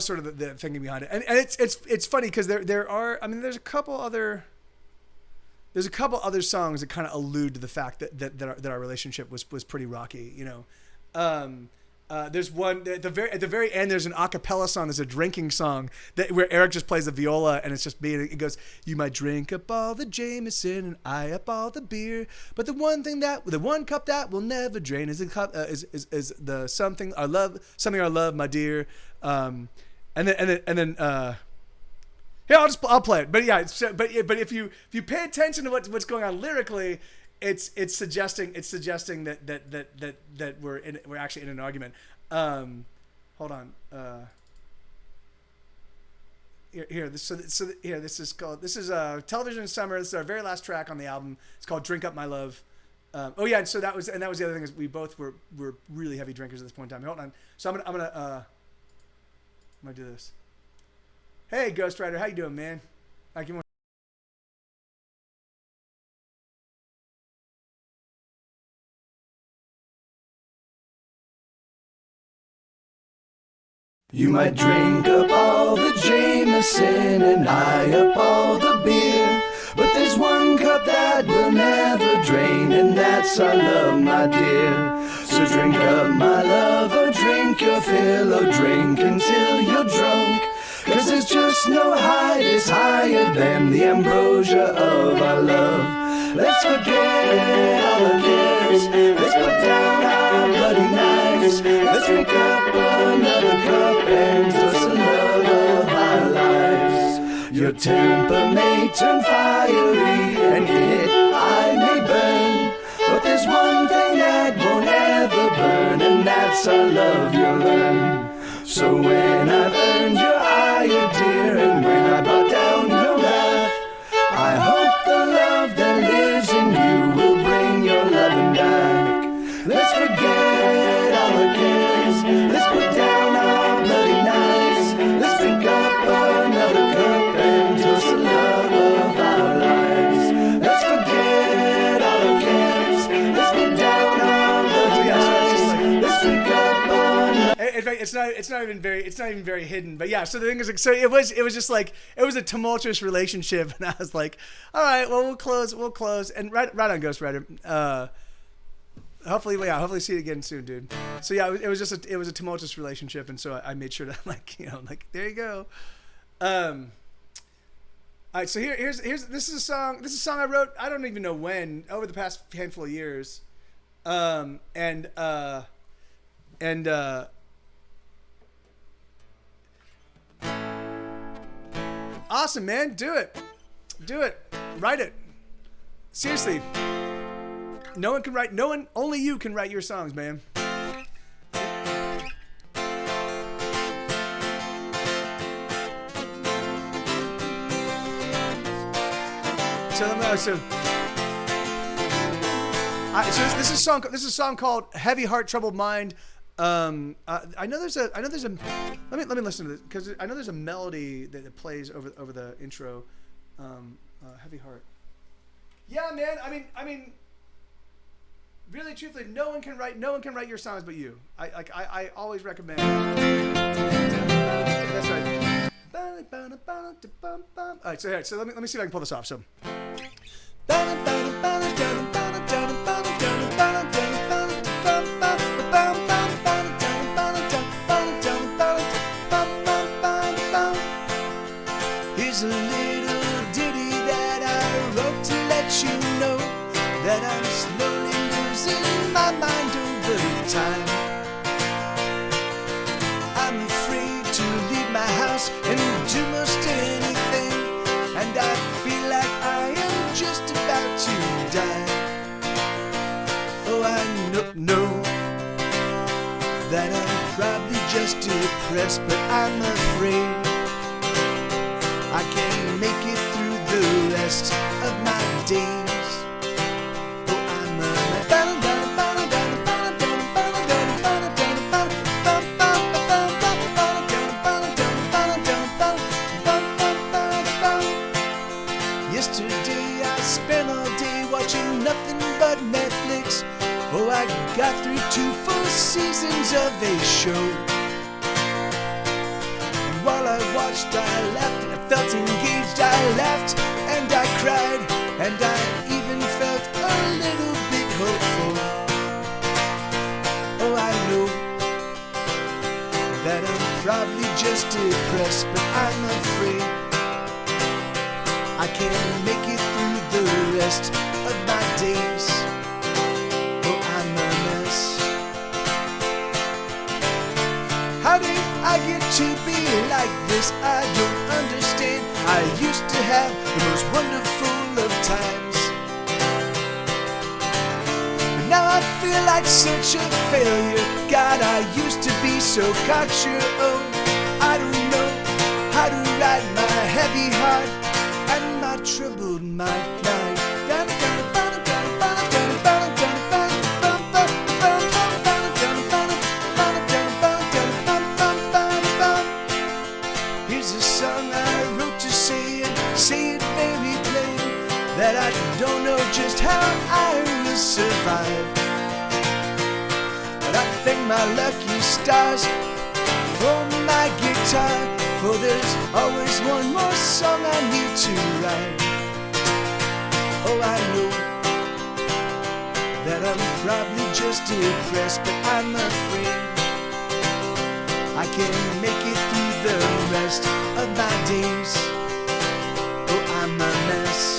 sort of the thinking behind it, and it's funny because there are, I mean, there's a couple other songs that kind of allude to the fact that our relationship was pretty rocky, you know. There's one at the very end. There's an a cappella song. There's a drinking song where Eric just plays the viola, and it's just me. It goes, "You might drink up all the Jameson and I up all the beer, but the one cup that will never drain is the something I love, my dear." And then yeah, I'll play it. But yeah, but if you pay attention to what's going on lyrically, it's suggesting that we're actually in an argument. Hold on. This is Television in Summer. This is our very last track on the album. It's called Drink Up My Love. So that was the other thing, is we both were really heavy drinkers at this point in time. Hold on. So I'm gonna do this. Hey, Ghost Rider, how you doing, man? You might drink up all the Jameson and I up all the beer, but there's one cup that will never drain, and that's our love, my dear. So drink up, my love, or drink your fill, or drink until you're drunk, 'cause there's just no high that's higher than the ambrosia of our love. Let's forget all the cares, let's put down our bloody knives, let's drink up another cup and toast the love of our lives. Your temper may turn fiery and your hit I may burn, but there's one thing that won't ever burn, and that's our love you'll learn. So when I've earned your ire, dear, and when I've even very hidden. But yeah, so the thing is, like, so it was just like it was a tumultuous relationship, and I was like, all right, well, we'll close, and right on, Ghost Rider. Hopefully see it again soon, dude. So yeah, it was a tumultuous relationship, and so I made sure to like there you go. All right, so here's this is a song I wrote, I don't even know when, over the past handful of years. Awesome, man. Do it. Write it. Seriously. Only you can write your songs, man. So this is a song called "Heavy Heart, Troubled Mind." I know there's a. Let me listen to this, because I know there's a melody that plays over the intro. Heavy Heart. Yeah, man. I mean, really, truthfully, no one can write your songs but you. I always recommend. That's right. All right, so let me see if I can pull this off. So. Here's a little ditty that I wrote to let you know that I'm slowly losing my mind over time. I'm afraid to leave my house and do most anything, and I feel like I am just about to die. Oh, I know that I'm probably just depressed, but I'm afraid I can't make it through the rest of my days. Oh, I'm Yesterday I spent all day watching nothing but Netflix. Oh, I got through 2 full seasons of a show. And while I watched, I laughed and I felt engaged. I laughed and I cried, and I even felt a little bit hopeful. Oh, I know that I'm probably just depressed, but I'm afraid I can't make it through the rest of my days. Oh, I'm a mess. How did I get to be like this? I don't understand. I used to have the most wonderful of times, but now I feel like such a failure. God, I used to be so cocksure. Oh, I don't know how to ride my heavy heart and my troubled mind. Here's a song I wrote to say it very plain, that I don't know just how I will survive, but I thank my lucky stars for my guitar, for there's always one more song I need to write. Oh, I know that I'm probably just depressed, but I'm afraid I can't make it through the rest of my days. Oh, I'm a mess.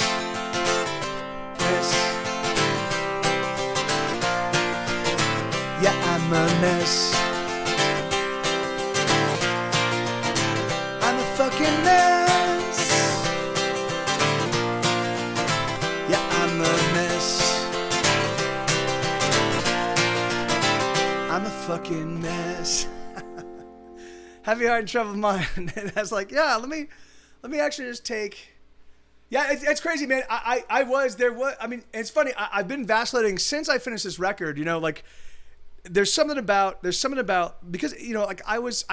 Yeah, I'm a mess. I'm a fucking mess. Yeah, I'm a mess. I'm a fucking mess. Heavy Heart and Troubled Mind. And I was like, yeah, let me actually just take. Yeah, it's crazy, man. I mean, it's funny. I've been vacillating since I finished this record. You know, like there's something about because you know, like I was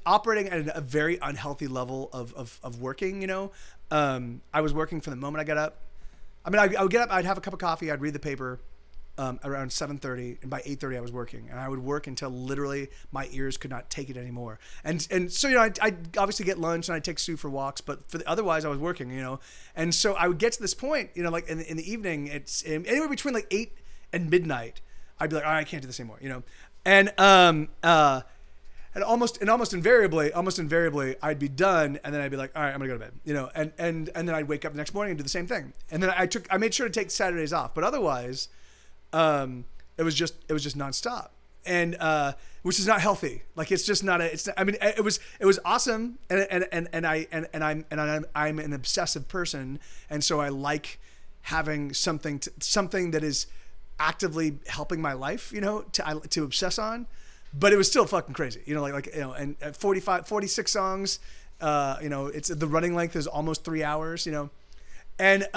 operating at a very unhealthy level of working. You know, I was working from the moment I got up. I mean, I would get up, I'd have a cup of coffee, I'd read the paper, around 7:30, and by 8:30 I was working, and I would work until literally my ears could not take it anymore. And so I obviously get lunch and I take Sue for walks, but otherwise I was working, And so I would get to this point, like in the evening, it's anywhere between like 8 and midnight. I'd be like, all right, I can't do this anymore, And almost invariably, I'd be done, and then I'd be like, all right, I'm gonna go to bed, and then I'd wake up the next morning and do the same thing. And then I made sure to take Saturdays off, but otherwise, it was just nonstop, and which is not healthy. Like it's just not it was awesome, and I'm an obsessive person, and so I like having something that is actively helping my life, to obsess on. But it was still fucking crazy, and at 46 songs, it's the running length is almost 3 hours, and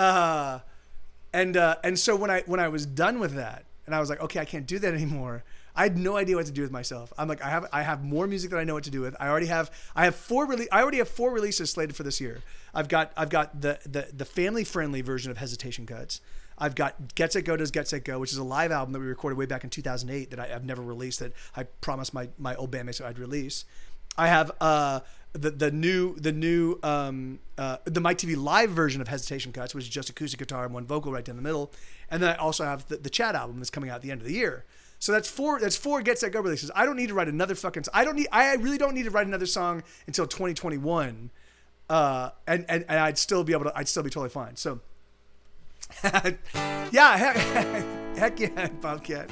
so when I was done with that, and I was like, okay, I can't do that anymore. I had no idea what to do with myself. I'm like, I have more music that I know what to do with. I already have 4 releases slated for this year. I've got the family friendly version of Hesitation Cuts. I've got Get Set Go Does Get Set Go, which is a live album that we recorded way back in 2008 that I've never released, that I promised my old bandmates I'd release. I have the new MikeTVLive version of Hesitation Cuts, which is just acoustic guitar and one vocal right down the middle. And then I also have the Chat album that's coming out at the end of the year. So that's four Get Set Go releases. I don't need to write another I really don't need to write another song until 2021. And I'd still be totally fine. So yeah, heck yeah, Bobcat.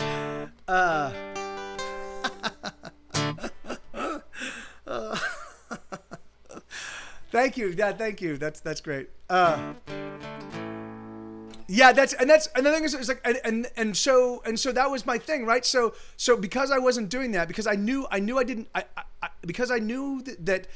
Thank you. Yeah, thank you. That's great. Yeah, and the thing is, it's like, and so that was my thing, right? So because I wasn't doing that, because I knew because I knew that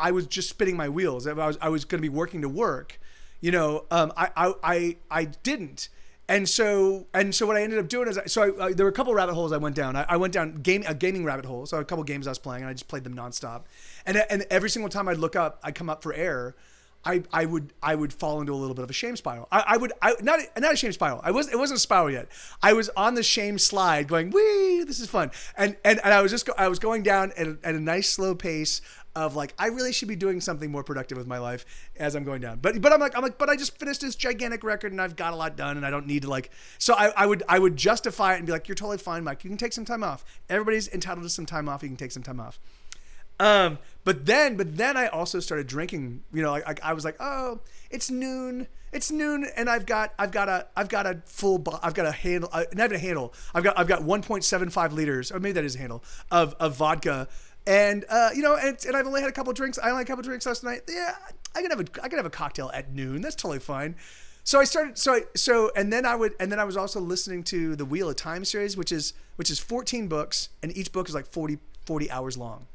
I was just spinning my wheels. I was going to be working to work, I didn't. And so what I ended up doing is, there were a couple rabbit holes I went down. I went down a gaming rabbit hole. So a couple games I was playing, and I just played them nonstop. And every single time I'd come up for air, I would fall into a little bit of a shame spiral. Not a shame spiral. It wasn't a spiral yet. I was on the shame slide going, wee, this is fun. And I was going down at a nice slow pace of like, I really should be doing something more productive with my life as I'm going down. But I'm like, but I just finished this gigantic record and I've got a lot done and I don't need to so I would justify it and be like, you're totally fine, Mike. You can take some time off. Everybody's entitled to some time off. You can take some time off. But then I also started drinking, I was like, oh, it's noon, and I've got a handle, not a handle. I've got 1.75 liters, or maybe that is a handle of vodka. And, and I've only had a couple drinks. I only had a couple drinks last night. Yeah. I can have a cocktail at noon. That's totally fine. So I started, and then I was also listening to the Wheel of Time series, which is 14 books, and each book is like 40 hours long.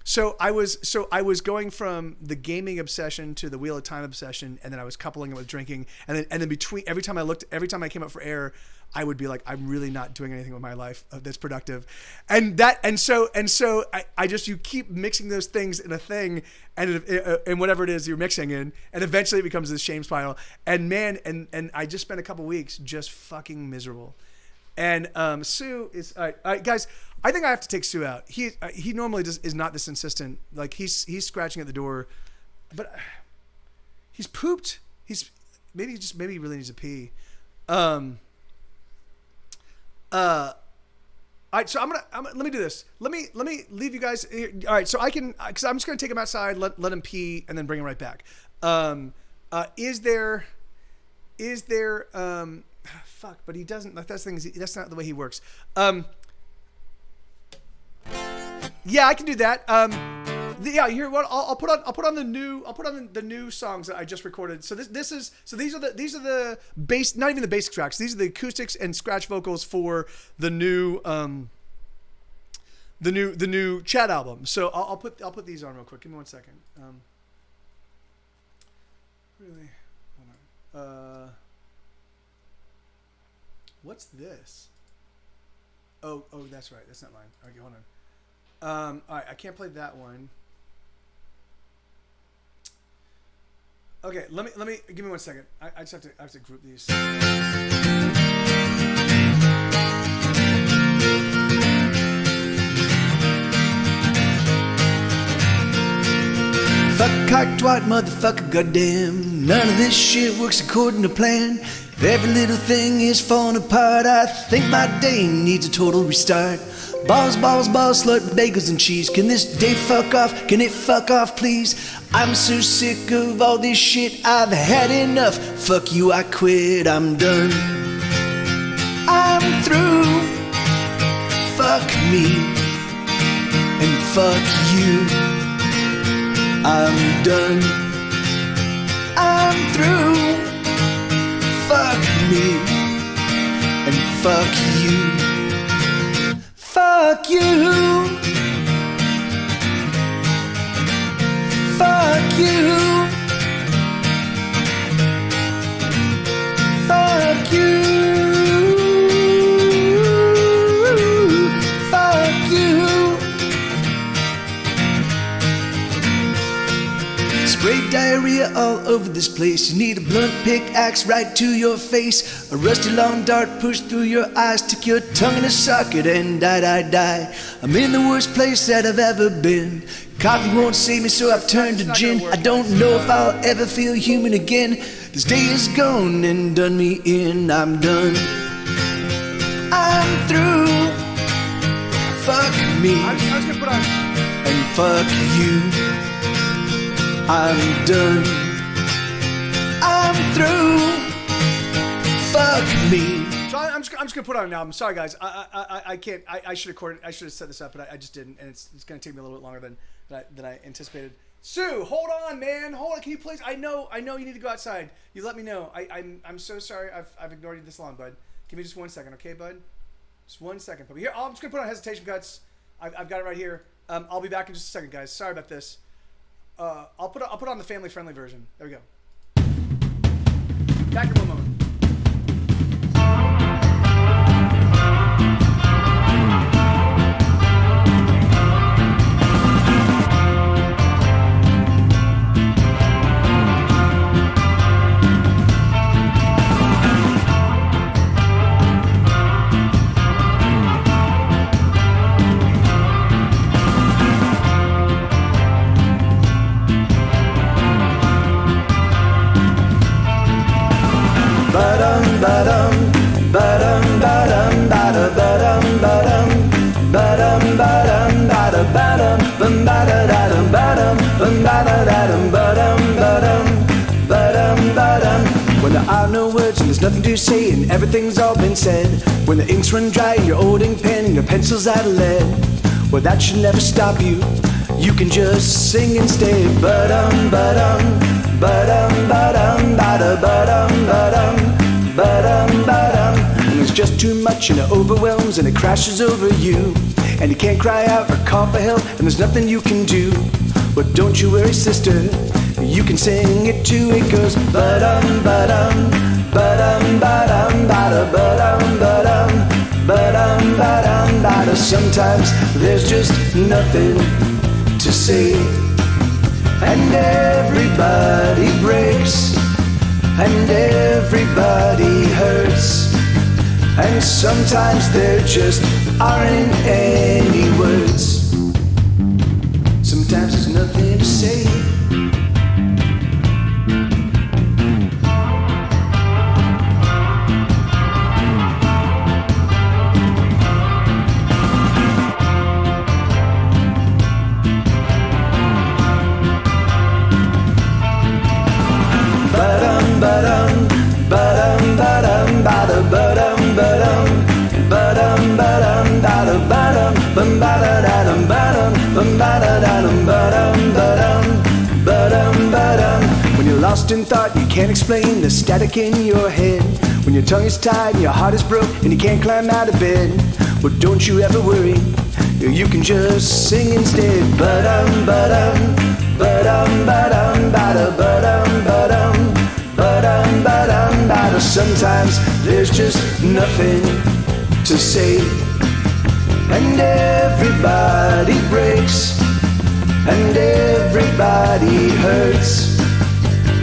So I was going from the gaming obsession to the Wheel of Time obsession, and then I was coupling it with drinking, and then between every time I came up for air, I would be like, I'm really not doing anything with my life that's productive, and so you keep mixing those things in a thing, and whatever it is you're mixing in, and eventually it becomes this shame spiral, and man, and I just spent a couple weeks just fucking miserable. And Sue is all right, guys. I think I have to take Sue out. He normally is not this insistent. Like he's scratching at the door, but he's pooped. Maybe he really needs to pee. All right, so I'm gonna let me do this. Let me leave you guys here. All right, so because I'm just gonna take him outside, let him pee, and then bring him right back. Is there fuck, but he doesn't. That's the thing. That's not the way he works. Yeah, I can do that. Yeah, here. What I'll put on the new songs that I just recorded. So these are the bass. Not even the basic tracks. These are the acoustics and scratch vocals for the new Chat album. So I'll put these on real quick. Give me 1 second. Really, hold on. What's this? Oh, that's right. That's not mine. Okay, hold on. All right, I can't play that one. Okay, let me give me 1 second. I have to group these. cock, twat, motherfucker, goddamn. None of this shit works according to plan. Every little thing is falling apart. I think my day needs a total restart. Balls, balls, balls, slut, bagels and cheese. Can this day fuck off? Can it fuck off, please? I'm so sick of all this shit. I've had enough. Fuck you, I quit. I'm done. I'm through. Fuck me and fuck you. I'm done. I'm through. Fuck me and fuck you. Fuck you. Fuck you. Fuck you. Fuck you. Spray diarrhea all over this place. You need a blunt pickaxe right to your face. A rusty long dart pushed through your eyes. Stick your tongue in a socket and die. I'm in the worst place that I've ever been. Coffee won't save me, so I've turned to gin. I don't know if I'll ever feel human again. This day is gone and done me in. I'm done. I'm through. Fuck me I was gonna put on. and fuck you. I'm done. I'm through. Fuck me. So I'm just gonna put on an album. Sorry guys, I can't. I should have set this up, but I just didn't, and it's gonna take me a little bit longer than I anticipated. Sue, hold on, man. Hold on. Can you please? I know you need to go outside. You let me know. I'm so sorry. I've ignored you this long, bud. Give me just 1 second, okay, bud? Just 1 second, puppy. Here, I'm just gonna put on hesitation cuts. I've got it right here. I'll be back in just a second, guys. Sorry about this. I'll put on the family friendly version. There we go. Back in 1 moment. When there are no words and there's nothing to say and everything's all been said, when the inks run dry and your old ink pen and your pencil's out of lead, well that should never stop you. You can just sing instead. Ba-dum, ba-dum, ba-dum, ba-dum, ba-da, ba-dum, ba-dum, ba-dum, ba-dum. And there's just too much and it overwhelms and it crashes over you. And you can't cry out or call for help and there's nothing you can do. But don't you worry, sister, you can sing it too. It goes ba-dum, ba-dum, ba-dum, ba-dum, ba-da, ba-dum, ba-dum, ba-dum, ba-dum, ba-da. Sometimes there's just nothing to say, and everybody breaks, and everybody hurts, and sometimes there just aren't any words. Sometimes there's nothing to say. When you're lost in thought, you can't explain the static in your head. When your tongue is tied and your heart is broke and you can't climb out of bed, well, don't you ever worry, you can just sing instead. Ba-dum, ba-dum, ba-dum, ba-dum, ba-da, ba-dum, ba-dum, ba-dum, ba-dum, ba-da. Sometimes there's just nothing to say, and everybody breaks, and everybody hurts,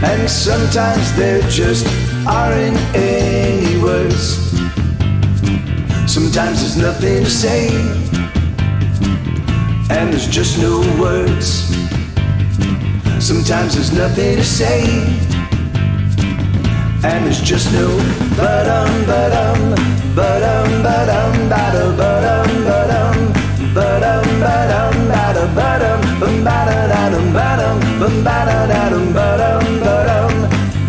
and sometimes there just aren't any words. Sometimes there's nothing to say, and there's just no words. Sometimes there's nothing to say, and there's just no ba-dum, ba-dum, ba-dum, ba-dum, ba-da, ba-dum, ba-dum, ba-dum, ba-dum, ba-da, ba-dum, ba-da-da-dum, ba-dum, ba-da-da-dum, ba-dum, ba-dum,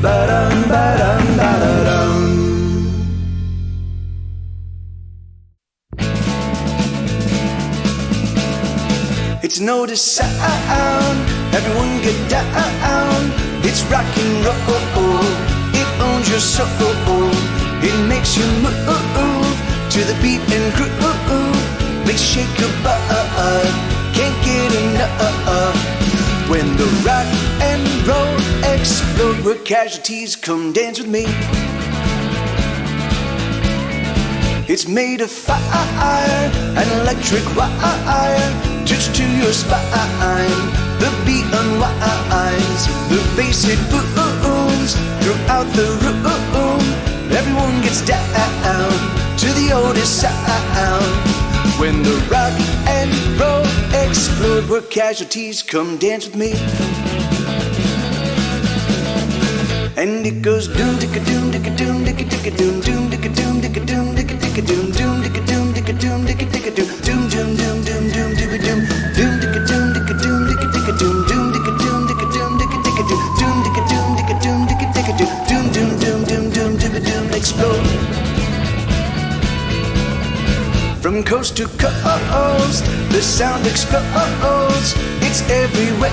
ba-dum, ba-dum, ba-da-dum. It's notice sound, everyone get down. It's rock and roll, it owns your soul. It makes you move to the beat and groove. Makes you shake your butt, can't get enough. When the rock and roll explode, where casualties come dance with me. It's made of fire, an electric wire, touch to your spine. The beat unwinds, the bass it booms throughout the room. Everyone gets down to the oldest sound. When the rock and roll explode, where casualties come dance with me. And it goes doom dicka doom dicka doom dicka dicka doom doom dicka doom dicka doom dicka dicka doom doom dicka doom dicka doom dicka dicka doom doom doom doom doom doom dicka doom doom dicka doom dicka doom dicka dicka doom doom dicka doom dicka doom dicka dicka doom doom dicka doom dicka doom dicka dicka doom doom doom doom doom dicka doom explode. From coast to coast, the sound explodes. It's everywhere.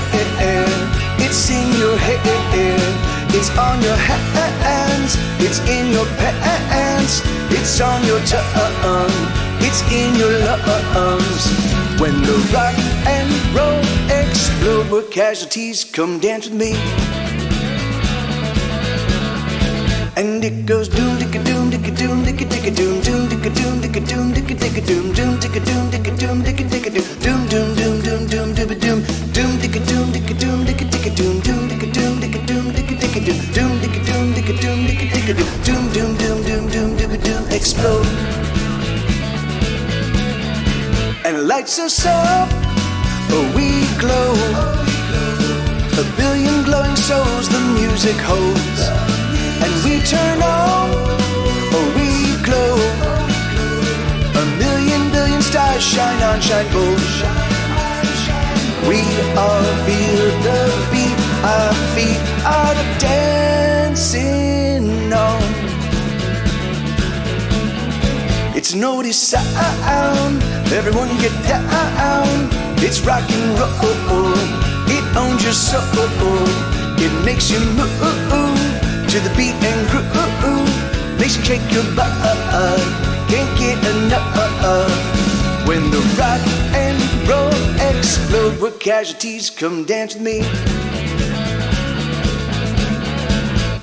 It's in your head. It's on your hands. It's in your pants. It's on your tongue. It's in your lungs. When the rock and roll explode, where casualties come dance with me. And it goes doom dicka doom dicka doom dicka dicka doom doom dicka doom dicka doom dicka dicka doom doom dicka doom dicka doom dicka dicka doom doom doom doom doom doom doom doom dicka doom dicka doom dicka dicka doom doom dicka doom dicka doom dicka dicka doom dicka doom dicka doom dicka dicka doom doom doom doom doom doom explode. And it lights us up, we glow. A billion glowing souls the music holds. And we turn on, we glow. A million billion stars shine on, shine bold. We all feel the beat, our feet are dancing on. It's notice sound, everyone get down. It's rock and roll, it owns your soul. It makes you move to the beat and groove, makes you shake your butt, can't get enough. When the rock and roll explode, where casualties come dance with me.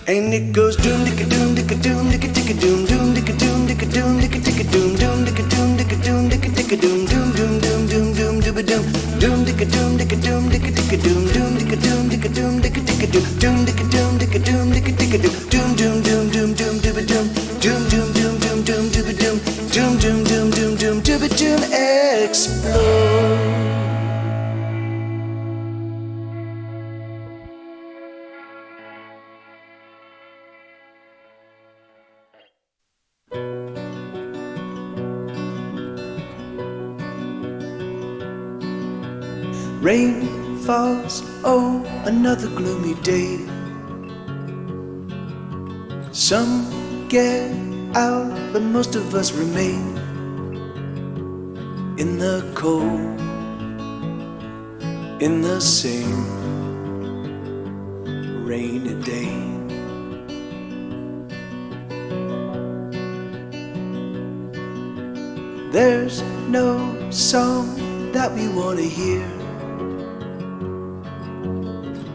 And it goes doom dicka doom dicka doom dicka dicka doom doom dicka doom dicka doom dicka dicka doom doom dicka doom dicka doom dicka dicka doom doom doom doom doom doom doom doom doom dicka doom dicka doom dicka dicka doom doom dicka doom dicka doom dicka dicka doom dicka doom dicka doom dicka dicka doom doom doom doom doom doom doom doom doom doom doom doom doom doom doom doom doom doom doom explode. Rain falls, oh, another gloomy day. Some get out, but most of us remain in the cold, in the same rainy day. There's no song that we want to hear.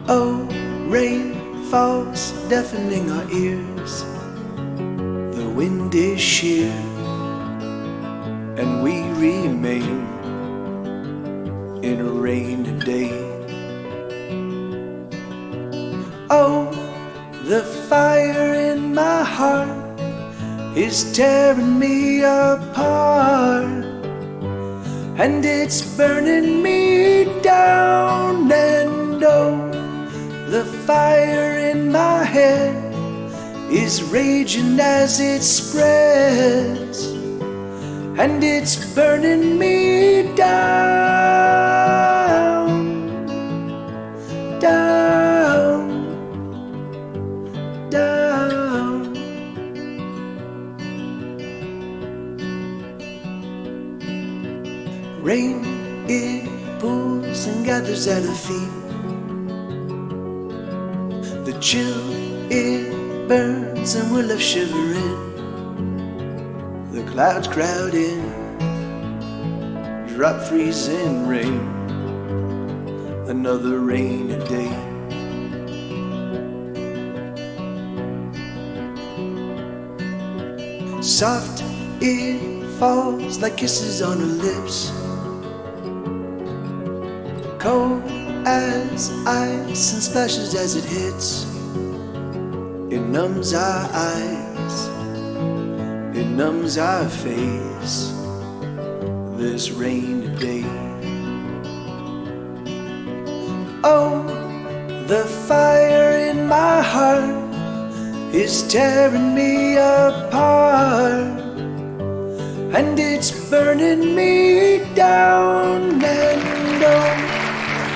Oh, rain falls, deafening our ears. The wind is sheer, and we remain in a rainy day. Oh, the fire in my heart is tearing me apart, and it's burning me down. And oh, The fire in my head is raging as it spreads, and it's burning me down, down, down. Rain, it pools and gathers at her feet. The chill, it burns and we're left shivering. The clouds crowd in, drop freezing rain. Another rainy day. Soft, it falls like kisses on her lips. Cold as ice and splashes as it hits. It numbs our eyes, it numbs our face. This rainy day. Oh, the fire in my heart is tearing me apart, and it's burning me down. And oh,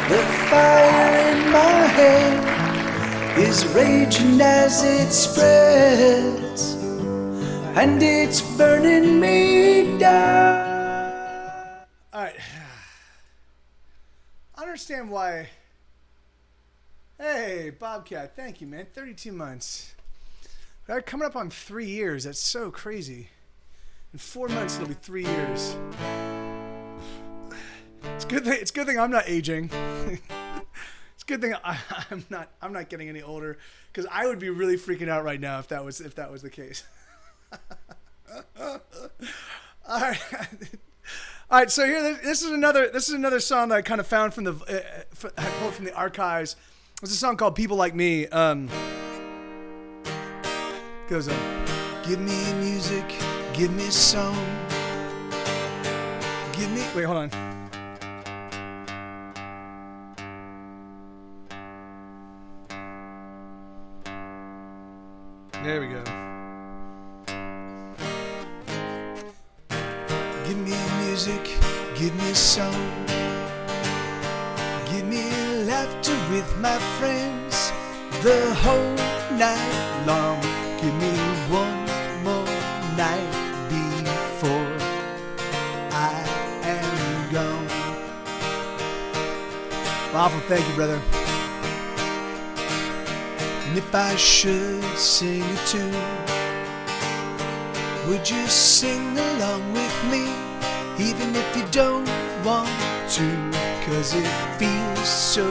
the fire in my head is raging as it spreads, and it's burning me down. All right. I understand why. Hey, Bobcat, thank you, man. 32 months. They're coming up on 3 years. That's so crazy. In 4 months, it'll be 3 years. It's good thing I'm not aging. It's a good thing I'm not getting any older, because I would be really freaking out right now if that was the case. All right. All right, so here, this is another song that I kind of found from I pulled from the archives. It's a song called "People Like Me." Goes on. Give me music, give me a song, give me. Wait, hold on. There we go. Give me music, give me a song, give me laughter with my friends the whole night long. Give me one more night before I am gone. Awful, thank you, brother. And if I should sing a tune, would you sing along with me? Even if you don't want to, 'cause it feels so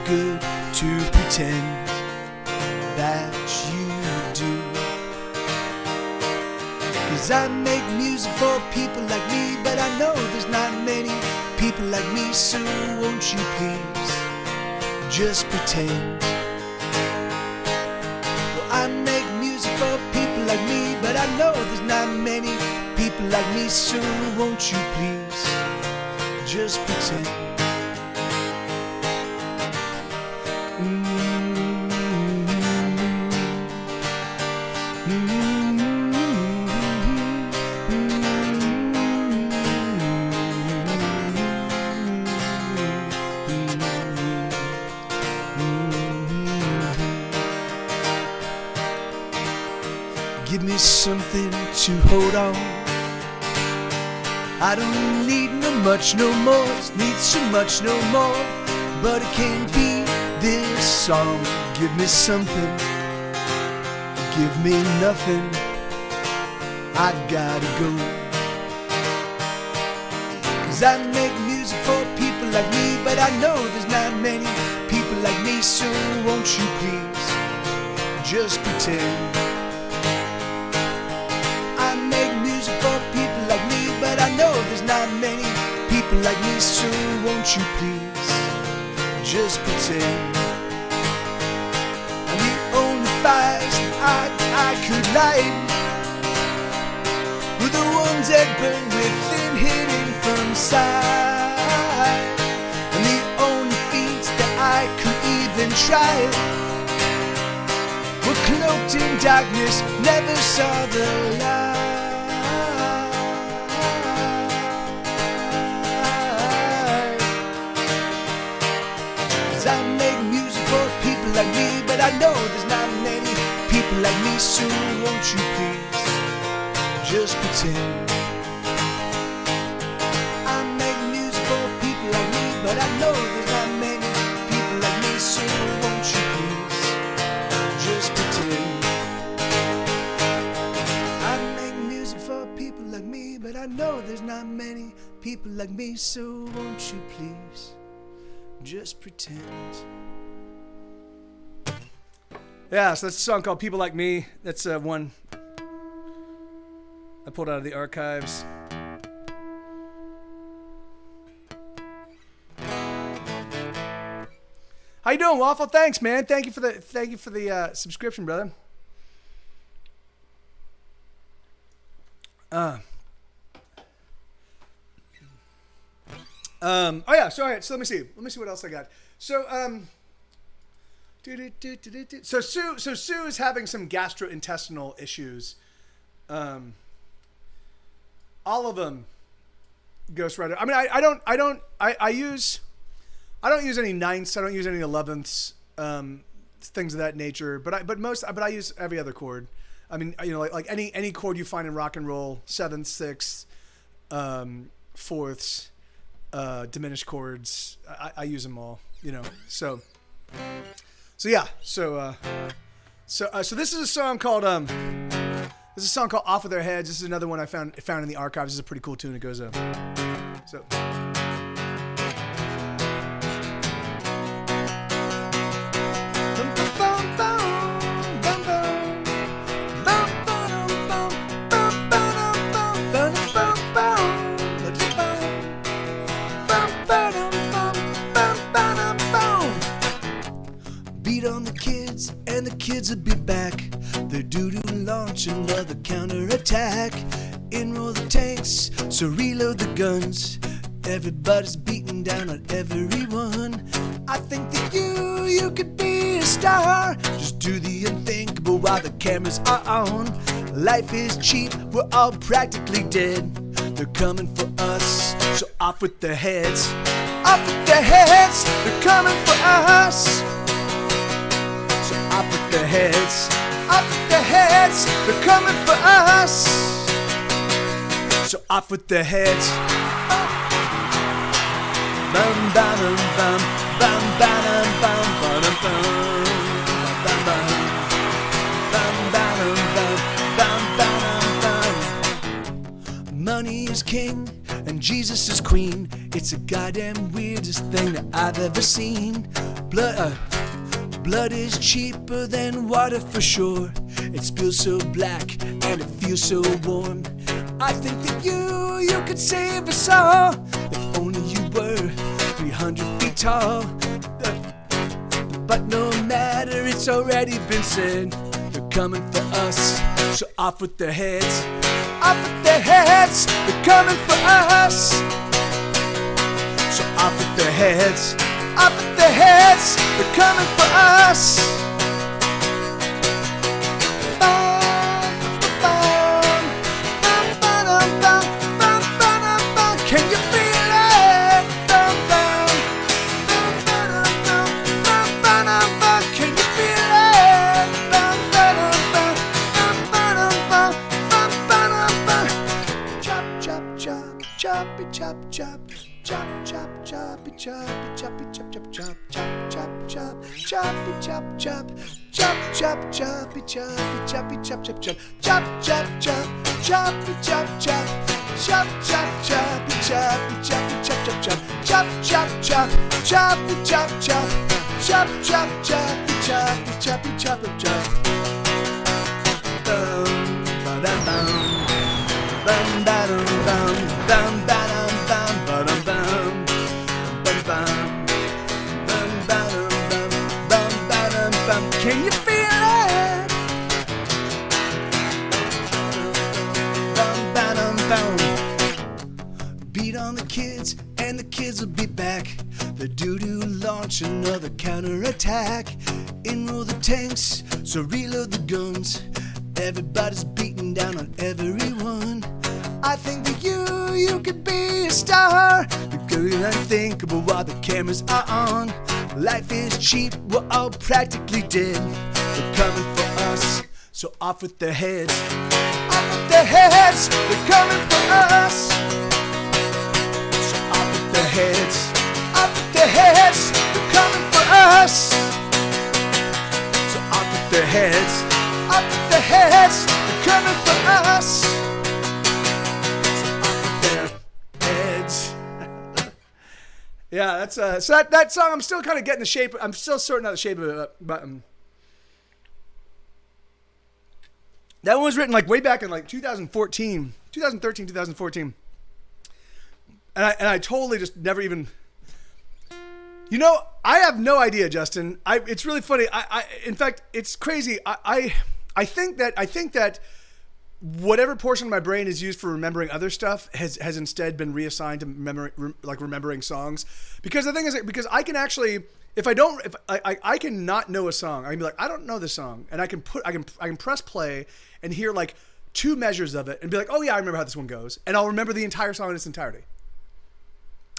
good to pretend that you do. 'Cause I make music for people like me, but I know there's not many people like me, so won't you please just pretend. Well, I make music for people like me, but I know there's not many people like me, so won't you please just pretend. Give me something to hold on. I don't need no much no more, need so much no more, but it can't be this song. Give me something, give me nothing, I gotta go. 'Cause I make music for people like me, but I know there's not many people like me, so won't you please just pretend. I make music for people like me, but I know there's not many people like me, so won't you please just pretend. And the only fires I could light were the ones that burn within, hidden from sight. And the only feats that I could even even tried. Were cloaked in darkness, never saw the light. 'Cause I make music for people like me, but I know there's not many people like me, so won't you please just pretend. I make music for people like me, but I know there's not many people like me, so won't you please just pretend. I make music for people like me, but I know there's not many people like me, so won't you please just pretend. Yeah, so that's a song called People Like Me. That's one I pulled out of the archives. How you doing, Waffle? Thanks, man. Thank you for the subscription, brother. Oh yeah. So all right. So let me see what else I got. So So Sue is having some gastrointestinal issues. All of them, Ghost Rider. I mean, I don't use any ninths. I don't use any 11ths. Things of that nature. But I use every other chord. I mean, you know, like any chord you find in rock and roll, 7th, 6th, 4ths, diminished chords. I use them all. You know, so yeah. So this is a song called Off of Their Heads. This is another one I found in the archives. This is a pretty cool tune. It goes so. Beat on the kids, and the kids will be back. They're due to launch another counterattack. Enroll the tanks, so reload the guns. Everybody's beating down on everyone. I think that you could be a star. Just do the unthinkable while the cameras are on. Life is cheap, we're all practically dead. They're coming for us, so off with their heads. Off with their heads, they're coming for us. So off with their heads. Off with their heads, they're coming for us. So off with their heads. Bum bum bum bum bum bum bum bum bum bum bum bum. Money is king and Jesus is queen. It's the goddamn weirdest thing that I've ever seen. Blood is cheaper than water for sure. It spills so black and it feels so warm. I think that you could save us all if only you were 300 feet tall. But no matter, it's already been said. They're coming for us, so off with their heads. Off with their heads, they're coming for us. So off with their heads. Off with their heads, they're coming for us. Can you feel it? Can you feel it? Chop, chop, chop, choppy, chop, chop. Chop, chop, choppy, choppy, choppy, chop, chop, chop, chop, chop, chop, choppy, chop, chop, chop, chop, choppy, choppy, choppy, chop, chop, chop, chop, chop, chop, choppy, chop, chop, chop, chop, choppy, choppy, choppy, chop, chop, chop, chop, chop, chop, choppy, chop, chop, chop, chop, choppy, choppy, choppy, chop, chop, chop. Bum, ba-dum, bum, bum, ba-dum, bum, bum, ba-dum, bum, ba-dum, bum, bum, bum, bum, ba-dum, bum, bum, ba-dum, bum. Can you feel it? Bum, ba-dum, bum. Beat on the kids, and the kids will be back. They're due to launch another counterattack. In roll the tanks, so reload the guns. Everybody's beating down on everyone. I think that you could be a star. The good and unthinkable while the cameras are on. Life is cheap, we're all practically dead. They're coming for us, so off with their heads. Off with their heads, they're coming for us. So off with their heads. Off with their heads, they're coming for us. So off with their heads. Off with their heads, they're coming for us. Yeah, that's so that song. I'm still kind of getting the shape. I'm still sorting out the shape of it. But that one was written like way back in like 2013, 2014, and I totally just never even. You know, I have no idea, Justin. It's really funny. In fact, it's crazy. I think that whatever portion of my brain is used for remembering other stuff has instead been reassigned to remembering songs. Because the thing is, because I can actually, if I can not know a song, I can be like, I don't know this song, and I can press play and hear like 2 measures of it and be like, oh yeah, I remember how this one goes, and I'll remember the entire song in its entirety.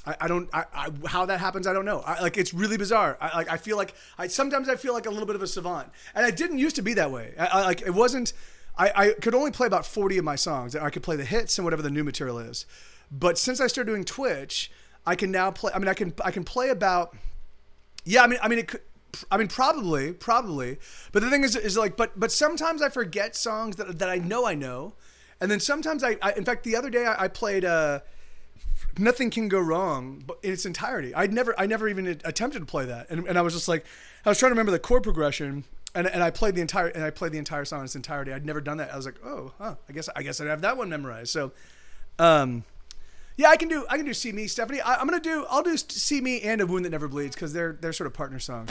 How that happens, I don't know. It's really bizarre. Sometimes I feel like a little bit of a savant, and I didn't used to be that way. It wasn't. I could only play about 40 of my songs. I could play the hits and whatever the new material is. But since I started doing Twitch, I can now play. I can play about. Yeah, probably. But the thing is like, but sometimes I forget songs that I know, and then sometimes I in fact, the other day I played Nothing Can Go Wrong, but in its entirety. I never even attempted to play that, and I was just like, I was trying to remember the chord progression. And I played the entire song in its entirety. I'd never done that. I was like, oh, huh, I guess I'd have that one memorized. So, yeah, I can do See Me, Stephanie. I'll do See Me and A Wound That Never Bleeds because they're sort of partner songs.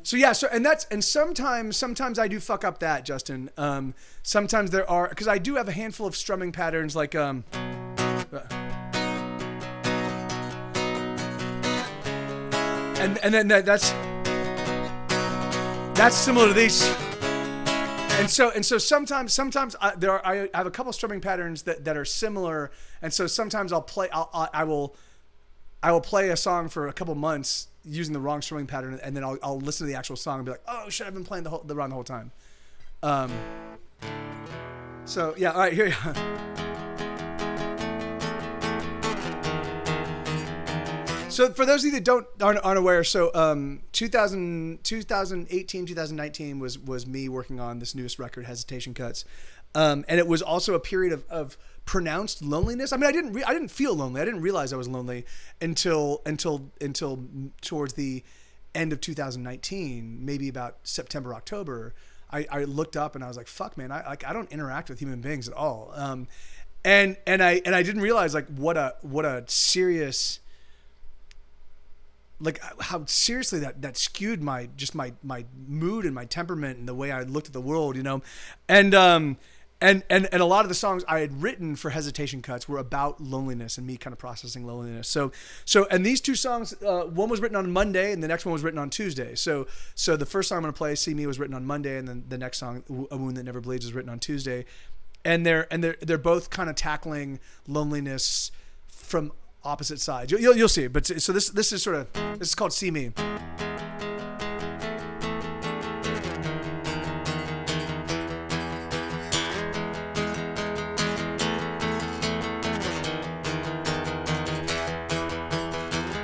So yeah, and sometimes I do fuck up that, Justin. Sometimes there are, because I do have a handful of strumming patterns like and then that's similar to these, and so sometimes I have a couple strumming patterns that are similar, and so sometimes I will play a song for a couple months using the wrong strumming pattern, and then I'll listen to the actual song and be like, oh shit, I've been playing the whole time. So yeah, all right, here you go. So for those of you that aren't aware, so 2018, 2019 was me working on this newest record, Hesitation Cuts, and it was also a period of pronounced loneliness. I mean, I didn't feel lonely. I didn't realize I was lonely until towards the end of 2019, maybe about September, October. I looked up and I was like, fuck, man, I don't interact with human beings at all. And I didn't realize like what a serious, like how seriously that skewed my mood and my temperament and the way I looked at the world, you know? And a lot of the songs I had written for Hesitation Cuts were about loneliness and me kind of processing loneliness. So and these 2 songs, one was written on Monday and the next one was written on Tuesday. So the first song I'm going to play, See Me, was written on Monday, and then the next song, A Wound That Never Bleeds, was written on Tuesday. And they're both kind of tackling loneliness from opposite sides. You'll see. But so this is called See Me.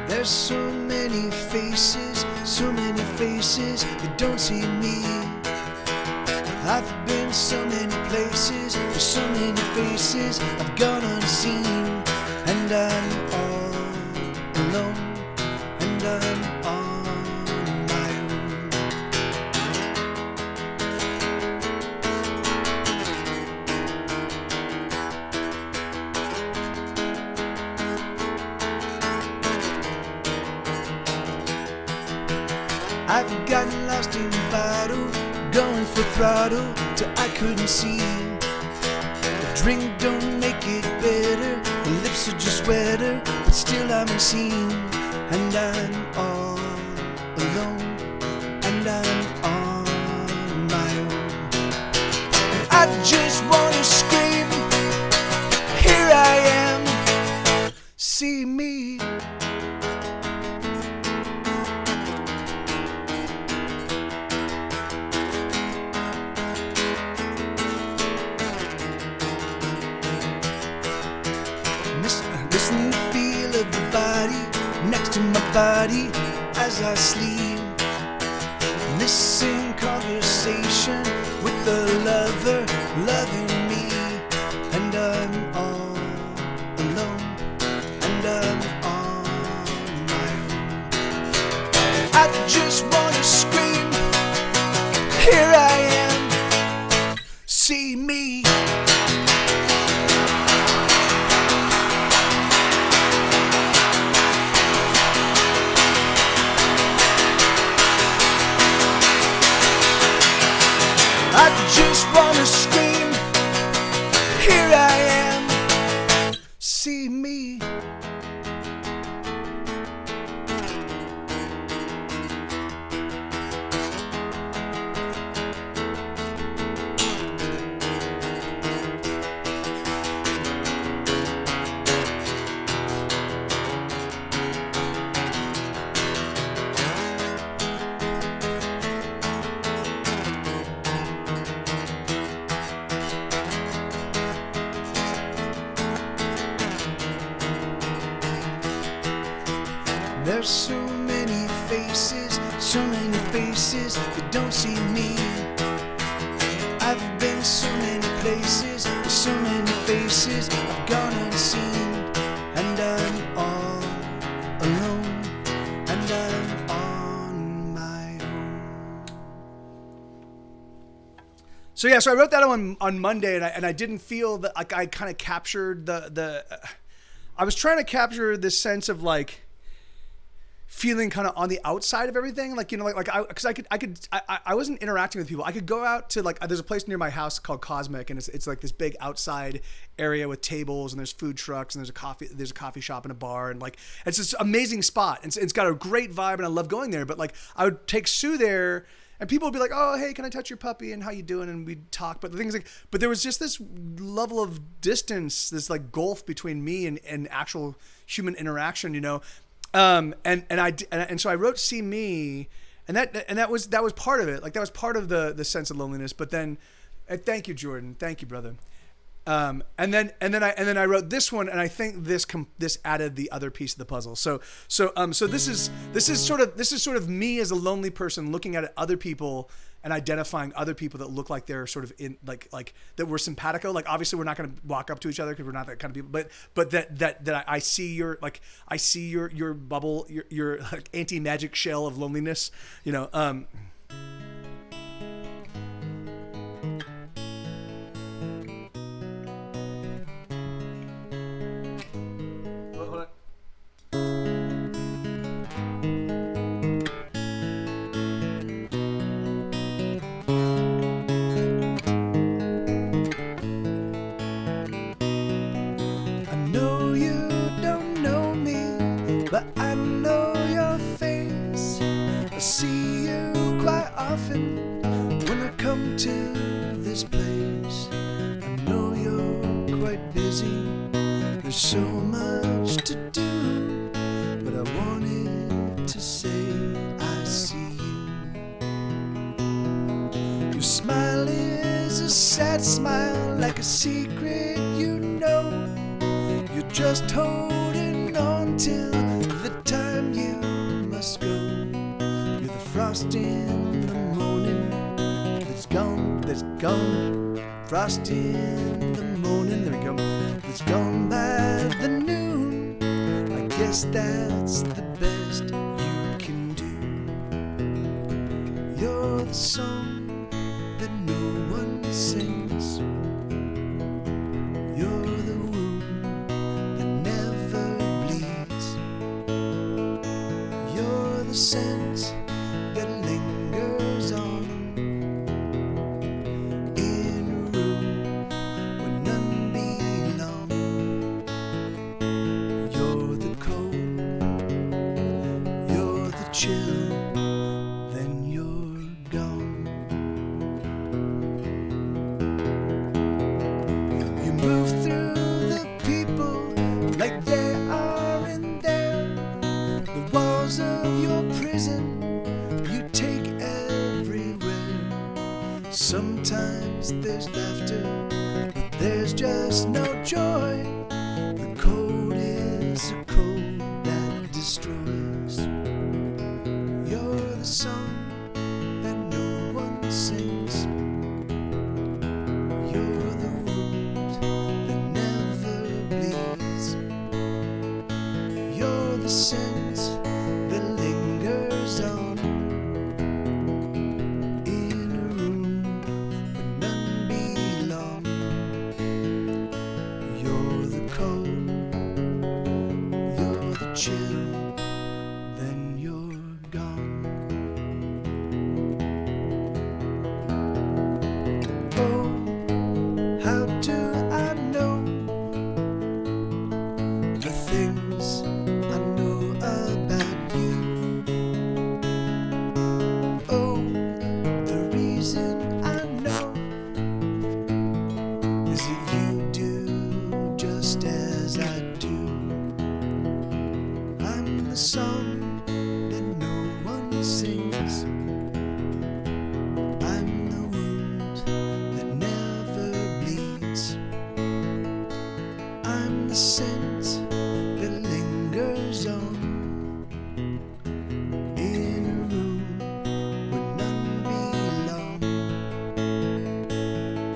There's so many faces that don't see me. I've been so many places, there's so many faces I've gone unseen, and I'm all alone, and I'm on my own. I've gotten lost in battle, going for throttle till I couldn't see. The drink don't make it better, the lips passage is wetter, but still I'm unseen. And I'm all alone, and I'm on my own. And I just wanna scream, here I am, see me. Listen to the feel of the body next to my body as I sleep. Missing conversation with the lover loving me. And I'm all alone, and I'm on my own. I just wanna scream, here I am, see me. I just wanna scream, here I am, see me. There's so many faces that don't see me. I've been so many places, with so many faces I've gone unseen. And I'm all alone, and I'm on my own. So yeah, so I wrote that on Monday, and I didn't feel that like I kind of captured the I was trying to capture this sense of like feeling kind of on the outside of everything, like, you know, like I wasn't interacting with people. I could go out to like, there's a place near my house called Cosmic, and it's like this big outside area with tables, and there's food trucks, and there's a coffee shop and a bar, and like it's this amazing spot, and it's got a great vibe, and I love going there. But like I would take Sue there, and people would be like, oh, hey, can I touch your puppy, and how you doing? And we'd talk. But the thing is, like, but there was just this level of distance, this like gulf between me and actual human interaction, you know. And so I wrote "See Me," and that was part of it. Like that was part of the sense of loneliness. But then, thank you, Jordan. Thank you, brother. And then I wrote this one, and I think this added the other piece of the puzzle. So this is sort of me as a lonely person looking at other people and identifying other people that look like they're sort of in like that we're simpatico. Like obviously we're not going to walk up to each other because we're not that kind of people. But that I see your bubble, your like anti-magic shell of loneliness. You know. But I know your face. I see you quite often when I come to this place. I know you're quite busy. There's so much to do, but I wanted to say I see you. Your smile is a sad smile, like a secret you know. You're just holding on till the time you must go. You're the frost in the morning that's gone. Frost in the morning, there we go. That's gone by the noon. I guess that's the best you can do. You're the song that no one sings. You're the wound that never bleeds. You're the scent that lingers on in a room where none belong. there's just no joy. The cold is a cold that destroys. You're the song that no one sings. You're the wound that never bleeds. You're the scent that lingers on in a room where none belong. You're the cold, you're the chill, then you're gone. Oh, how do I know the things I know about you? Oh, the reason I know is that you do just as I do. I'm the song that no one sings. I'm the wound that never bleeds. I'm the scent that lingers on in a room where none belong.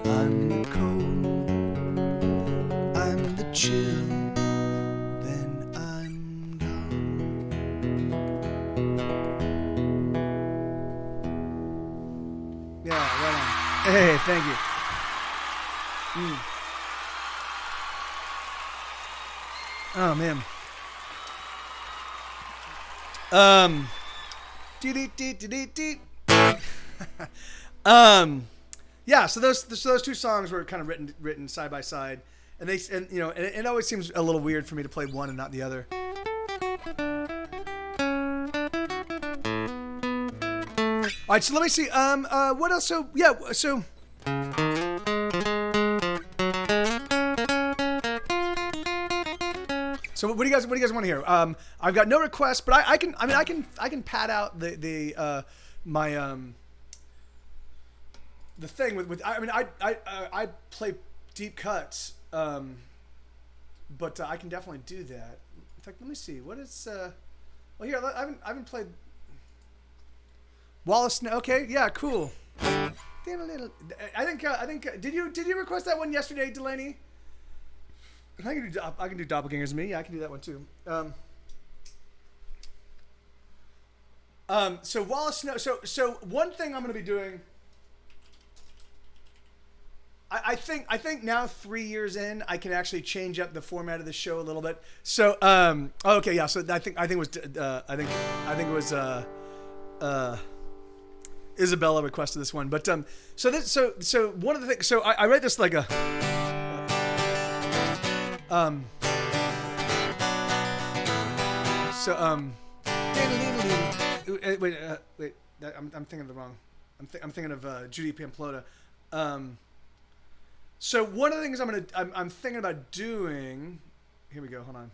I'm the cold, I'm the chill, then I'm gone. Yeah, right on. Hey, thank you. Oh man. Dee-dee-dee-dee-dee-dee. Yeah. So those two songs were kind of written side by side, and it always seems a little weird for me to play one and not the other. All right, so let me see. What else? So yeah, so. So what do you guys want to hear? I've got no requests, but I can pad out the thing with I play deep cuts, but I can definitely do that. In fact, let me see. What is well here I haven't played Wallace. Okay, yeah, cool. I think did you request that one yesterday, Delaney? I can do Doppelgangers Me. Yeah, I can do that one too. So Wallace Snow. So one thing I'm going to be doing. I think now 3 years in, I can actually change up the format of the show a little bit. So okay, yeah. So I think it was Isabella requested this one, but so one of the things. So I read this like a. Wait, I'm thinking of the wrong. I'm thinking of Judy Pamplona. So one of the things I'm thinking about doing. Here we go. Hold on.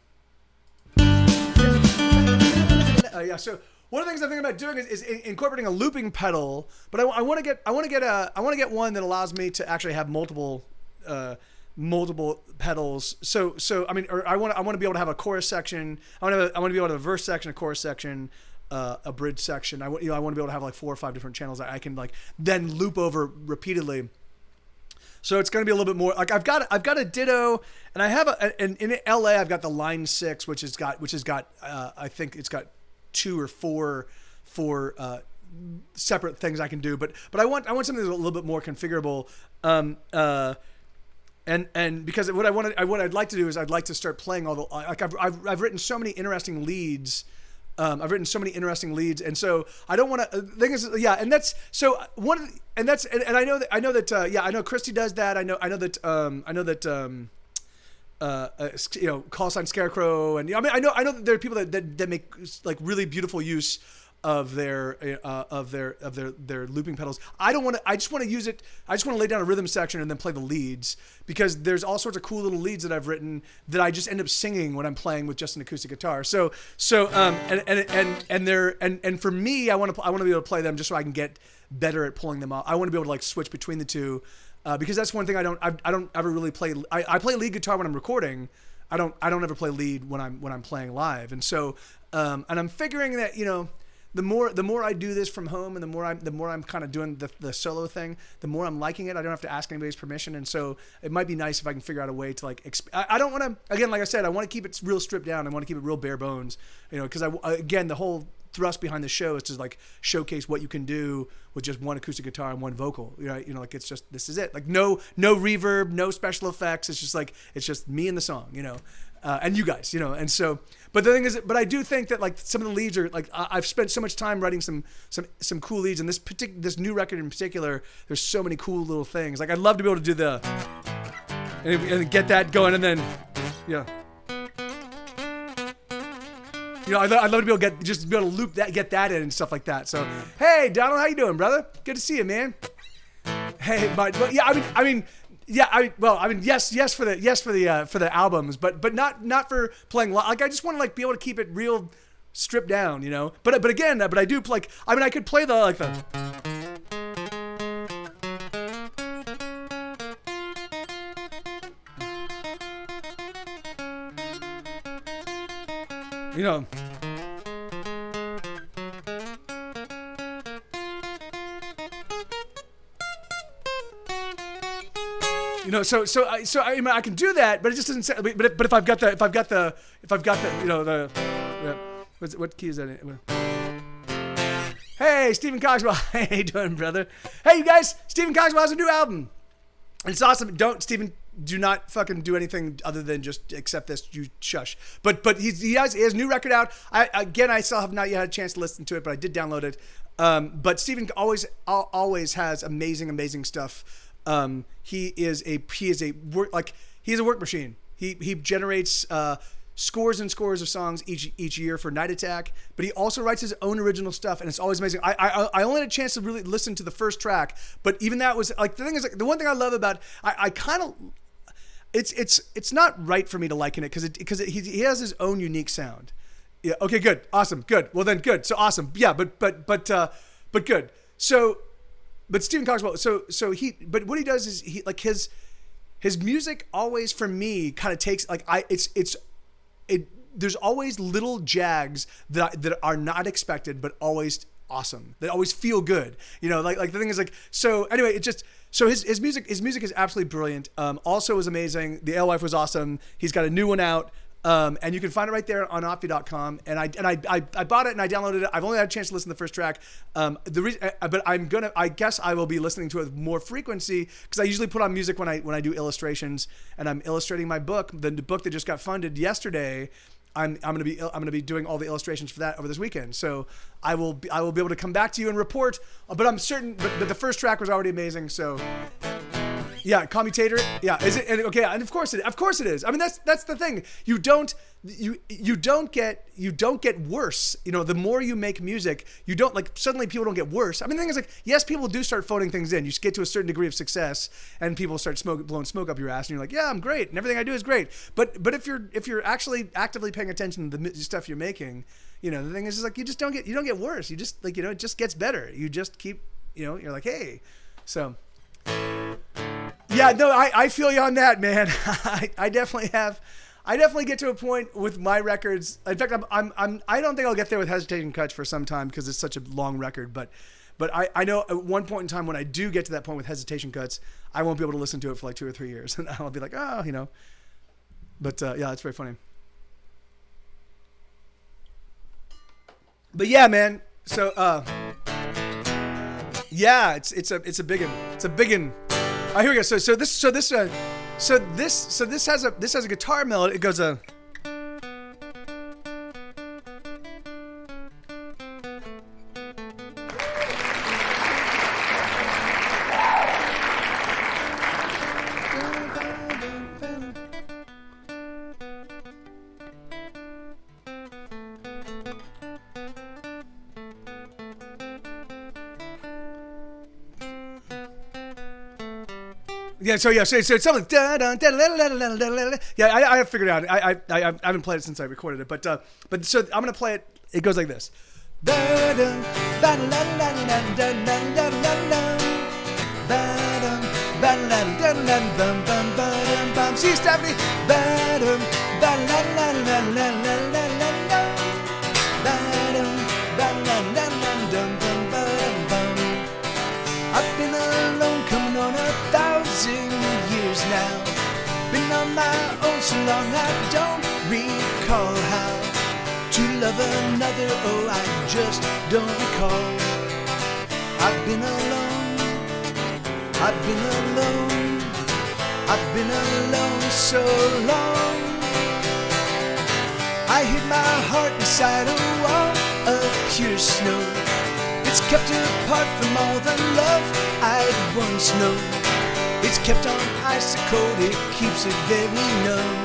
Yeah. So one of the things I'm thinking about doing is incorporating a looping pedal, but I want to get one that allows me to actually have multiple pedals. So I mean, or I want to be able to have a chorus section. I want to be able to have a verse section, a chorus section, a bridge section. I want to be able to have like 4 or 5 different channels that I can like then loop over repeatedly. So it's going to be a little bit more like I've got a Ditto, and I have in LA I've got the Line 6, which has got I think it's got 2 or 4 separate things I can do, but I want something that's a little bit more configurable. And because what I'd like to do is I'd like to start playing all the like I've written so many interesting leads. And so I don't want to. The thing is, yeah, and that's so one of the, and that's and I know that yeah, I know Christy does that. I know that Call Sign Scarecrow, and I mean I know that there are people that make like really beautiful use of their looping pedals. I just want to use it. I just want to lay down a rhythm section and then play the leads, because there's all sorts of cool little leads that I've written that I just end up singing when I'm playing with just an acoustic guitar. So and for me, I want to be able to play them just so I can get better at pulling them off. I want to be able to like switch between the two. because that's one thing I don't ever really play. I play lead guitar when I'm recording. I don't ever play lead when I'm playing live. And so and I'm figuring that, you know, the more I do this from home and the more I'm kind of doing the solo thing, the more I'm liking it. I don't have to ask anybody's permission. And so it might be nice if I can figure out a way to like, I don't want to, again, like I said, I want to keep it real stripped down. I want to keep it real bare bones, you know, because again, the whole thrust behind the show is to like showcase what you can do with just one acoustic guitar and one vocal. You know, like it's just, this is it. Like no reverb, no special effects. It's just me and the song, you know, and you guys, you know. And so, but the thing is, but I do think that like some of the leads are like, I've spent so much time writing some cool leads, and this new record in particular, there's so many cool little things. Like I'd love to be able to do and get that going, and then, yeah. You know, I'd love to be able to loop that, get that in and stuff like that. So, hey, Donald, how you doing, brother? Good to see you, man. Hey, but yeah, yes for the albums, but not for playing. Like I just want to like be able to keep it real stripped down, you know. But again, I do like. I mean, I could play the. You know. You know, so I mean, I can do that, but it just doesn't say. But if I've got the, you know, what key is that in? Hey, Stephen Coxwell, how you doing, brother? Hey, you guys, Stephen Coxwell has a new album. It's awesome. Do not fucking do anything other than just accept this. You shush. But he has a new record out. I still have not yet had a chance to listen to it, but I did download it. But Stephen always has amazing stuff. He is a work machine. He generates scores and scores of songs each year for Night Attack, but he also writes his own original stuff, and it's always amazing. I only had a chance to really listen to the first track, but even that was like, the thing is, like, the one thing I love about I kind of, it's not right for me to liken it because he has his own unique sound. Yeah. Okay. Good. Awesome. Good. Well then, good. So awesome. Yeah. But good. So, but Stephen Coxwell. But what he does is his music always, for me, kind of takes like there's always little jags that are not expected, but always awesome. That always feel good. You know, like the thing is like, so anyway, his music is absolutely brilliant. Also was amazing. The Alewife was awesome. He's got a new one out. And you can find it right there on Opti.com. And I bought it and I downloaded it. I've only had a chance to listen to the first track. But I guess I will be listening to it with more frequency, because I usually put on music when I do illustrations, and I'm illustrating my book, the book that just got funded yesterday. I'm going to be doing all the illustrations for that over this weekend. So I will be able to come back to you and report, but I'm certain, but the first track was already amazing. So yeah, Commutator. Yeah, is it? And okay, and of course it is. I mean, that's the thing. You don't get worse. You know, the more you make music, you don't, like, suddenly people don't get worse. I mean, the thing is, like, yes, people do start phoning things in. You get to a certain degree of success, and people start blowing smoke up your ass, and you're like, yeah, I'm great, and everything I do is great. But if you're actually actively paying attention to the stuff you're making, you know, the thing is like, you don't get worse. You just, like, you know, it just gets better. You just keep, you know, you're like, hey, so. Yeah, no, I feel you on that, man. I definitely get to a point with my records. In fact, I don't think I'll get there with Hesitation Cuts for some time, because it's such a long record. But I know at one point in time, when I do get to that point with Hesitation Cuts, I won't be able to listen to it for like 2 or 3 years, and I'll be like, oh, you know. But yeah, it's very funny. But yeah, man. So yeah, it's a big one. It's a big one. Oh, here we go. So this has a guitar melody. It goes a. Yeah, so it's something. Yeah, I have figured it out. I haven't played it since I recorded it, but so I'm gonna play it. It goes like this. Bum bum bum bum. See you, Stephanie. Ba-dum, ba-la-la-la-la-la-la-la-la. Ba-dum, ba-la-la-la-dum-bum-ba-dum-bum. I've been alone coming on 1,000 years now. Been on my own so long I don't recall how to love another. Oh, I just don't recall. I've been alone. I've been alone. I've been alone so long. I hid my heart inside a wall of pure snow. It's kept apart from all the love I'd once known. It's kept on ice so cold it keeps it very numb.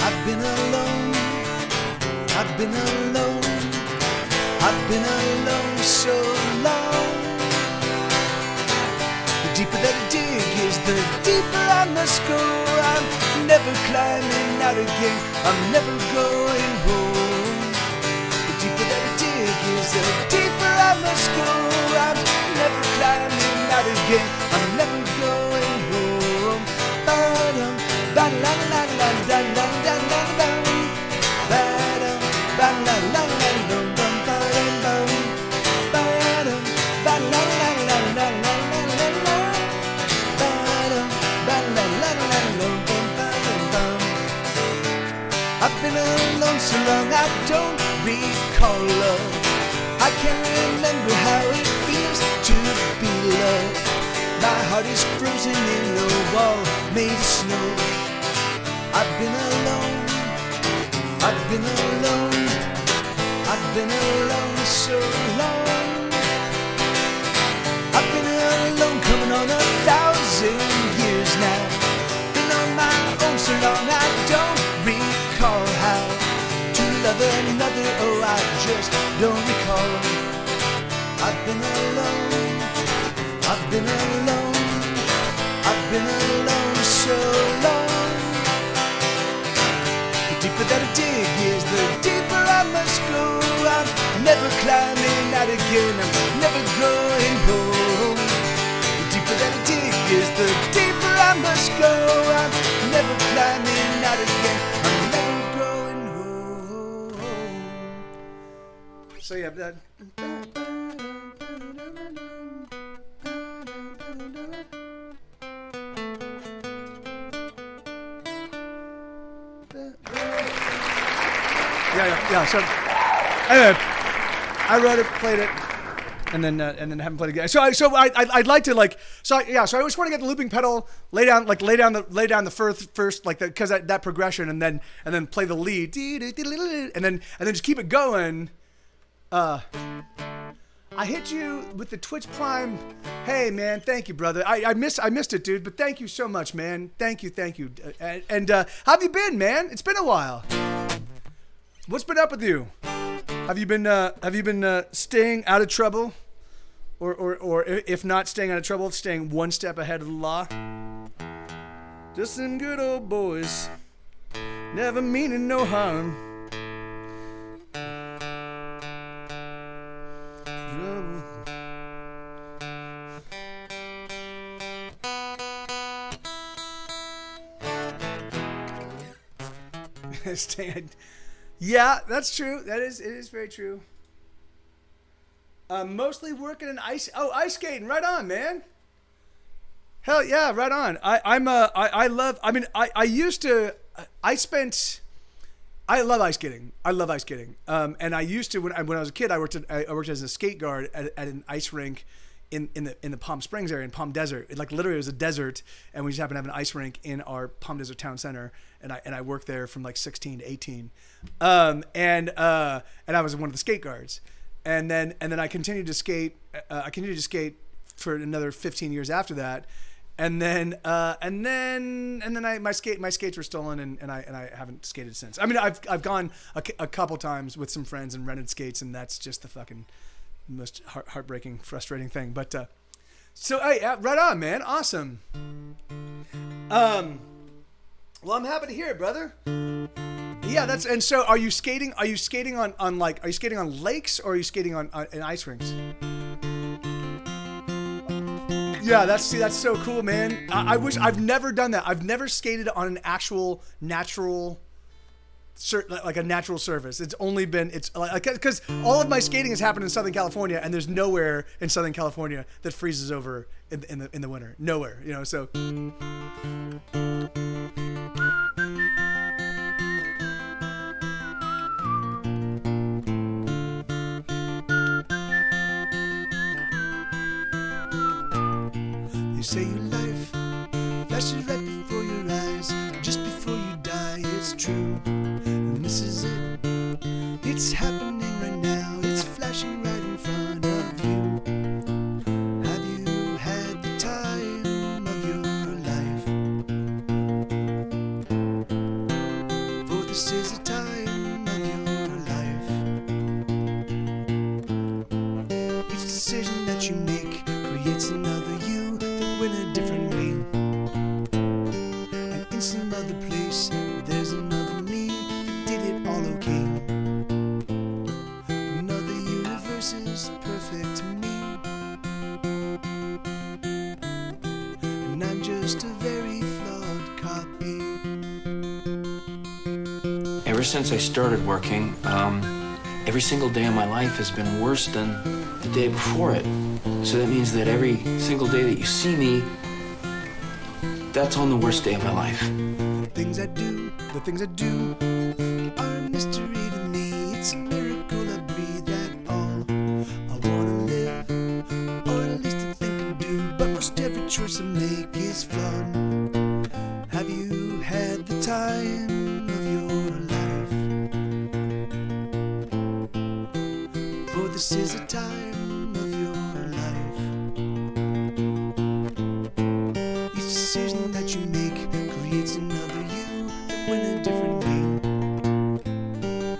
I've been alone. I've been alone. I've been alone so long. The deeper that I dig is the deeper I must go. I'm never climbing out again. I'm never going home. The deeper that I dig is the deeper I must go. I'm never climbing out again. I'm never going home. Ba-dum, ba-la-la-la-la-la-la-la-la. Ba-dum, ba-la-la-la-la-la-la-la-la. Ba-dum, ba-la-la-la-la-la-la-la-la. I've been alone so long I don't recall love. I can't remember how it feels to be loved. My heart is frozen in a wall made of snow. I've been alone. I've been alone. I've been alone so long. I've been alone coming on 1,000 years now. Been on my own so long I don't recall how to love another. Oh, I just don't recall. I've been alone. I've been alone. I've been alone so long. The deeper that I dig is the deeper I must go. I'm never climbing out again. I'm never going home. The deeper that I dig is the deeper I must go. I'm never climbing out again. I'm never going home. So yeah, that. Yeah. So anyway, I wrote it, played it, and then haven't played it again. So I'd like to like so I just want to get the looping pedal, lay down the first like because that progression, and then play the lead, and then just keep it going. I hit you with the Twitch Prime. Hey man, thank you, brother. I missed it, dude. But thank you so much, man. Thank you. And how have you been, man? It's been a while. What's been up with you? Have you been staying out of trouble, or if not staying out of trouble, staying one step ahead of the law? Just some good old boys, never meaning no harm. Yeah, that's true. It is very true. Mostly working in ice skating. Right on, man. Hell yeah, right on. I love ice skating. And I used to when I was a kid. I worked as a skate guard at an ice rink in the Palm Springs area, in Palm Desert. Like literally, it was a desert, and we just happened to have an ice rink in our Palm Desert town center. And I worked there from like 16 to 18, and I was one of the skate guards, and then I continued to skate. I continued to skate for another 15 years after that, and then my skates were stolen, and I haven't skated since. I mean, I've gone a couple times with some friends and rented skates, and that's just the fucking most heartbreaking, frustrating thing. But so hey, right on, man, awesome. Well, I'm happy to hear it, brother. Yeah, and so are you skating? Are you skating on lakes, or are you skating on in ice rinks? Yeah, that's so cool, man. I wish I've never done that. I've never skated on an actual natural, like a natural surface. It's only been because all of my skating has happened in Southern California, and there's nowhere in Southern California that freezes over in the winter. Nowhere, you know. So. You say your life flashes right before your eyes, just before you die, it's true. And this is it, it's happening right now, it's flashing right in front of you. Have you had the time of your life? For this is the time of your life. Each decision that you make creates another you in a different way, and in some other place there's another me that did it all okay. Another universe is perfect to me, and I'm just a very flawed copy. Ever since I started working, every single day of my life has been worse than the day before it. So that means that every single day that you see me, that's on the worst day of my life. The things I do are a mystery to me. It's a miracle I breathe at all. I wanna live, or at least I think I do, but most every choice I make is flawed. Have you had the time of your life? For this is a time of your life. Each decision that you make creates another you that went a different way.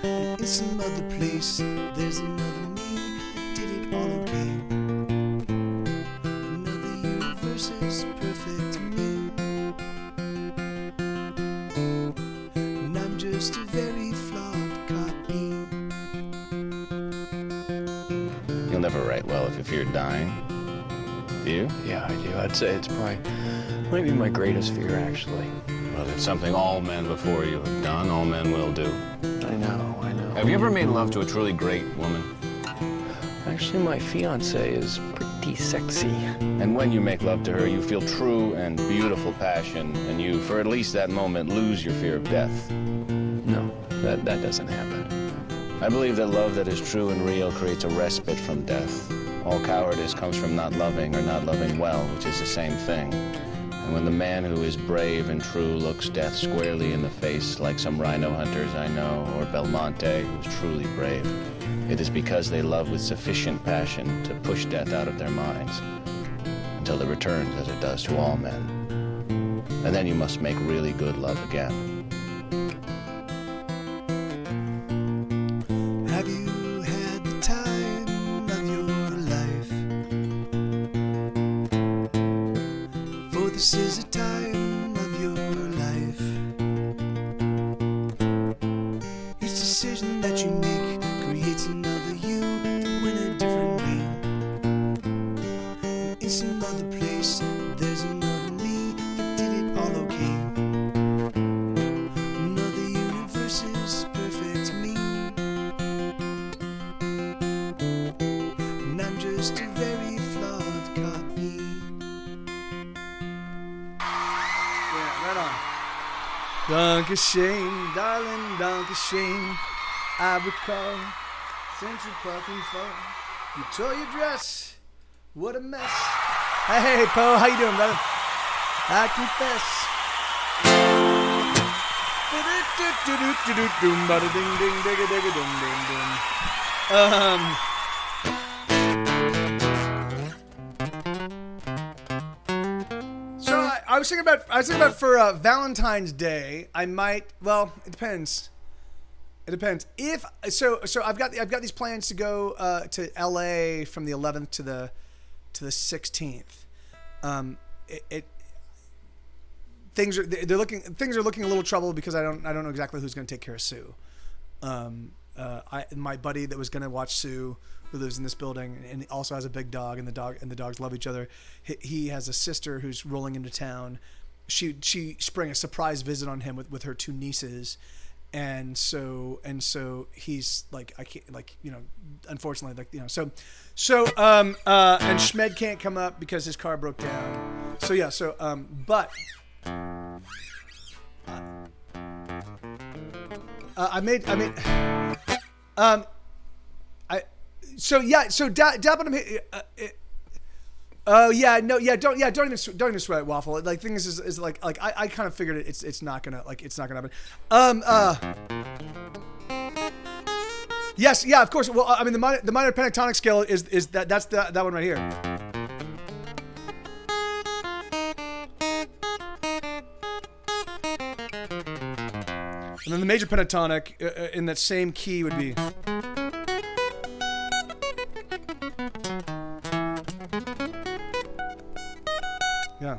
And in some other place, there's another me that did it all okay. Another universe is perfect to me, and I'm just a very flawed copy. You'll never write well if you fear dying. Do you? Yeah, I do. I'd say it's might be my greatest fear, actually. Well, it's something all men before you have done, all men will do. I know. Have you ever made love to a truly great woman? Actually, my fiancée is pretty sexy. And when you make love to her, you feel true and beautiful passion, and you, for at least that moment, lose your fear of death. No, that doesn't happen. I believe that love that is true and real creates a respite from death. All cowardice comes from not loving or not loving well, which is the same thing. And when the man who is brave and true looks death squarely in the face, like some rhino hunters I know, or Belmonte, who's truly brave, it is because they love with sufficient passion to push death out of their minds, until it returns as it does to all men. And then you must make really good love again. Have you had the time of your life? For this is a time of your life. Each decision that you make creates another you that went a different way. And in some other place, there's another me that did it all okay. Another universe is perfect to me, and I'm just a very flawed copy. Yeah, right on. Dankeschön, darling, Dankeschön. I recall Central Park in fall. You tore your dress. What a mess. Hey, Poe, how you doing, brother? I confess. So I was thinking about for Valentine's Day. I might. Well, it depends. It depends. If so, I've got these plans to go to LA from the 11th to the 16th. Things are looking a little troubled because I don't know exactly who's going to take care of Sue. My buddy that was going to watch Sue who lives in this building and also has a big dog, and the dogs love each other. He has a sister who's rolling into town. She sprang a surprise visit on him with her 2 nieces. And so he's like, I can't, like, you know, unfortunately, like, you know, so and Schmed can't come up because his car broke down. So yeah, but dab on him. Oh yeah, no, yeah, don't even sweat, Waffle. Like, thing is like I kind of figured it's not gonna happen. Yes, yeah, of course. Well, I mean, the minor pentatonic scale is that's that one right here. And then the major pentatonic in that same key would be. Yeah.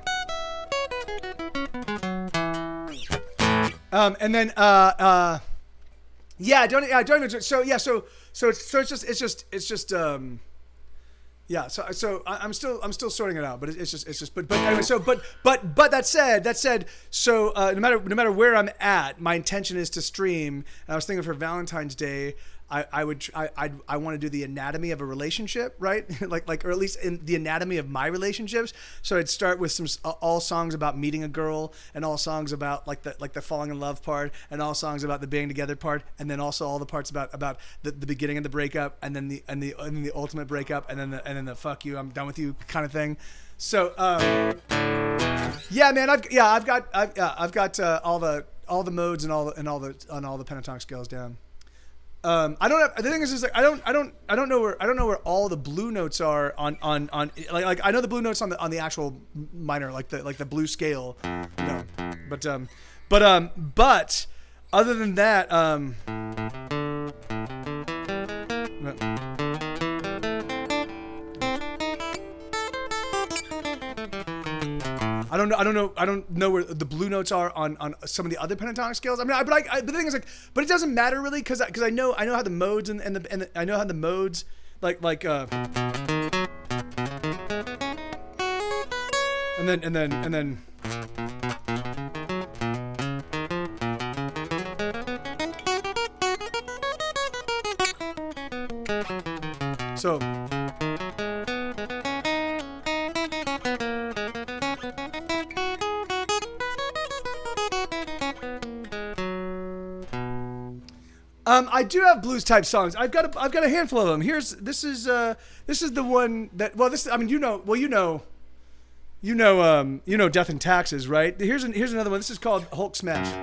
And then don't so it's just yeah, so I'm still sorting it out, but it's just but anyway, so but that said, so no matter where I'm at, my intention is to stream. And I was thinking for Valentine's Day, I want to do the anatomy of a relationship, right? like or at least in the anatomy of my relationships. So I'd start with all songs about meeting a girl, and all songs about like the falling in love part, and all songs about the being together part, and then also all the parts about the beginning of the breakup, and then the ultimate breakup, and then the fuck you, I'm done with you kind of thing. So yeah, man, I've got all the modes and all the pentatonic scales down. I don't have, the thing is like I don't know where all the blue notes are on like I know the blue notes on the actual minor, like the blue scale, you know, but other than that, I don't know where the blue notes are on some of the other pentatonic scales. I mean, but the thing is like, but it doesn't matter really because I know how the modes and I know how the modes and then so. I do have blues type songs. I've got a handful of them. This is the one that, well, this, I mean, you know Death and Taxes, right? Here's another one. This is called Hulk Smash.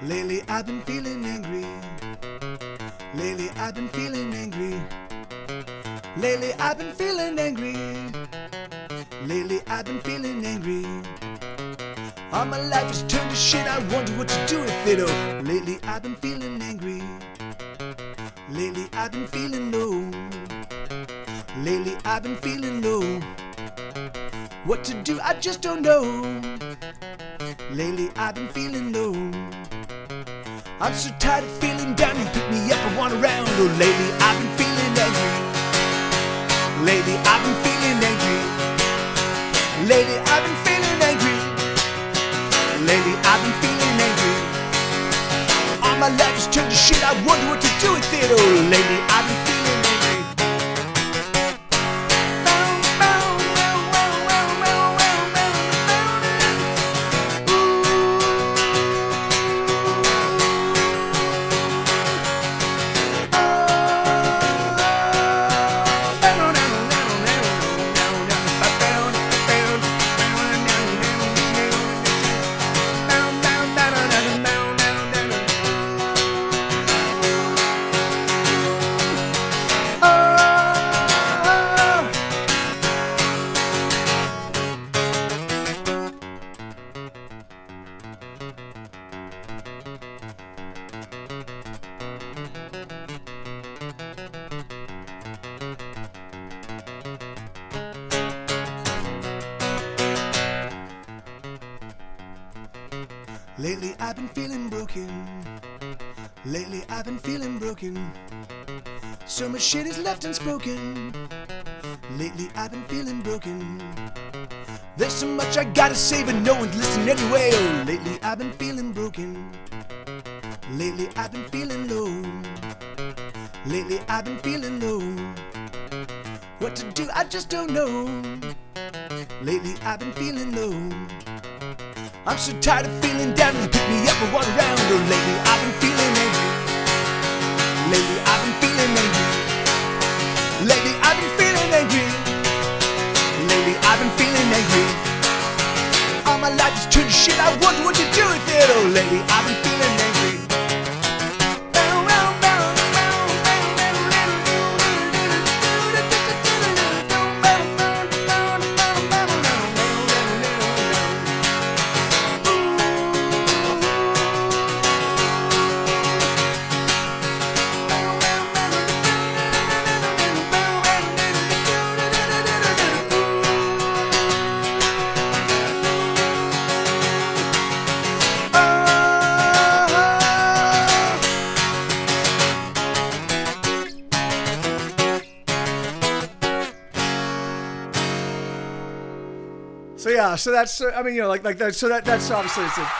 Lately I've been feeling angry. Lately I've been feeling angry. Lately I've been feeling angry. Lately I've been feeling angry. All my life has turned to shit. I wonder what to do with it. Oh, lately I've been feeling angry. Lately I've been feeling low. Lately I've been feeling low. What to do, I just don't know. Lately I've been feeling low. I'm so tired of feeling down. You pick me up and want around. Oh, lately I've been feeling angry. Lately I've been feeling angry. Lately I've been feeling angry. Lately I've been feeling angry. All my life has turned to shit. I wonder what to do with it. Oh, lately I've been feeling angry. Lately I've been feeling broken. Lately I've been feeling broken. So much shit is left unspoken. Lately I've been feeling broken. There's so much I gotta say, but no one's listening anyway. Oh, lately I've been feeling broken. Lately I've been feeling low. Lately I've been feeling low. What to do, I just don't know. Lately I've been feeling low. I'm so tired of feeling down and pick me up and walk around. Oh, lately I've been feeling angry. Lately I've been feeling angry. Lately I've been feeling angry. Lately I've been feeling angry. All my life is turned to shit. I wonder what you do with it. Oh, lately I've been feeling angry. So yeah, so that's I mean, you know, like that. So that's obviously it's a.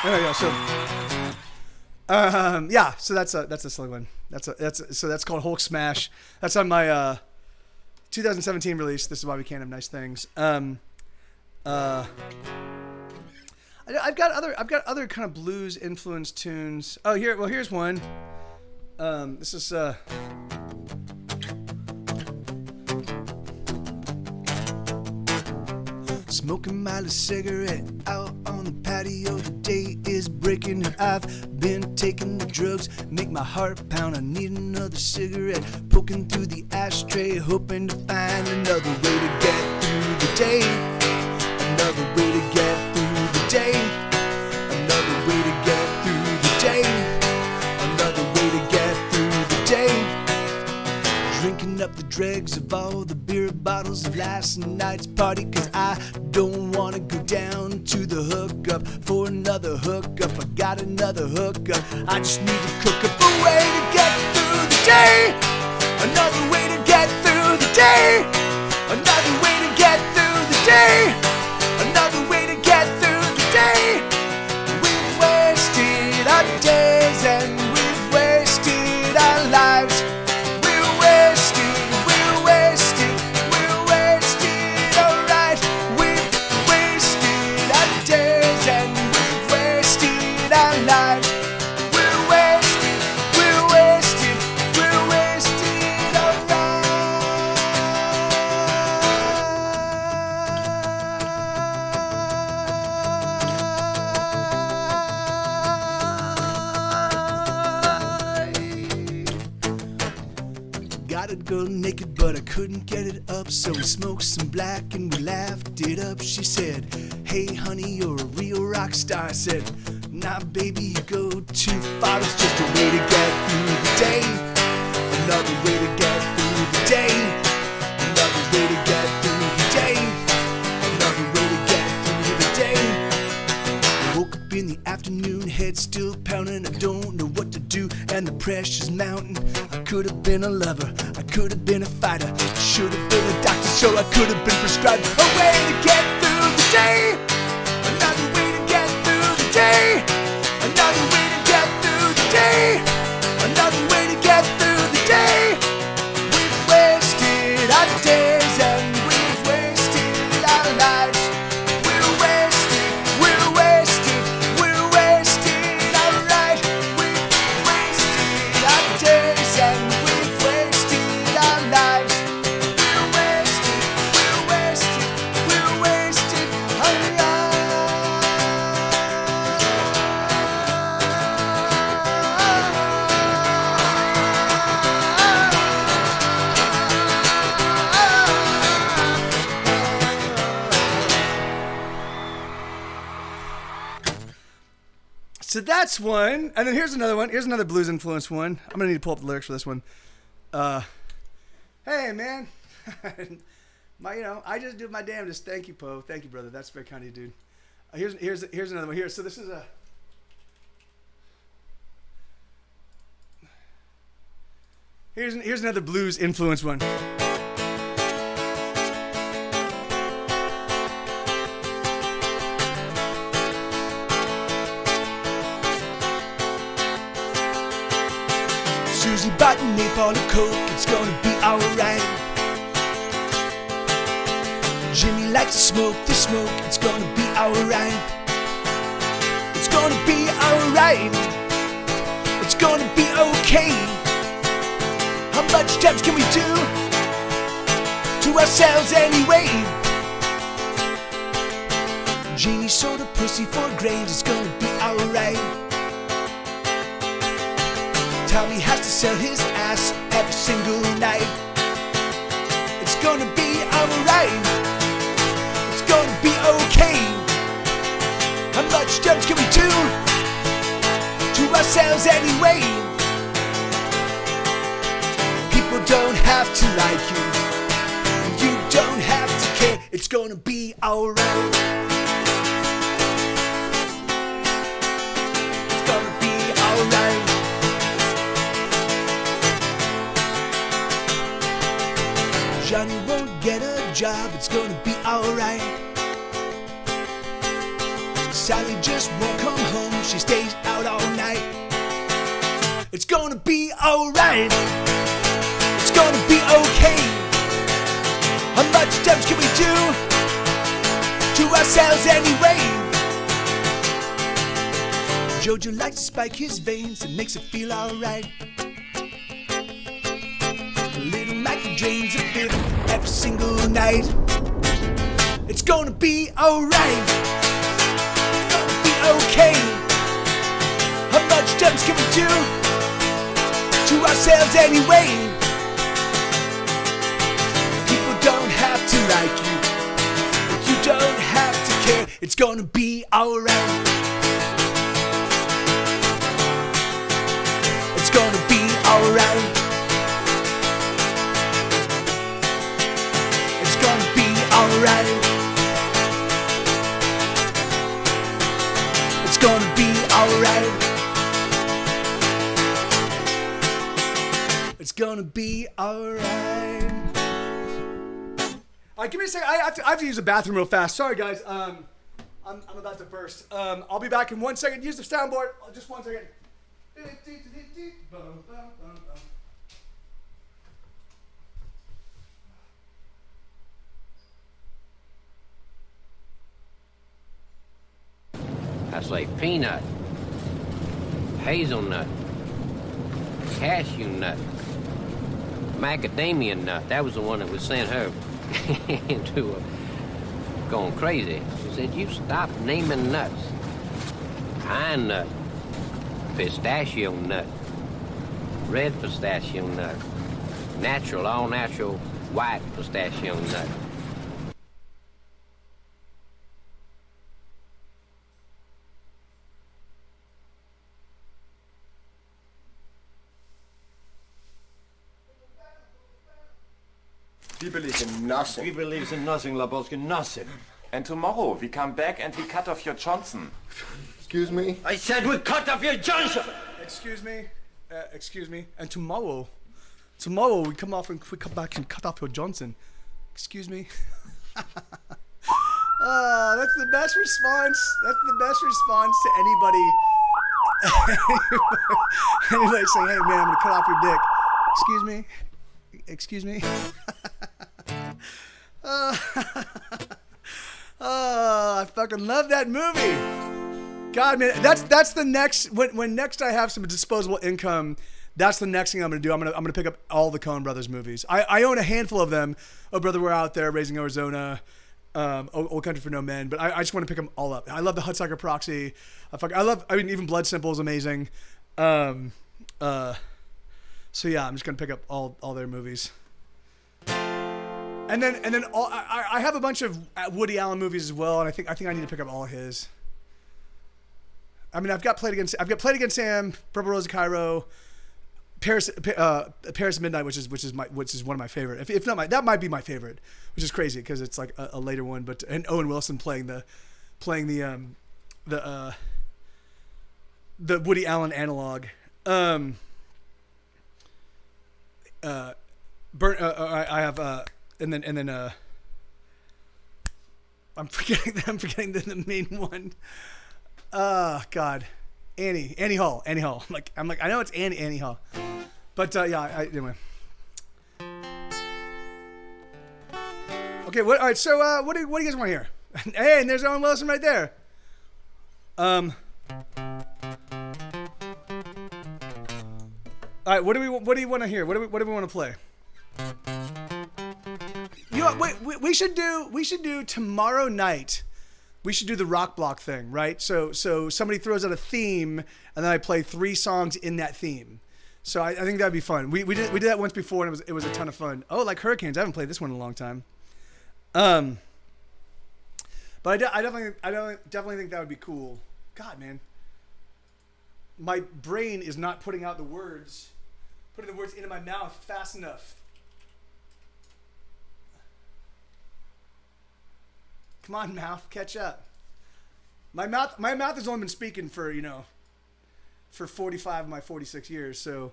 There we go. So, yeah. So that's a silly one. So that's called Hulk Smash. That's on my 2017 release. This is why we can't have nice things. I've got other kind of blues influenced tunes. Oh, here's one. This is smoking my little cigarette out on the patio. The day is breaking and I've been taking the drugs. Make my heart pound, I need another cigarette. Poking through the ashtray, hoping to find another way to get through the day. Another way to get through the day. Another way to get through the day. Another way to get through the day. Drinking up the dregs of all the beer bottles of last night's party, cause I don't wanna go down to the hookup for another hookup. I got another hookup. I just need to cook up a way to get through the day. Another way to get through the day. Another way to get through the day. Another way to get through the day. We've wasted our days and we've wasted our lives. We're wasted, alright. We've wasted our days and we've wasted our lives. We're wasted, Got a girl naked, but I couldn't get it up. So we smoked some black and we laughed it up. She said, hey honey, you're a real rock star. I said, nah baby, you go too far. It's just a way to get through the day. Another way to get through the day. Another way to get through the day. Another way to get through the day. Woke up in the afternoon, head still pounding. I don't know what to do and the pressure's mounting. I could have been a lover, I could have been a fighter, I should have been a doctor, so I could have been prescribed a way to get through the day. Another way to get through the day. Another way to get through the day. Another way to get through the day. We've wasted our days and we've wasted our lives. We're wasted, alright. We've wasted our days and we've wasted our lives. We're wasted, alright. So that's one. And then here's another one. Here's another blues influence one. I'm going to need to pull up the lyrics for this one. Hey, man. I just do my damnedest. Thank you, Poe. Thank you, brother. That's very kind of you, dude. Here's another one here. So this is here's another blues influence one. Susie bought an 8-ball of Coke, it's gonna be alright. Jimmy likes to smoke the smoke, it's gonna be alright. It's gonna be alright. It's gonna be okay. How much damage can we do to ourselves anyway? Jeannie sold a pussy for grains, it's gonna be alright. Tommy has to sell his ass every single night. It's gonna be alright. It's gonna be okay. How much damage can we do to ourselves anyway? People don't have to like you, and you don't have to care. It's gonna be alright. It's gonna be alright. Johnny won't get a job, it's gonna be alright. Sally just won't come home, she stays out all night. It's gonna be alright. It's gonna be okay. How much damage can we do to ourselves anyway? Jojo likes to spike his veins, it makes it feel alright. Little Mikey drains a bit every single night. It's gonna be alright. It's gonna be okay. How much damage can we do to ourselves anyway? People don't have to like you, but you don't have to care. It's gonna be alright. It's gonna be alright. Alright. It's gonna be alright. It's gonna be alright. Alright, give me a second. I have to use the bathroom real fast. Sorry, guys. I'm about to burst. I'll be back in 1 second. Use the soundboard. Just 1 second. I say peanut, hazelnut, cashew nut, macadamia nut. That was the one that was sent her into going crazy. She said, "You stop naming nuts. Pine nut, pistachio nut, red pistachio nut, natural, all natural white pistachio nut." We believe in nothing. We believe in nothing, Labotsky, nothing. And tomorrow we come back and we cut off your Johnson. Excuse me? I said we cut off your Johnson! Excuse me. And tomorrow we come back and cut off your Johnson. Excuse me. That's the best response. That's the best response to anybody. Anybody saying, "Hey man, I'm gonna cut off your dick." Excuse me. Excuse me. I fucking love that movie. God, man, that's the next. When next I have some disposable income, that's the next thing I'm gonna do. I'm gonna pick up all the Coen Brothers movies. I own a handful of them. Oh Brother, We're Out There, Raising Arizona, Old Country for No Men. But I just want to pick them all up. I love the Hudsucker Proxy. I mean, even Blood Simple is amazing. So yeah, I'm just gonna pick up all their movies. And then I have a bunch of Woody Allen movies as well, and I think I need to pick up all his. I mean, I've got Played Against Sam, Purple Rose of Cairo, Paris at Midnight, which is one of my favorite. If not that might be my favorite, which is crazy because it's like a later one. But and Owen Wilson playing the Woody Allen analog. I have and then I'm forgetting the main one. God, Annie Hall. I'm like I know it's Annie Hall, but anyway. Okay, all right. So what do you guys want to hear? Hey, and there's Owen Wilson right there. All right, what do you want to hear? What do we want to play? You know what, we should do tomorrow night. We should do the rock block thing, right? So somebody throws out a theme, and then I play 3 songs in that theme. So I think that'd be fun. We did that once before, and it was a ton of fun. Oh, like Hurricanes. I haven't played this one in a long time. But I definitely think that would be cool. God, man, my brain is not putting the words into my mouth fast enough. Come on, mouth, catch up. My mouth has only been speaking for 45 of my 46 years, so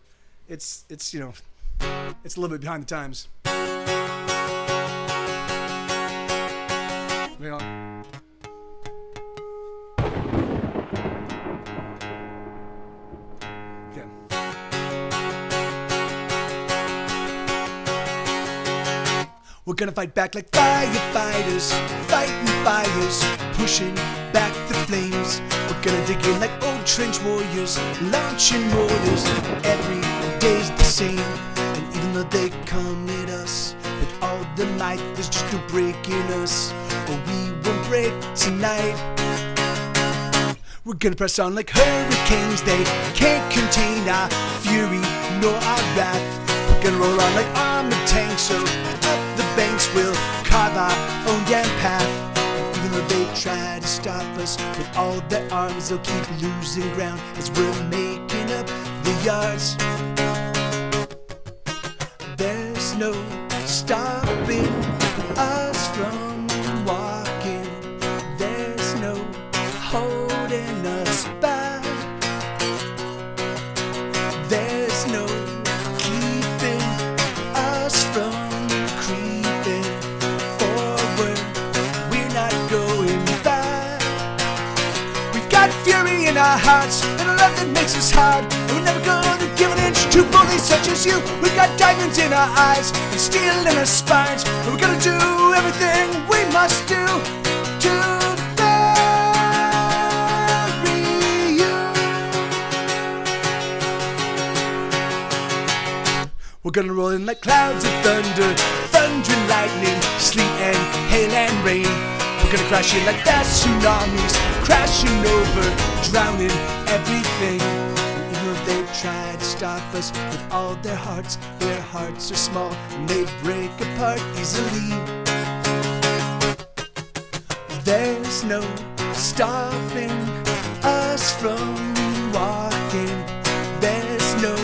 it's it's a little bit behind the times. You know. We're gonna fight back like firefighters, fighting fires, pushing back the flames. We're gonna dig in like old trench warriors, launching mortars. Every day's the same, and even though they come at us with all the might, there's just no breaking us, or we won't break tonight. We're gonna press on like hurricanes, they can't contain our fury nor our wrath. We're gonna roll on like armored tanks, so up the banks we'll carve our own damn path. And even though they try to stop us with all their arms, they'll keep losing ground as we're making up the yards. There's no stopping us from walking. There's no holding us back. There's no keeping us from creeping forward. We're not going back. We've got fury in our hearts and a love that makes us hard, and we're never gonna give an inch to bullies such as you. We've got diamonds in our eyes and steel in our spines, and we're gonna do everything we must do to bury you. We're gonna roll in like clouds of thunder, thunder and lightning, sleet and hail and rain. We're gonna crash in like fast tsunamis, crashing over, drowning everything. And even though they try to stop us with all their hearts are small and they break apart easily. There's no stopping us from walking. There's no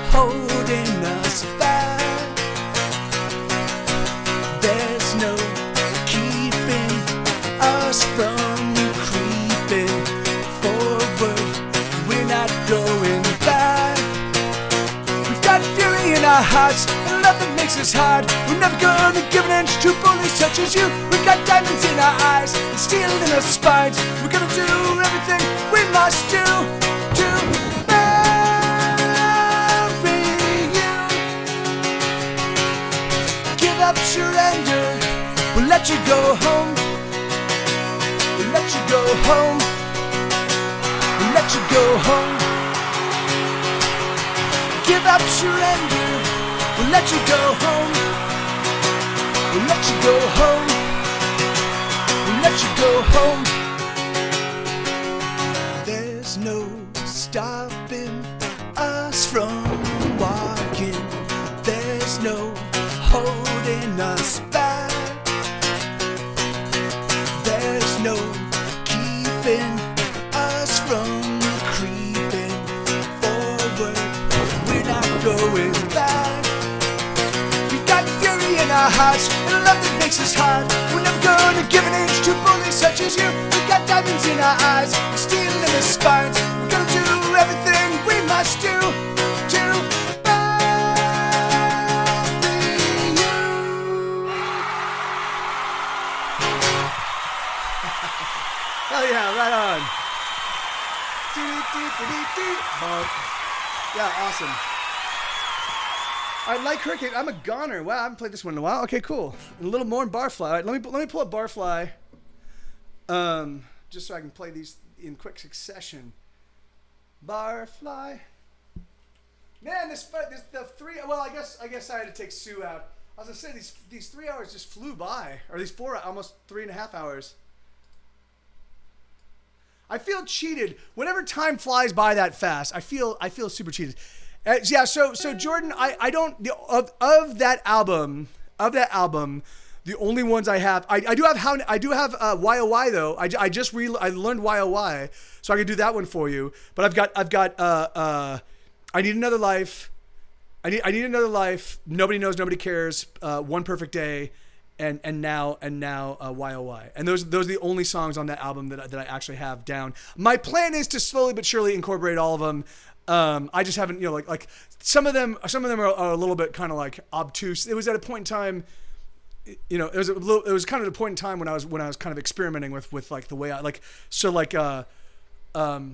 holding us back. There's no keeping us from creeping forward. We're not going back. We've got fury in our hearts and love that makes us hard. We're never gonna give an inch to bullies such as you. We've got diamonds in our eyes and steel in our spines. We're gonna do everything we must do to bury you. Give up, surrender. We'll let you go home. We'll let you go home. We'll let you go home. Give up, surrender. We'll let you go home. We'll let you go home. We'll let you go home. There's no stopping us from walking. There's no holding us back. There's no keeping us from going back. We got fury in our hearts and a love that makes us hard. We're never gonna give an inch to bullies such as you. We got diamonds in our eyes, steel in our spines. We're gonna do everything we must do to marry you. Hell yeah, right on. Yeah, awesome. I like Hurricane. I'm a goner. Wow, I haven't played this one in a while. Okay, cool. And a little more in Barfly. All right, let me pull up Barfly, just so I can play these in quick succession. Barfly. Man, the three. Well, I guess I had to take Sue out. I was gonna say these 3 hours just flew by, or these almost 3.5 hours. I feel cheated whenever time flies by that fast. I feel super cheated. Yeah. So Jordan, I don't of that album. The only ones I have, I do have YOY though. I learned YOY, so I could do that one for you. But I've got I Need Another Life. I need Another Life. Nobody Knows, Nobody Cares. One Perfect Day. And now YOY. And those are the only songs on that album that I actually have down. My plan is to slowly but surely incorporate all of them. I just haven't, like some of them are a little bit kind of like obtuse. It was at a point in time, it was kind of a point in time when I was kind of experimenting with like the way I like, so like, and I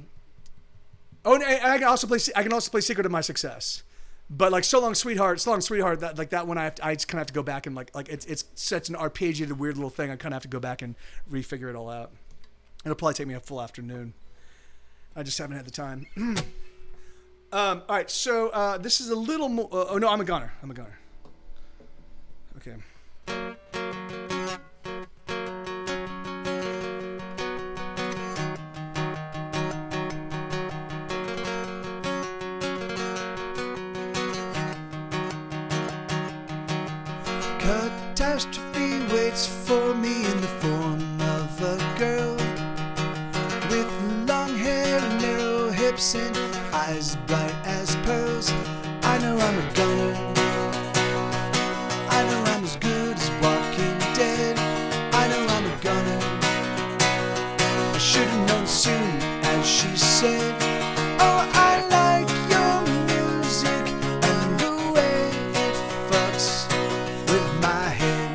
can also play Secret of My Success. But like So Long Sweetheart, that one I just kind of have to go back and like it's such an arpeggiated weird little thing. I kind of have to go back and refigure it all out. It'll probably take me a full afternoon. I just haven't had the time. All right, so this is a little more. Oh no, I'm a goner. Okay. Catastrophe waits for me in the form of a girl with long hair and narrow hips and eyes bright as pearls. I know I'm a goner. I know I'm as good as Walking Dead. I know I'm a goner. I should have known soon, as she said. Oh, I like your music and the way it fucks with my head.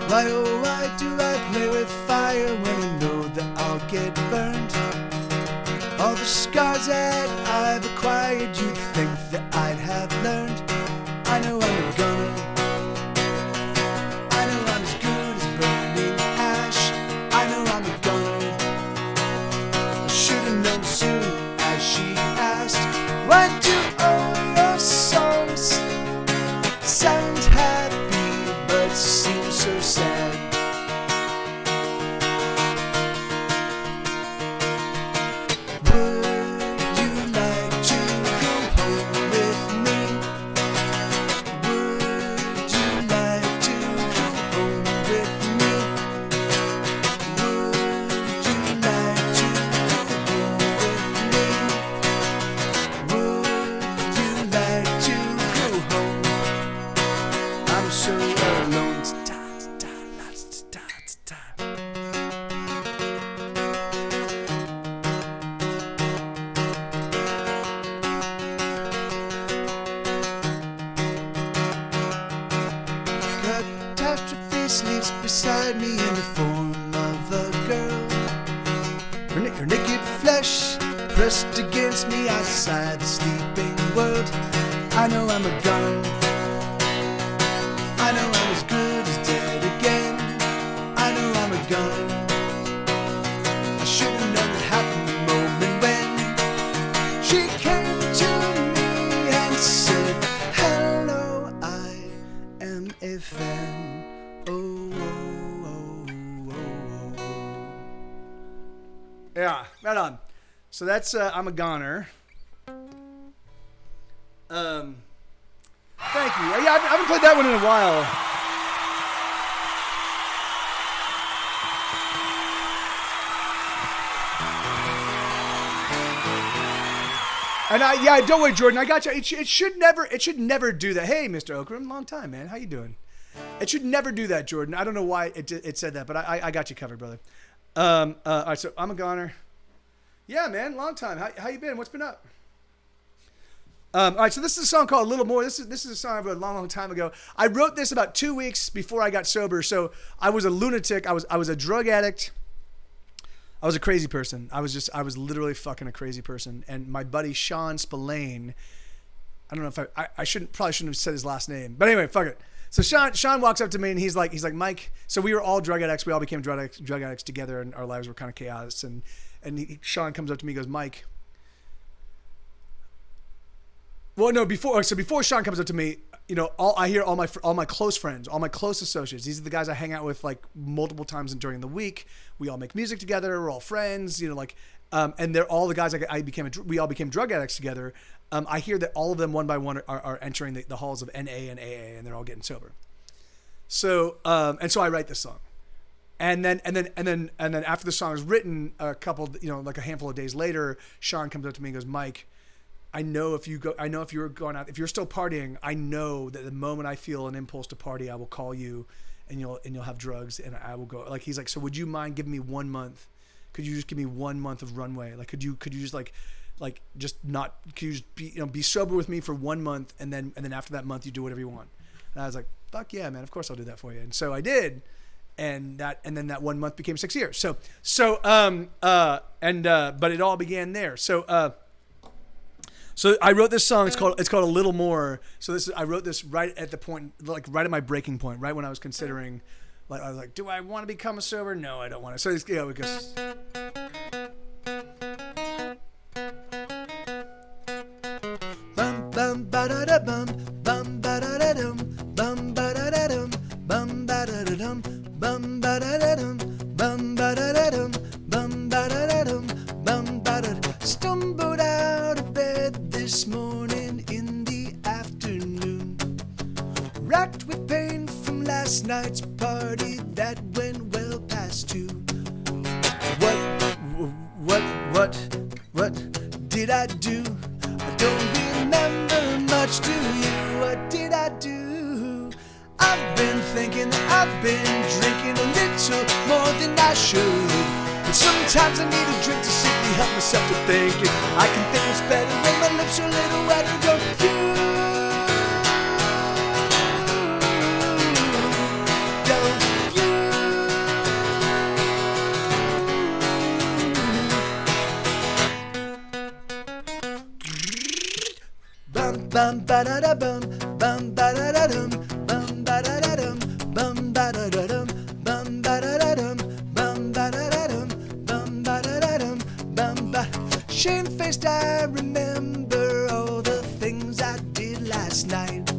Why, oh, why do I play with fire when I know that I'll get burned? All the scars that I've acquired, you'd think that I'd have learned. I know I'm a gunner. I know I'm as good as burning ash. I know I'm a gunner. I should have known soon, as she asked. Why do all your songs sound happy but seem so sad? Would you like to go home with me? Would you like to go home with me? Would you like to go home with me? Would you like to go home? I'm so alone. Catastrophe sleeps beside me in the form of a girl. Her naked flesh pressed against me outside the sleeping world. I know I'm a gunner. I know I'm as good as dead again. I know I'm a gunner. I should have known it happened the moment when she came to me and said, hello, I am a fan. Oh, oh, oh, oh, oh. Yeah, right on. So that's I'm a goner. Thank Yeah, I haven't played that one in a while. And don't worry, Jordan. I got you. It should never do that. Hey, Mr. Okram, long time, man. How you doing? It should never do that, Jordan. I don't know why it said that, but I got you covered, brother. All right, so I'm a goner. Yeah, man, long time. How you been? What's been up? All right, so this is a song called "A Little More." This is a song I wrote a long time ago. I wrote this about 2 weeks before I got sober. So I was a lunatic. I was a drug addict. I was a crazy person. I was literally fucking a crazy person. And my buddy Sean Spillane, I don't know if I probably shouldn't have said his last name, but anyway, fuck it. So Sean walks up to me and he's like, Mike. So we were all drug addicts. We all became drug addicts together, and our lives were kind of chaos. And Sean comes up to me, and goes, Mike. Well, no, before Sean comes up to me, I hear all my close friends, all my close associates. These are the guys I hang out with like multiple times during the week. We all make music together. We're all friends, and they're all the guys we all became drug addicts together. I hear that all of them one by one are entering the halls of NA and AA, and they're all getting sober. So so I write this song, and then after the song is written, a handful of days later, Sean comes up to me and goes, Mike, I know if you're going out, if you're still partying, I know that the moment I feel an impulse to party, I will call you, and you'll have drugs, and I will go. Like, he's like, so would you mind giving me 1 month? Could you just give me 1 month of runway? Like, could you just could you just be sober with me for 1 month, and then after that month you do whatever you want? And I was like, fuck yeah, man, of course I'll do that for you. And so I did, and then that 1 month became 6 years. But it all began there. So I wrote this song. It's called "A Little More." So I wrote this right at the point, like right at my breaking point, right when I was considering, like I was like, do I want to become sober? No, I don't want to. So it goes. Bum bum ba da da bum bum ba da da dum bum ba da da dum bum ba da da dum bum ba da da dum bum ba da da dum bum ba da da dum bum ba da. Stumbled out of bed this morning in the afternoon, racked with pain from last night's party that went well past 2. What did I do? I don't remember much, do you? What did I do? I've been thinking that I've been drinking a little more than I should, but sometimes I need a drink to simply help myself to think. I can think it's better when my lips are a little wetter. Don't you? Don't you? Bum bum ba da da bum bum ba da da dum bum ba da da dum bum ba da da dum bum ba da da dum bum ba da da dum bum ba da da dum bum ba. Shamefaced, I remember all the things I did last night.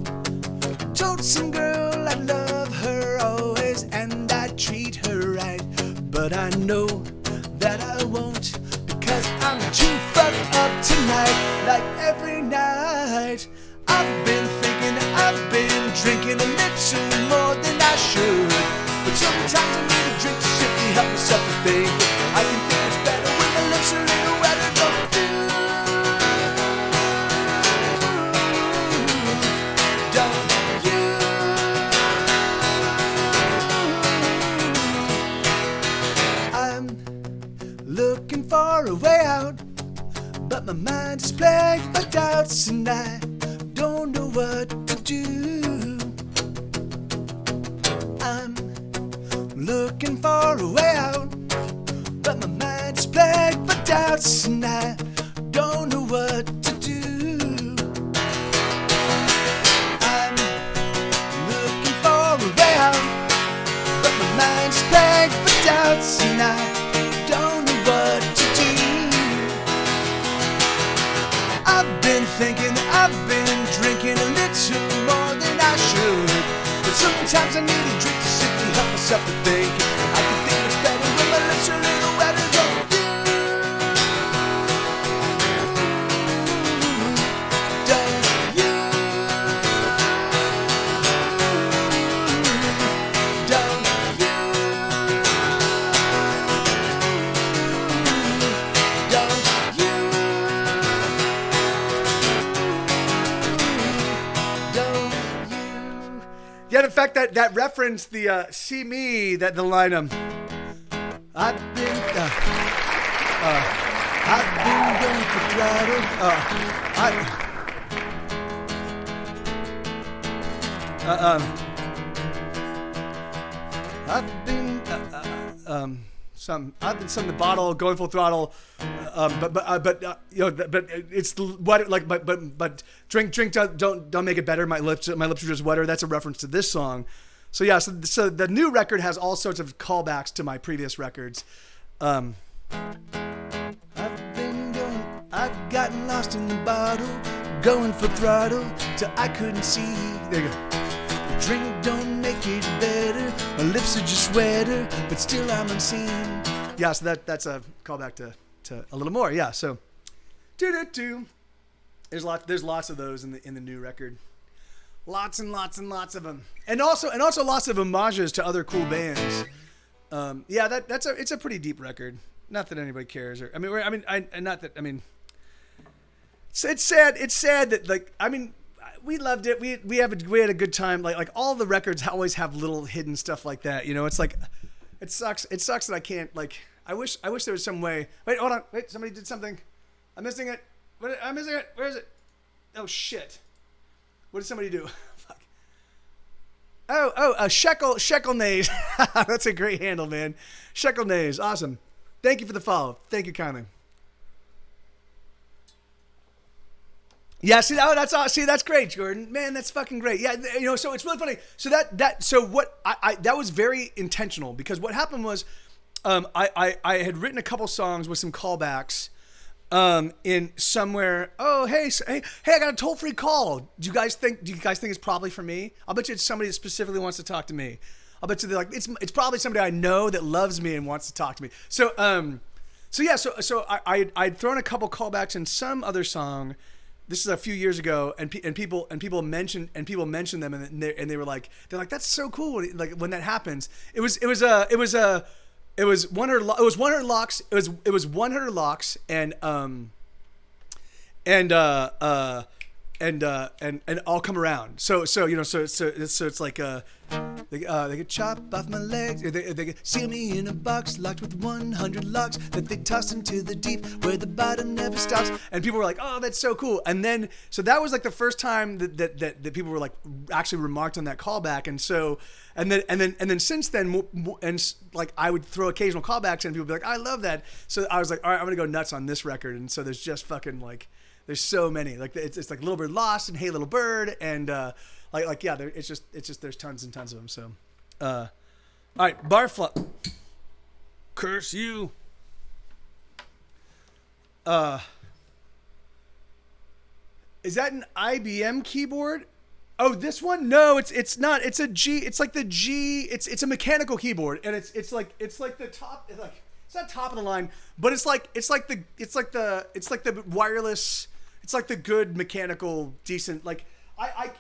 Told some girl I love her always and I treat her right, but I know that I won't, because I'm too fucked up tonight. Like every night I've been thinking I've been drinking a little more than I should, but sometimes I need a drink to simply help myself to think. I can think it's better when my lips are a little wetter. Don't you? Don't you? I'm looking for a way out, but my mind is plagued by doubts, and I don't know what to do. I'm looking for a way out, but my mind is plagued by doubts, and I don't know what to do. I'm looking for a way out, but my mind is plagued by doubts, and I don't know what to do. I've been thinking that I've been drinking a little more than I should, but sometimes I need a drink to simply help myself to think. I can think it's better when my lips are a little wetter. Don't you? Don't you? Yeah, in fact, that reference, the "See Me," that the line, I've been going for throttle. I've been some the bottle, going full throttle, but it's what like but drink don't make it better. My lips are just wetter. That's a reference to this song. So yeah, so the new record has all sorts of callbacks to my previous records. I've gotten lost in the bottle, going for throttle till I couldn't see. There you go. The drink don't make it better. My lips are just wetter, but still I'm unseen. Yeah, so that's a callback to a little more. Yeah, so there's lots of those in the new record. Lots and lots and lots of them, and also lots of homages to other cool bands. Yeah, it's a pretty deep record. Not that anybody cares, or it's sad. It's sad that we loved it. We had a good time. Like all the records always have little hidden stuff like that. You know, it's like it sucks. It sucks that I can't I wish there was some way. Wait, hold on. Wait, somebody did something. I'm missing it. I'm missing it. Where is it? Oh shit. What did somebody do? Fuck. Shekel Nays. That's a great handle, man. Shekel Nays. Awesome. Thank you for the follow. Thank you kindly. Yeah, that's great, Jordan. Man, that's fucking great. Yeah, so it's really funny. So that was very intentional, because what happened was, I had written a couple songs with some callbacks, in somewhere. Oh, hey, I got a toll-free call. Do you guys think it's probably for me? I'll bet you it's somebody that specifically wants to talk to me. I'll bet you they're like, it's probably somebody I know that loves me and wants to talk to me. So I'd thrown a couple callbacks in some other song. This is a few years ago, and people mentioned them, and they were like, that's so cool. Like when that happens, it was 100 locks. It was 100 locks, and I'll come around. So it's like they could chop off my legs. They could seal me in a box locked with 100 locks that they toss into the deep where the bottom never stops. And people were like, "Oh, that's so cool." And then so that was like the first time that people were like actually remarked on that callback. And so and then since then, and like I would throw occasional callbacks and people would be like, "I love that." So I was like, "All right, I'm gonna go nuts on this record." And so there's just fucking like. There's so many, like it's like Little Bird Lost and Hey Little Bird, and yeah, it's just there's tons and tons of them. So, all right, Barfly, curse you. Is that an IBM keyboard? Oh, this one? No, it's not. It's a G. It's like the G. It's a mechanical keyboard, and it's like the top. It's not top of the line, but it's like the wireless. It's like the good mechanical, decent. Like I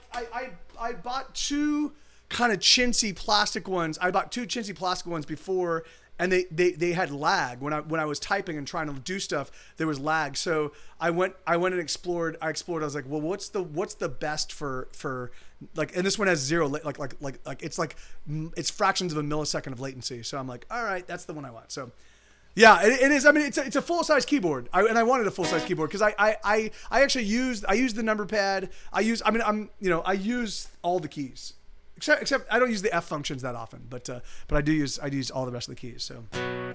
bought two kind of chintzy plastic ones. I bought two chintzy plastic ones before, and they had lag when I was typing and trying to do stuff. There was lag, so I went and explored. I was like, well, what's the best for like, and this one has zero like it's fractions of a millisecond of latency. So I'm like, all right, that's the one I want. So. Yeah, it is. I mean, it's a full size keyboard, and I wanted a full size keyboard because I actually used the number pad. I use all the keys, except I don't use the F functions that often, but I do use all the rest of the keys. So, all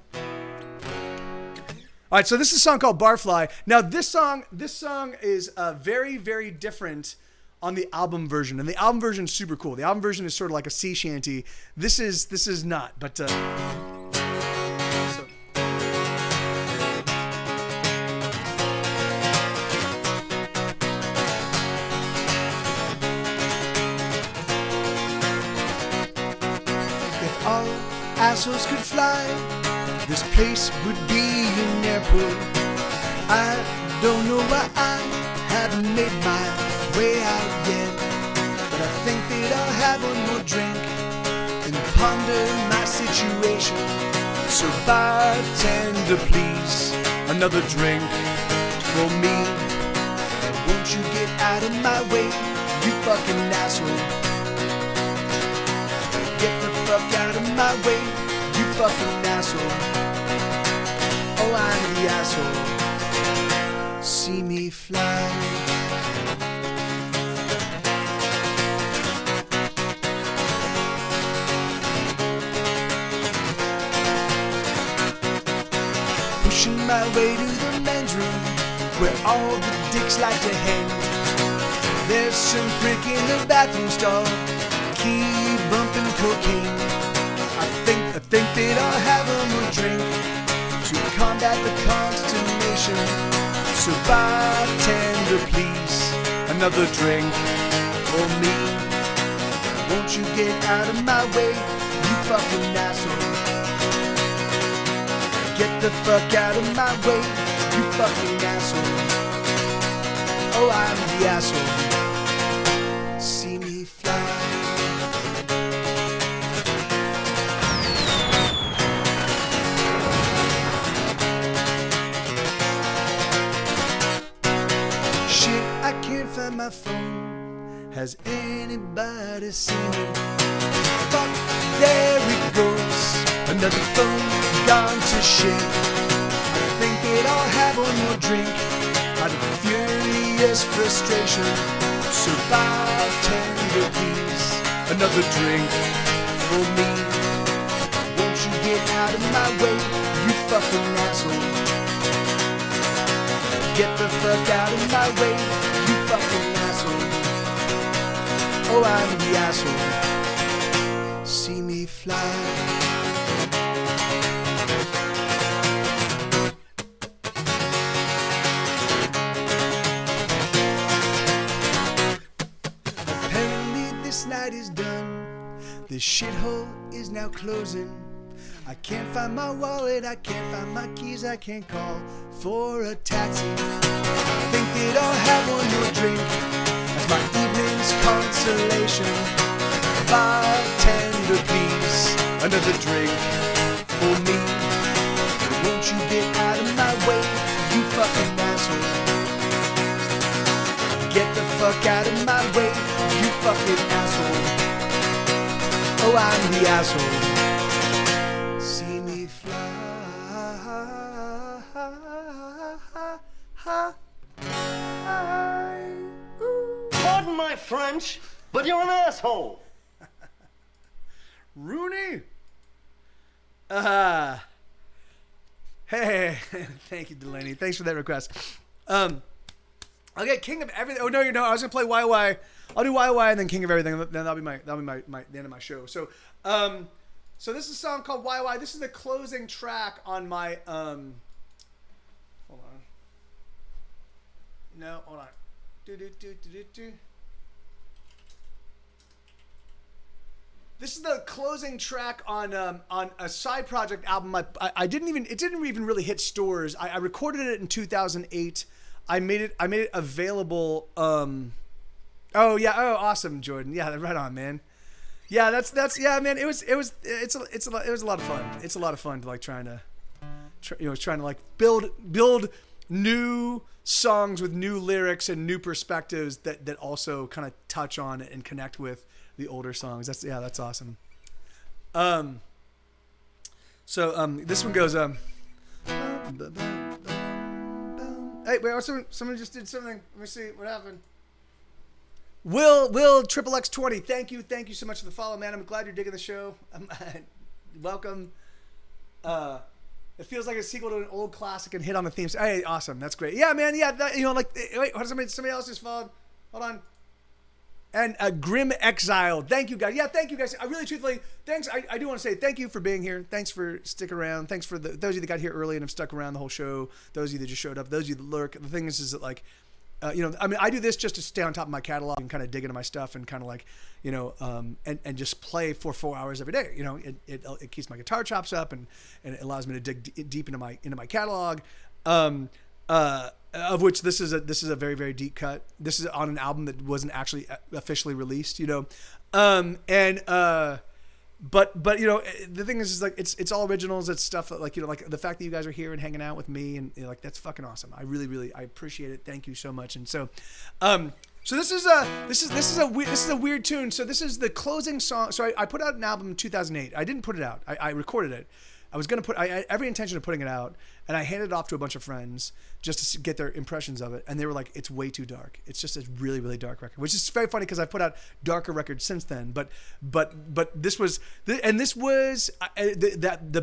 right, so this is a song called Barfly. Now this song is very, very different on the album version, and the album version is super cool. The album version is sort of like a sea shanty. This is not, but. Assholes could fly, this place would be an airport. I don't know why I haven't made my way out yet, but I think that I'll have one more drink and ponder my situation. So bartender, please, another drink for me. Won't you get out of my way, you fucking asshole? fucking asshole. Oh, I'm the asshole. See me fly. Pushing my way to the men's room where all the dicks like to hang. There's some prick in the bathroom stall, keep bumping cocaine. I think that I'll have a drink to combat the consternation. So bartender, please, another drink for me. Won't you get out of my way, you fucking asshole? Get the fuck out of my way, you fucking asshole. Oh, I'm the asshole. See me fly. Shit, I can't find my phone. Has anybody seen me? Fuck, there it goes. Another phone gone to shit. I think that I'll have one more drink out of furious frustration. So bartender, please, another drink for me. Won't you get out of my way, you fucking asshole? Get the fuck out of my way, you fucking asshole. Oh, I'm the asshole. See me fly. This night is done. This shithole is now closing. I can't find my wallet, I can't find my keys, I can't call for a taxi. I think that I'll have one more drink as my evening's consolation. Bartender, please, another drink for me. Won't you get out of my way, you fucking asshole? Get the fuck out of my way, you fucking asshole. Oh, I'm the asshole. See me fly. Pardon my French, but you're an asshole. Rooney. Hey, thank you, Delaney. Thanks for that request. Okay, King of Everything. Oh no, I was gonna play YY. I'll do YY and then King of Everything. Then that'll be my the end of my show. So, so this is a song called YY. This is the closing track on my hold on. No, hold on. This is the closing track on a side project album. I didn't even really hit stores. I recorded it in 2008. I made it available. Oh yeah. Oh, awesome, Jordan. Yeah, right on, man. Yeah, that's yeah, man. It was a lot of fun. It's a lot of fun to like trying to like build new songs with new lyrics and new perspectives that also kind of touch on and connect with the older songs. That's awesome. So this one goes Hey, wait, someone just did something. Let me see what happened. Will XXX20, thank you so much for the follow, man. I'm glad you're digging the show. Welcome. It feels like a sequel to an old classic and hit on the themes. Hey, awesome, that's great. Yeah, man. Yeah, wait, somebody else just followed. Hold on. And Grim Exile. Thank you, guys. Yeah, thank you, guys. I really, truthfully, thanks. I do want to say thank you for being here. Thanks for sticking around. Thanks for those of you that got here early and have stuck around the whole show. Those of you that just showed up. Those of you that lurk. The thing is that like, I do this just to stay on top of my catalog and kind of dig into my stuff and kind of like, and just play for 4 hours every day. It keeps my guitar chops up and it allows me to dig deep into my catalog. Of which this is a very, very deep cut. This is on an album that wasn't actually officially released, but the thing is like it's all originals. It's stuff that like the fact that you guys are here and hanging out with me and like that's fucking awesome. I really, really I appreciate it. Thank you so much. And so, so this is a weird tune. So this is the closing song. So I put out an album in 2008. I didn't put it out. I recorded it. I was gonna put I had every intention of putting it out, and I handed it off to a bunch of friends just to get their impressions of it, and they were like, "It's way too dark. It's just a really, really dark record," which is very funny because I've put out darker records since then. But this was the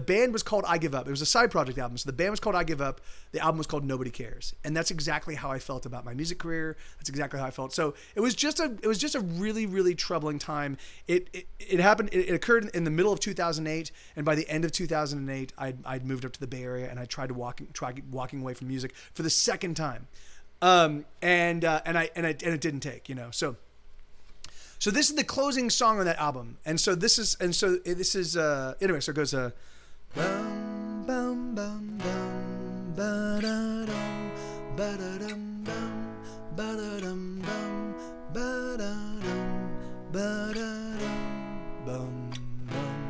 band was called I Give Up. It was a side project album, so the band was called I Give Up. The album was called Nobody Cares, and that's exactly how I felt about my music career. That's exactly how I felt. So it was just a really, really troubling time. It happened. It occurred in the middle of 2008, and by the end of 2008, I'd moved up to the Bay Area, and I tried walking away from music for the second time, and it didn't take, So this is the closing song on that album, anyway. So it goes bum bum bum bum ba-da-dum ba-da-dum bum ba-da-dum bum ba-da-dum ba-da-dum bum bum.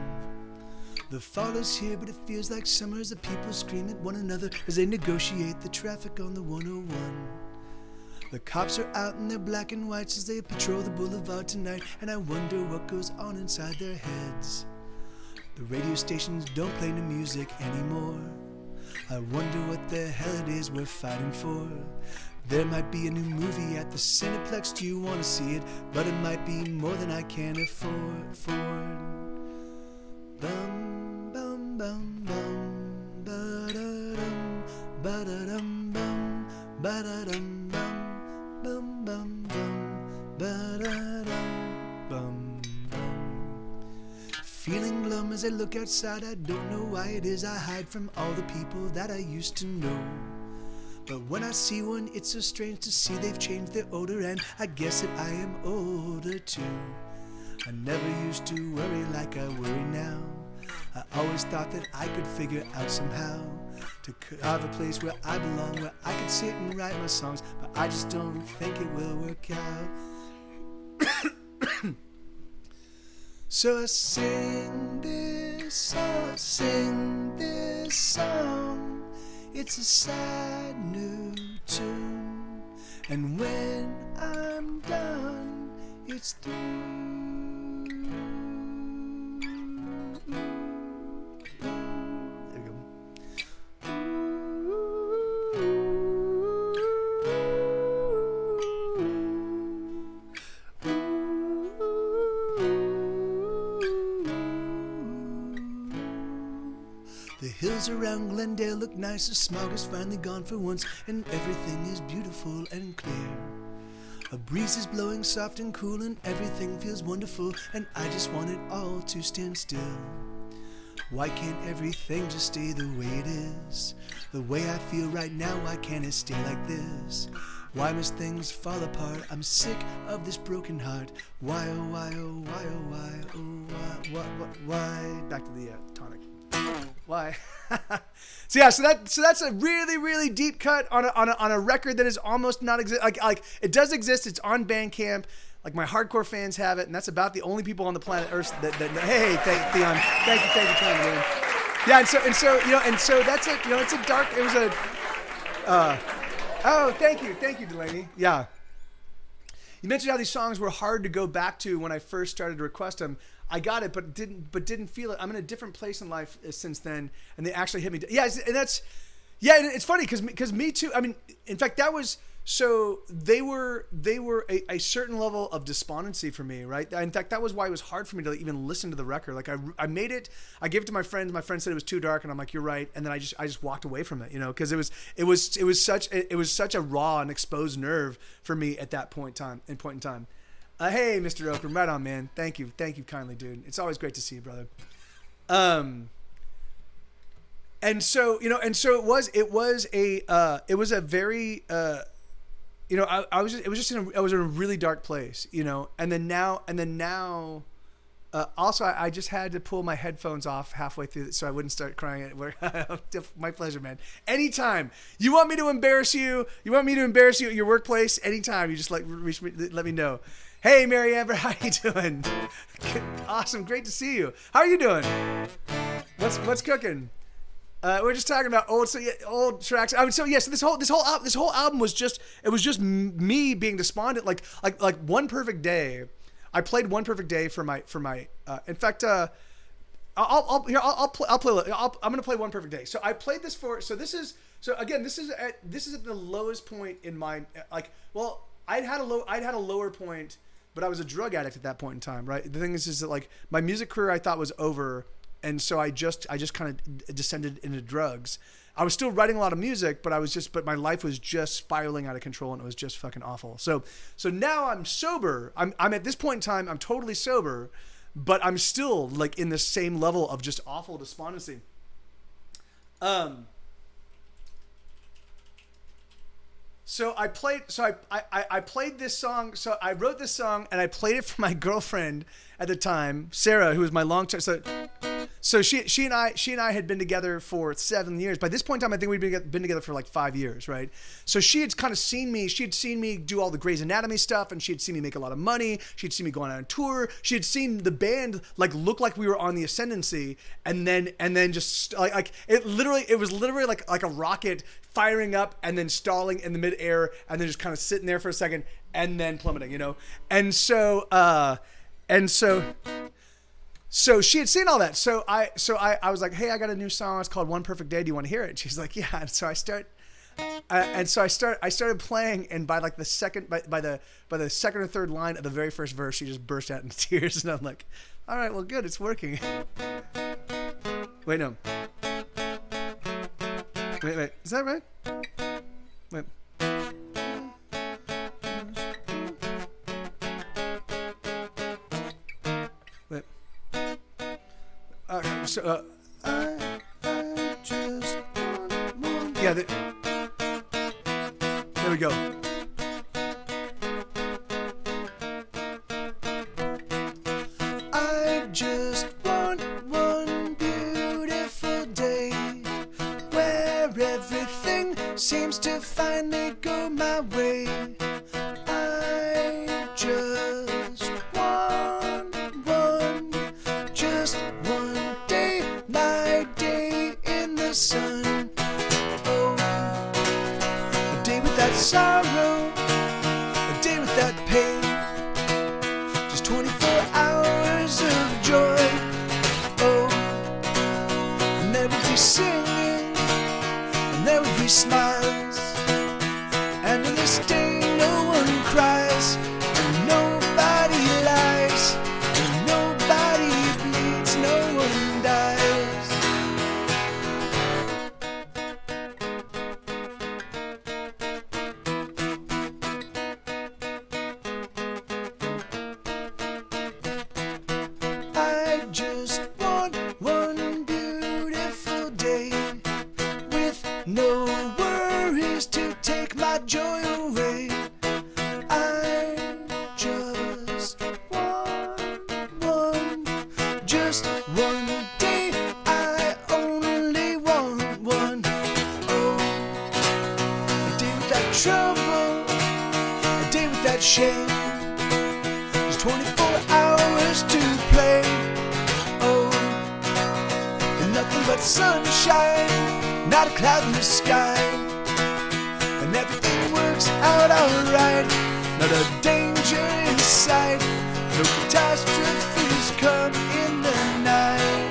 The fall is here, but it feels like summer as the people scream at one another as they negotiate the traffic on the 101. The cops are out in their black and whites as they patrol the boulevard tonight, and I wonder what goes on inside their heads. The radio stations don't play new music anymore. I wonder what the hell it is we're fighting for. There might be a new movie at the Cineplex, do you want to see it? But it might be more than I can afford. Bum, bum, bum, bum, ba-da-dum, ba-da-dum, bum, ba-da-dum, bum, bum, bum, bum, ba-da-dum, bum, bum. Feeling glum as I look outside, I don't know why it is I hide from all the people that I used to know. But when I see one, it's so strange to see they've changed their odor, and I guess that I am older too. I never used to worry like I worry now. I always thought that I could figure out somehow to have a place where I belong, where I could sit and write my songs, but I just don't think it will work out. So I sing this song. It's a sad new tune, and when I'm done, it's through. There you The hills around Glendale look nice, the smog is finally gone for once, and everything is beautiful and clear. A breeze is blowing soft and cool, and everything feels wonderful, and I just want it all to stand still. Why can't everything just stay the way it is? The way I feel right now, why can't it stay like this? Why must things fall apart? I'm sick of this broken heart. Why, oh, why, oh, why, oh, why, oh, why? Back to the tonic. Why? So that's a really, really deep cut on a record that is almost not exist. Like it does exist. It's on Bandcamp. Like my hardcore fans have it, and that's about the only people on the planet Earth that hey, Theon, thank you, Theon. Yeah, and so that's a it's a dark. It was a. Oh, thank you, Delaney. Yeah. You mentioned how these songs were hard to go back to when I first started to request them. I got it, but didn't feel it. I'm in a different place in life since then, and they actually hit me. Yeah, and it's funny because me too. I mean, in fact, that was so they were a certain level of despondency for me, right? In fact, that was why it was hard for me to even listen to the record. Like I made it, I gave it to my friends. My friend said it was too dark, and I'm like, you're right. And then I just walked away from it, because it was such a raw and exposed nerve for me at that point in time. Hey, Mr. Oakland, right on, man. Thank you kindly, dude. It's always great to see you, brother. And so it was a very I was in a really dark place, and then now also I just had to pull my headphones off halfway through so I wouldn't start crying at work. My pleasure, man. Anytime you want me to embarrass you at your workplace, anytime you just let me know. Hey, Mary Amber, how you doing? Awesome, great to see you. How are you doing? What's cooking? We're just talking about old tracks. I mean, so this whole album was just me being despondent. Like One Perfect Day. I played One Perfect Day for my. In fact, I'll I'm gonna play One Perfect Day. So I played this this is at the lowest point in my I'd had a lower point, but I was a drug addict at that point in time, right? The thing is that like my music career I thought was over, and so I just kind of descended into drugs. I was still writing a lot of music, but my life was just spiraling out of control, and it was just fucking awful. So now I'm sober. I'm at this point in time, I'm totally sober, but I'm still like in the same level of just awful despondency. So I played this song. So I wrote this song and I played it for my girlfriend at the time, Sarah, who was my long-term. So she and I had been together for 7 years. By this point in time, I think we'd been together for like 5 years, right? So she had kind of seen me. She had seen me do all the Grey's Anatomy stuff, and she had seen me make a lot of money. She'd seen me going on tour. She had seen the band like look like we were on the ascendancy, and then just like it was literally like a rocket firing up and then stalling in the midair, and then just kind of sitting there for a second and then plummeting, you know. So she had seen all that. So I was like, hey, I got a new song. It's called One Perfect Day. Do you want to hear it? And she's like, yeah. And so I started playing, and by like the second or third line of the very first verse, she just burst out into tears, and I'm like, all right, well, good, it's working. Wait, no. Wait, is that right? Wait. Wait. So, I just want. Yeah, there we go. I just want one beautiful day where everything seems to finally go my way. I just want one day, my day in the sun. Oh, a day without sorrow, a day without pain, just 24 hours of joy. Oh, and there would be singing, and there would be smiles, and in this day no one cries, and nobody lies, and nobody bleeds, no one dies. I just want one beautiful day with no worries to take my joy away. I just want just one day. I only want one. Oh, a day without trouble, a day without shame, just 24 hours to play. Oh, and nothing but sunshine, not a cloud in the sky, and everything works out alright. Not a danger in sight, no catastrophes come in the night.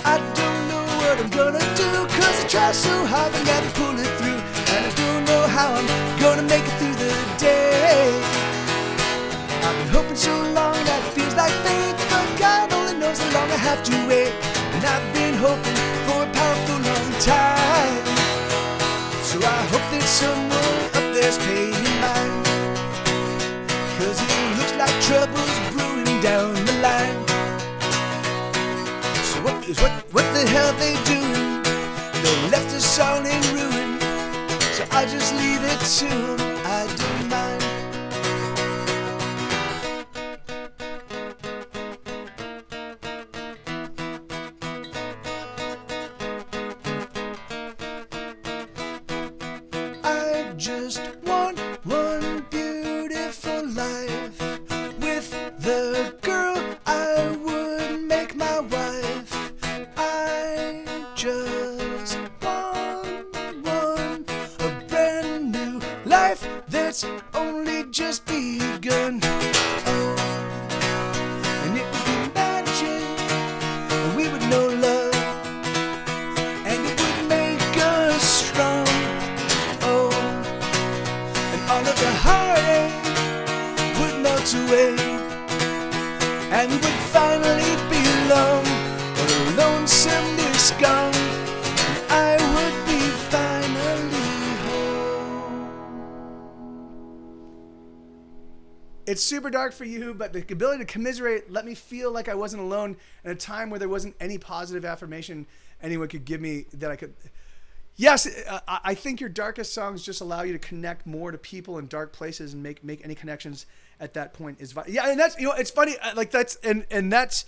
I don't know what I'm gonna do, 'cause I try so hard but never pull it through, and I don't know how I'm gonna make it through the day. I've been hoping so long that it feels like fate, but God only knows how long I have to wait, and I've been hoping for a powerful long time. So I hope that someone up there's paying mind, 'cause it looks like trouble's brewing down the line. So what the hell they doing? They left us all in ruin, so I just leave it to them, I don't mind. I just want one beautiful life with the girl I would make away, and we would finally be alone, or a lonesome discount, and I would be finally home. It's super dark for you, but the ability to commiserate let me feel like I wasn't alone in a time where there wasn't any positive affirmation anyone could give me that I could. Yes, I think your darkest songs just allow you to connect more to people in dark places and make any connections at that point is yeah, and that's, you know, it's funny, like that's and that's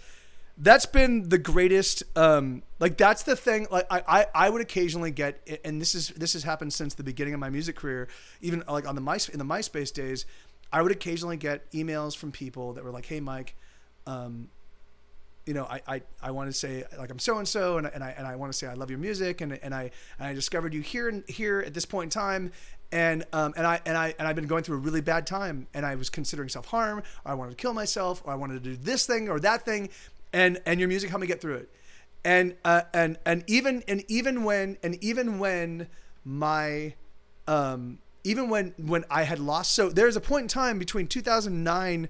been the greatest, like that's the thing. Like I would occasionally get, and this has happened since the beginning of my music career, even like in the MySpace days, I would occasionally get emails from people that were like, hey Mike, you know, I want to say, like, I'm so-and-so, and I want to say I love your music, and I discovered you here at this point in time, and I've been going through a really bad time, and I was considering self-harm, or I wanted to kill myself, or I wanted to do this thing or that thing, and your music helped me get through it. And even when I had lost, so there's a point in time between 2009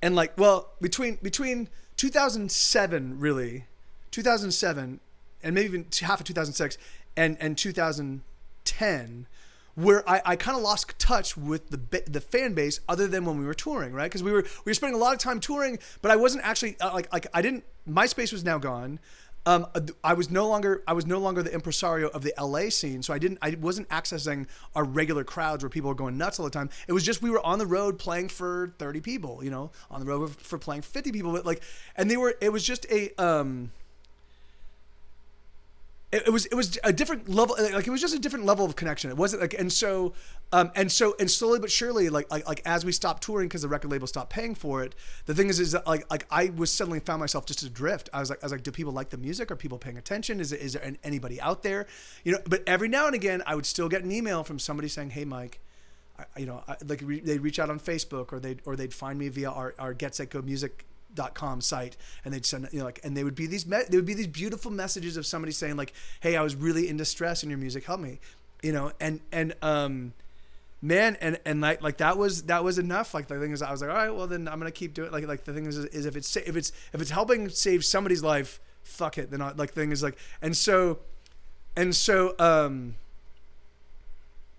and like, well, between 2007, really, 2007, and maybe even half of 2006 and 2010, where I kind of lost touch with the fan base, other than when we were touring, right? Because we were spending a lot of time touring, but I wasn't actually like I didn't. MySpace was now gone. I was no longer the impresario of the LA scene, so I wasn't accessing our regular crowds where people were going nuts all the time. It was just, we were on the road playing for 30 people, you know, on the road for playing for 50 people, but like, and it was just a it was a different level, like it was just a different level of connection. It wasn't like, and slowly but surely, like as we stopped touring because the record label stopped paying for it, the thing is that like I was suddenly found myself just adrift. I was like, do people like the music? Are people paying attention? Is there anybody out there? You know, but every now and again I would still get an email from somebody saying, hey Mike, they'd reach out on Facebook, or they'd find me via our GetSetGoMusic.com site, and they'd send, you know, like, and there would be these beautiful messages of somebody saying like, hey, I was really in distress and your music helped me, you know, and man, and like that was enough. Like the thing is, I was like, all right, well then I'm gonna keep doing it. Like the thing is if it's helping save somebody's life, fuck it. Then like the thing is like, and so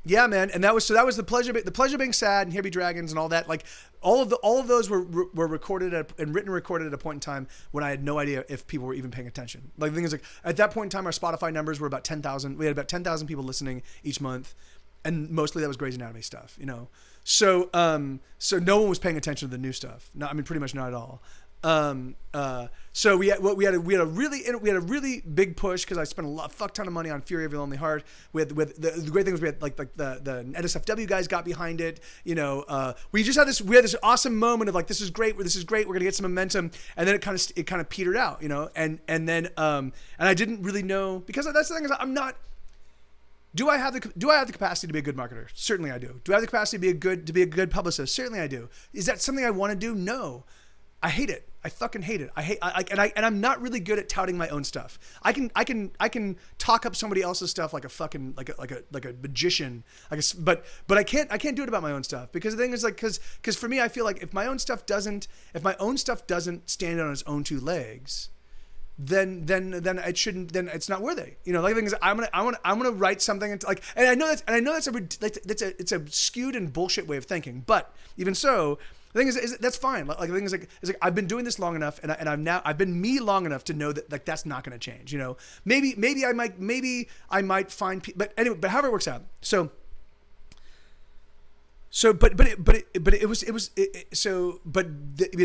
yeah, man, and that was the pleasure of being sad, and Here Be Dragons and all that. Like all of those were recorded and recorded at a point in time when I had no idea if people were even paying attention. Like the thing is, like at that point in time, our Spotify numbers were about 10,000. We had about 10,000 people listening each month, and mostly that was Grey's Anatomy stuff, you know. So no one was paying attention to the new stuff. No, I mean pretty much not at all. So we had a really big push because I spent a fuck ton of money on Fury of Your Lonely Heart. With the great thing was we had like the NSFW guys got behind it. You know, we had this awesome moment of like, this is great. We're gonna get some momentum, and then it kind of petered out. You know, and then and I didn't really know, because that's the thing is I'm not. Do I have the capacity to be a good marketer? Certainly I do. Do I have the capacity to be a good publicist? Certainly I do. Is that something I want to do? No. I hate it. I fucking hate it. And I'm not really good at touting my own stuff. I can talk up somebody else's stuff like a fucking like a magician. But I can't do it about my own stuff, because the thing is like, because for me, I feel like if my own stuff doesn't stand on its own two legs, then it shouldn't. Then it's not worthy. You know, like the thing is, I'm gonna write something and like, and I know that's a skewed and bullshit way of thinking. But even so, the thing is that's fine. Like the thing is like I've been doing this long enough, and I've been me long enough to know that like that's not going to change. You know, maybe I might find, but anyway, but however it works out. But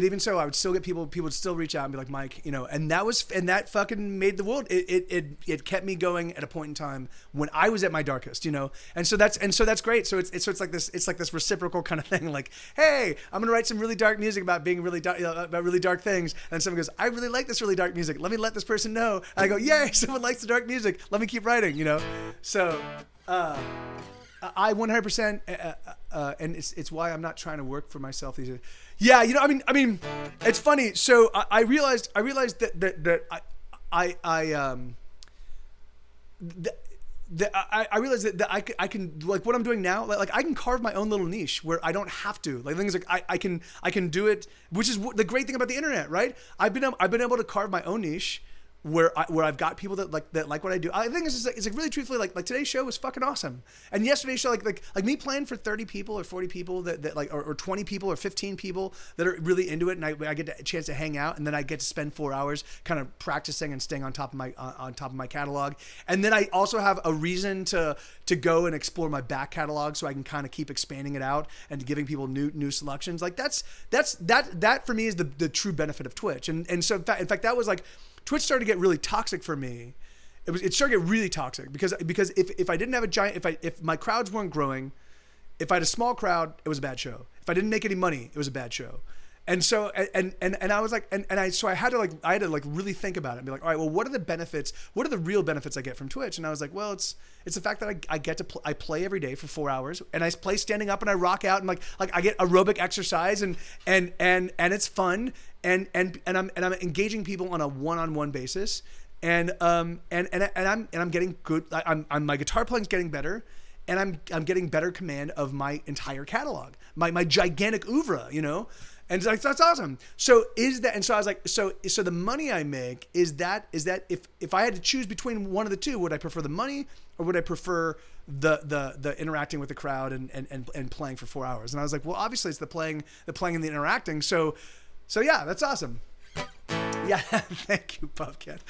even so, I would still get people would still reach out and be like, Mike, you know, and that fucking made the world. It kept me going at a point in time when I was at my darkest, you know, and so that's great. So it's like this reciprocal kind of thing. Like, hey, I'm gonna write some really dark music about being really dark, about really dark things, and someone goes, I really like this really dark music. Let me let this person know. And I go, yay, someone likes the dark music. Let me keep writing, you know. So. I 100%, and it's why I'm not trying to work for myself these days. Yeah, you know, I mean, it's funny. So I realized that I realized that I can like what I'm doing now, like I can carve my own little niche where I don't have to. Like things like I can do it, which is the great thing about the internet, right? I've been able to carve my own niche where I've got people that like what I do. I think it's like really truthfully like today's show was fucking awesome, and yesterday's show like me playing for 30 people or 40 people that like or 20 people or 15 people that are really into it, and I get a chance to hang out, and then I get to spend 4 hours kind of practicing and staying on top of my catalog, and then I also have a reason to go and explore my back catalog so I can kind of keep expanding it out and giving people new selections. Like that for me is the true benefit of Twitch, and so in fact that was like. Twitch started to get really toxic for me. It started to get really toxic because if I didn't have a giant, if my crowds weren't growing, if I had a small crowd, it was a bad show. If I didn't make any money, it was a bad show. And so and I was like I had to really think about it and be like, all right, well, what are the benefits? What are the real benefits I get from Twitch? And I was like, well, it's the fact that I get to I play every day for 4 hours, and I play standing up and I rock out, and like I get aerobic exercise and it's fun, and I'm engaging people on a one-on-one basis, and I'm getting good. My guitar playing's getting better. And I'm getting better command of my entire catalog, my gigantic oeuvre, you know, and that's awesome. So I was like, so the money I make is that if I had to choose between one of the two, would I prefer the money or would I prefer the interacting with the crowd and playing for 4 hours? And I was like, well, obviously it's the playing and the interacting. So yeah, that's awesome. Yeah, thank you, Puffcat.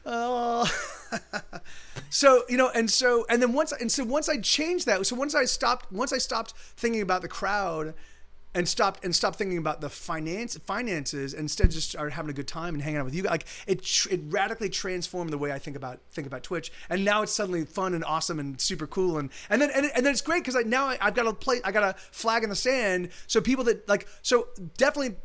Oh, so you know, and then once I changed that, so once I stopped thinking about the crowd, and stopped thinking about the finances, and instead just started having a good time and hanging out with you. Like it radically transformed the way I think about Twitch, and now it's suddenly fun and awesome and super cool, and then it's great because now I've got a flag in the sand, so people that like, so definitely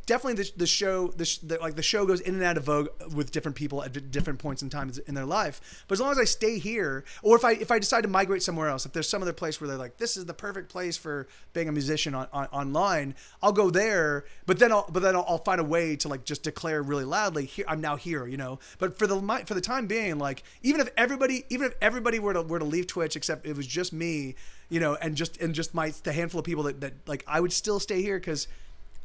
the show goes in and out of vogue with different people at different points in time in their life, but as long as I stay here, or if I decide to migrate somewhere else, if there's some other place where they're like, this is the perfect place for being a musician online, I'll go there, but then I'll find a way to like just declare really loudly, here I'm now here, you know. But for the time being, like even if everybody were to leave Twitch except it was just me, you know, and just the handful of people that like, I would still stay here because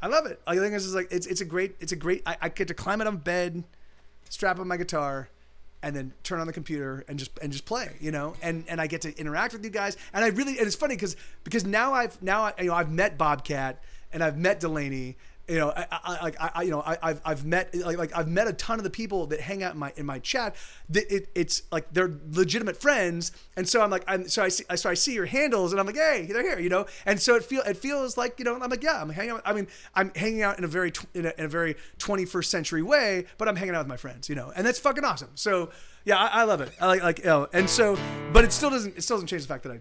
I love it. I think this is like it's a great. I get to climb out of bed, strap on my guitar, and then turn on the computer and just play, you know, and I get to interact with you guys, and it's funny because now I've met Bobcat and I've met Delaney, you know, I've met a ton of the people that hang out in my chat. It's like they're legitimate friends, and so I'm like, so I see your handles, and I'm like, hey, they're here, you know, and so it feels like, you know, I'm like, yeah, I'm hanging out. I mean, I'm hanging out in a very 21st century way, but I'm hanging out with my friends, you know, and that's fucking awesome. So yeah, I love it. I like, you know, and so, but it still doesn't change the fact that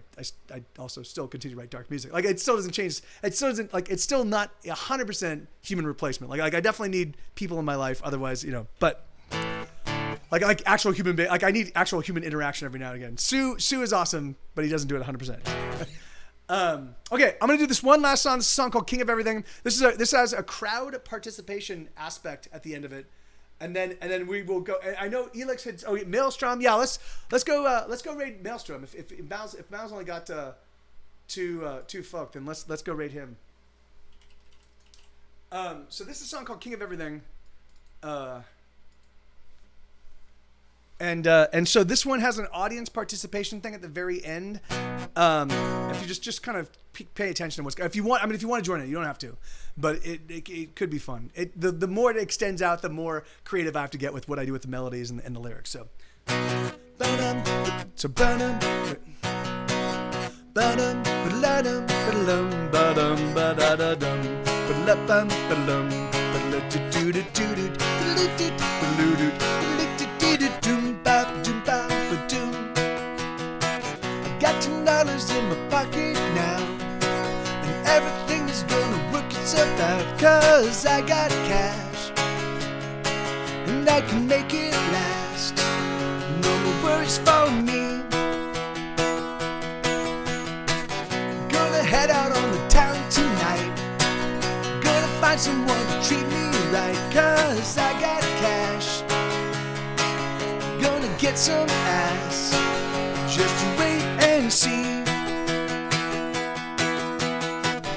I also still continue to write dark music. Like it still doesn't change. It's still not 100% human replacement. Like I definitely need people in my life. Otherwise, you know, but like actual human like I need actual human interaction every now and again. Sue is awesome, but he doesn't do it 100%. Okay, I'm gonna do this one last song. This is a song called King of Everything. This has a crowd participation aspect at the end of it. And then we will go. I know Elix had Maelstrom. Yeah, let's go raid Maelstrom. If Mal's only got two folk, then let's go raid him. So this is a song called King of Everything. And so this one has an audience participation thing at the very end. If you just kind of pay attention to what's, if you want to join it, you don't have to, but it could be fun. The more it extends out, the more creative I have to get with what I do with the melodies and the lyrics. So, Got $10 in my pocket now, and everything is gonna work itself out, 'cause I got cash, and I can make it last. No more worries for me. Gonna head out on the town tonight, gonna find someone to treat me right, 'cause I got cash. Gonna get some ass, just you wait see.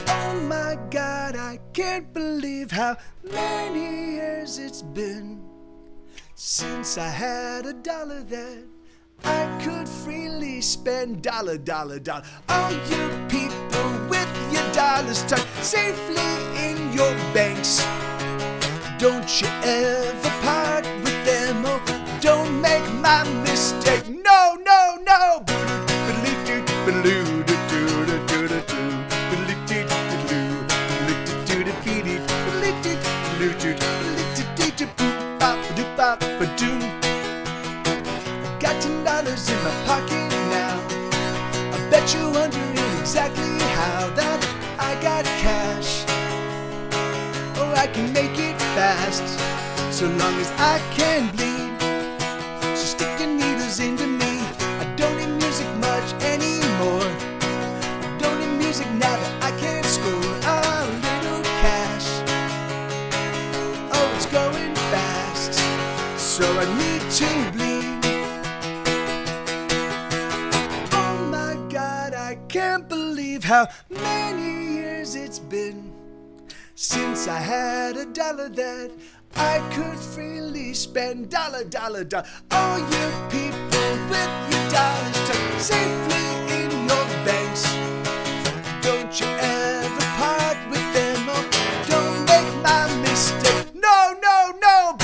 Oh my God, I can't believe how many years it's been since I had a dollar that I could freely spend. Dollar, dollar, dollar. All you people with your dollars tucked safely in your banks. Don't you ever part with them, oh, don't make my mistake. No, no, no. Got $10 in my pocket now. I bet you're wondering exactly how that I got cash. Oh, I can make it fast, so long as I can bleed. So stick your needles into me. I don't need music much anymore. I don't need music now that I can score a little cash. Oh, it's going fast, so I need to bleed. Oh my God, I can't believe how many years it's been since I had a dollar that I could freely spend. Dollar, dollar, dollar. All you people with your dollars tucked safely in your banks. Don't you ever part with them, or don't make my mistake. No, no, no.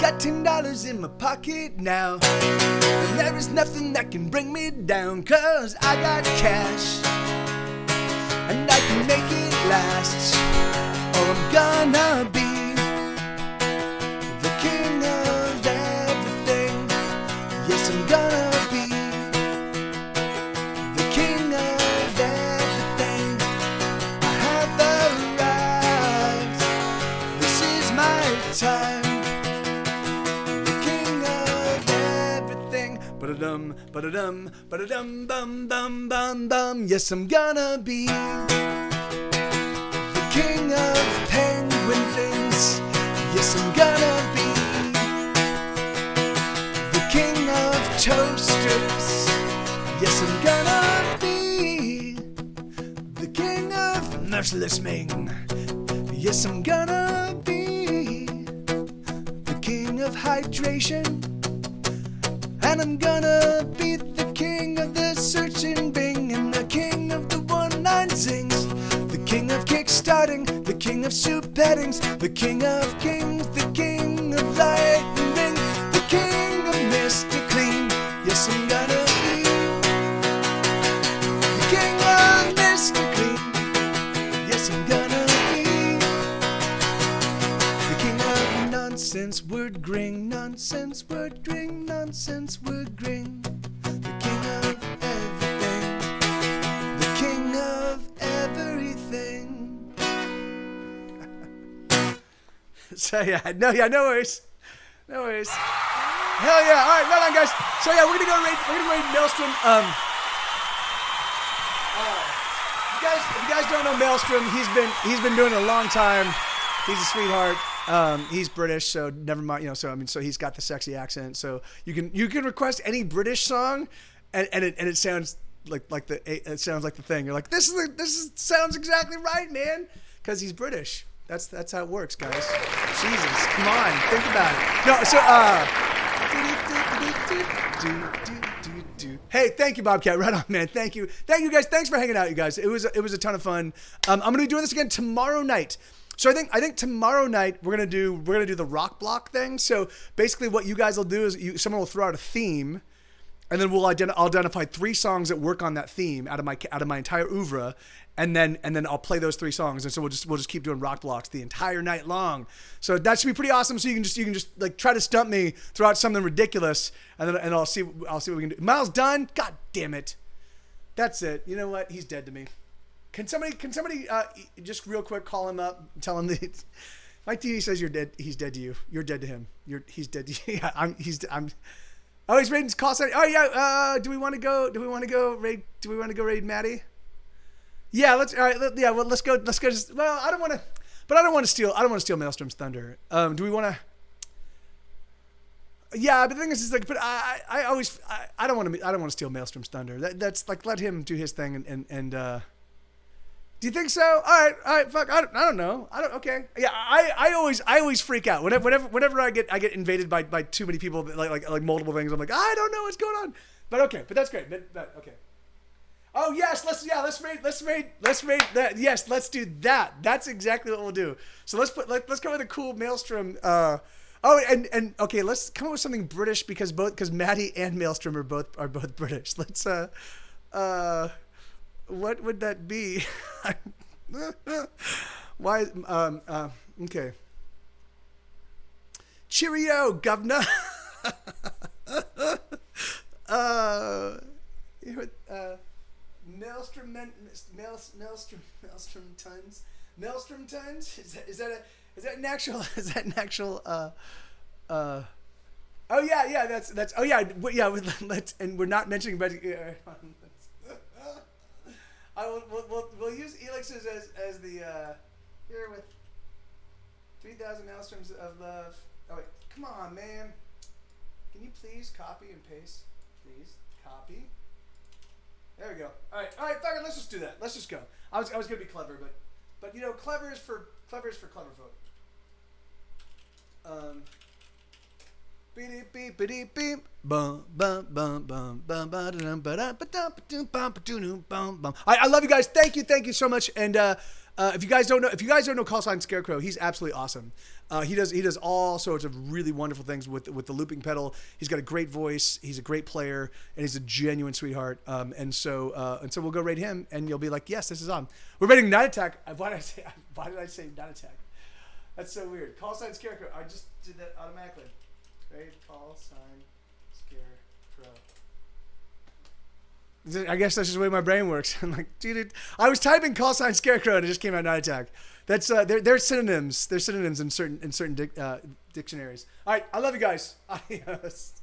Got $10 in my pocket now, and there is nothing that can bring me down, 'cause I got cash, and I can make it last, or I'm gonna be the king of everything. Yes, I'm gonna be the king of everything. I have arrived. This is my time. Ba-da-dum, ba-da-dum, ba-da-dum, bum, bum, bum, bum. Yes, I'm gonna be the king of penguin things. Yes, I'm gonna be the king of toasters. Yes, I'm gonna be the king of merciless Ming. Yes, I'm gonna be the king of hydration. And I'm gonna be the king of the search and Bing, and the king of the one-line zings, the king of kickstarting, the king of soup headings, the king of kings, the king of lightning, the king of Mr. Clean. Yes, I'm gonna be the king of Mr. Clean. Yes, I'm gonna be the king of nonsense, word gring, nonsense, word gring, nonsense, word gring. The king of everything. The king of everything. So yeah, no worries. No worries. Hell yeah. All right, right on, guys. So yeah, we're gonna raid Maelstrom. If you guys don't know Maelstrom, he's been doing it a long time. He's a sweetheart. He's British, so never mind. So he's got the sexy accent. So you can request any British song, and it sounds like it sounds like the thing. You're like, sounds exactly right, man, because he's British. That's how it works, guys. Jesus, come on, think about it. No, so hey, thank you, Bobcat. Right on, man. Thank you, guys. Thanks for hanging out, you guys. It was a ton of fun. I'm gonna be doing this again tomorrow night. So I think tomorrow night we're gonna do the rock block thing. So basically, what you guys will do is someone will throw out a theme, and then I'll identify 3 songs that work on that theme out of my entire oeuvre, and then I'll play those 3 songs, and so we'll just keep doing rock blocks the entire night long. So that should be pretty awesome. So you can just like try to stump me, throw out something ridiculous, and I'll see what we can do. Miles done. God damn it. That's it. You know what? He's dead to me. Can somebody just real quick call him up, tell him that Mike TV says you're dead. He's dead to you. You're dead to him. He's dead to you. Yeah, Oh, he's raiding call center. Oh yeah. Do we want to go raid? Do we want to go raid Maddie? Yeah, let's. All right, yeah, well, let's go. Let's go. Just, well, I don't want to, but I don't want to steal. I don't want to steal Maelstrom's thunder. Do we want to? Yeah, but the thing is like, but I always, I don't want to steal Maelstrom's thunder. That's like, let him do his thing and do you think so? All right, fuck. I don't know. Okay. Yeah, I always freak out whenever I get invaded by too many people, like multiple things. I'm like, I don't know what's going on. But okay, but that's great. But okay. Oh yes, let's raid that. Yes, let's do that. That's exactly what we'll do. So let's come with a cool Maelstrom. And okay, let's come up with something British because Maddie and Maelstrom are both British. Let's what would that be? Why? Okay. Cheerio, governor. Maelstrom tons. Maelstrom tons. Is that an actual? Oh yeah. That's. Oh yeah. Let's. And we're not mentioning, but. We'll use elixes as the here with 3,000 maelstroms of love. Oh wait, come on, man. Can you please copy and paste? Please copy. There we go. All right. Fuck it. Let's just do that. Let's just go. I was gonna be clever, but you know, clever is for clever folk. I love you guys. Thank you so much. And if you guys don't know Call Sign Scarecrow, he's absolutely awesome. He does all sorts of really wonderful things with the looping pedal. He's got a great voice. He's a great player, and he's a genuine sweetheart. And so we'll go raid him, and you'll be like, yes, this is on. We're raiding Night Attack. Why did I say Night Attack? That's so weird. Call Sign Scarecrow. I just did that automatically. Raid Call Sign Scarecrow. I guess that's just the way my brain works. I'm like, dude, I was typing Call Sign Scarecrow and it just came out Night Attack. That's they're synonyms. They're synonyms in certain dictionaries. All right, I love you guys. Adios.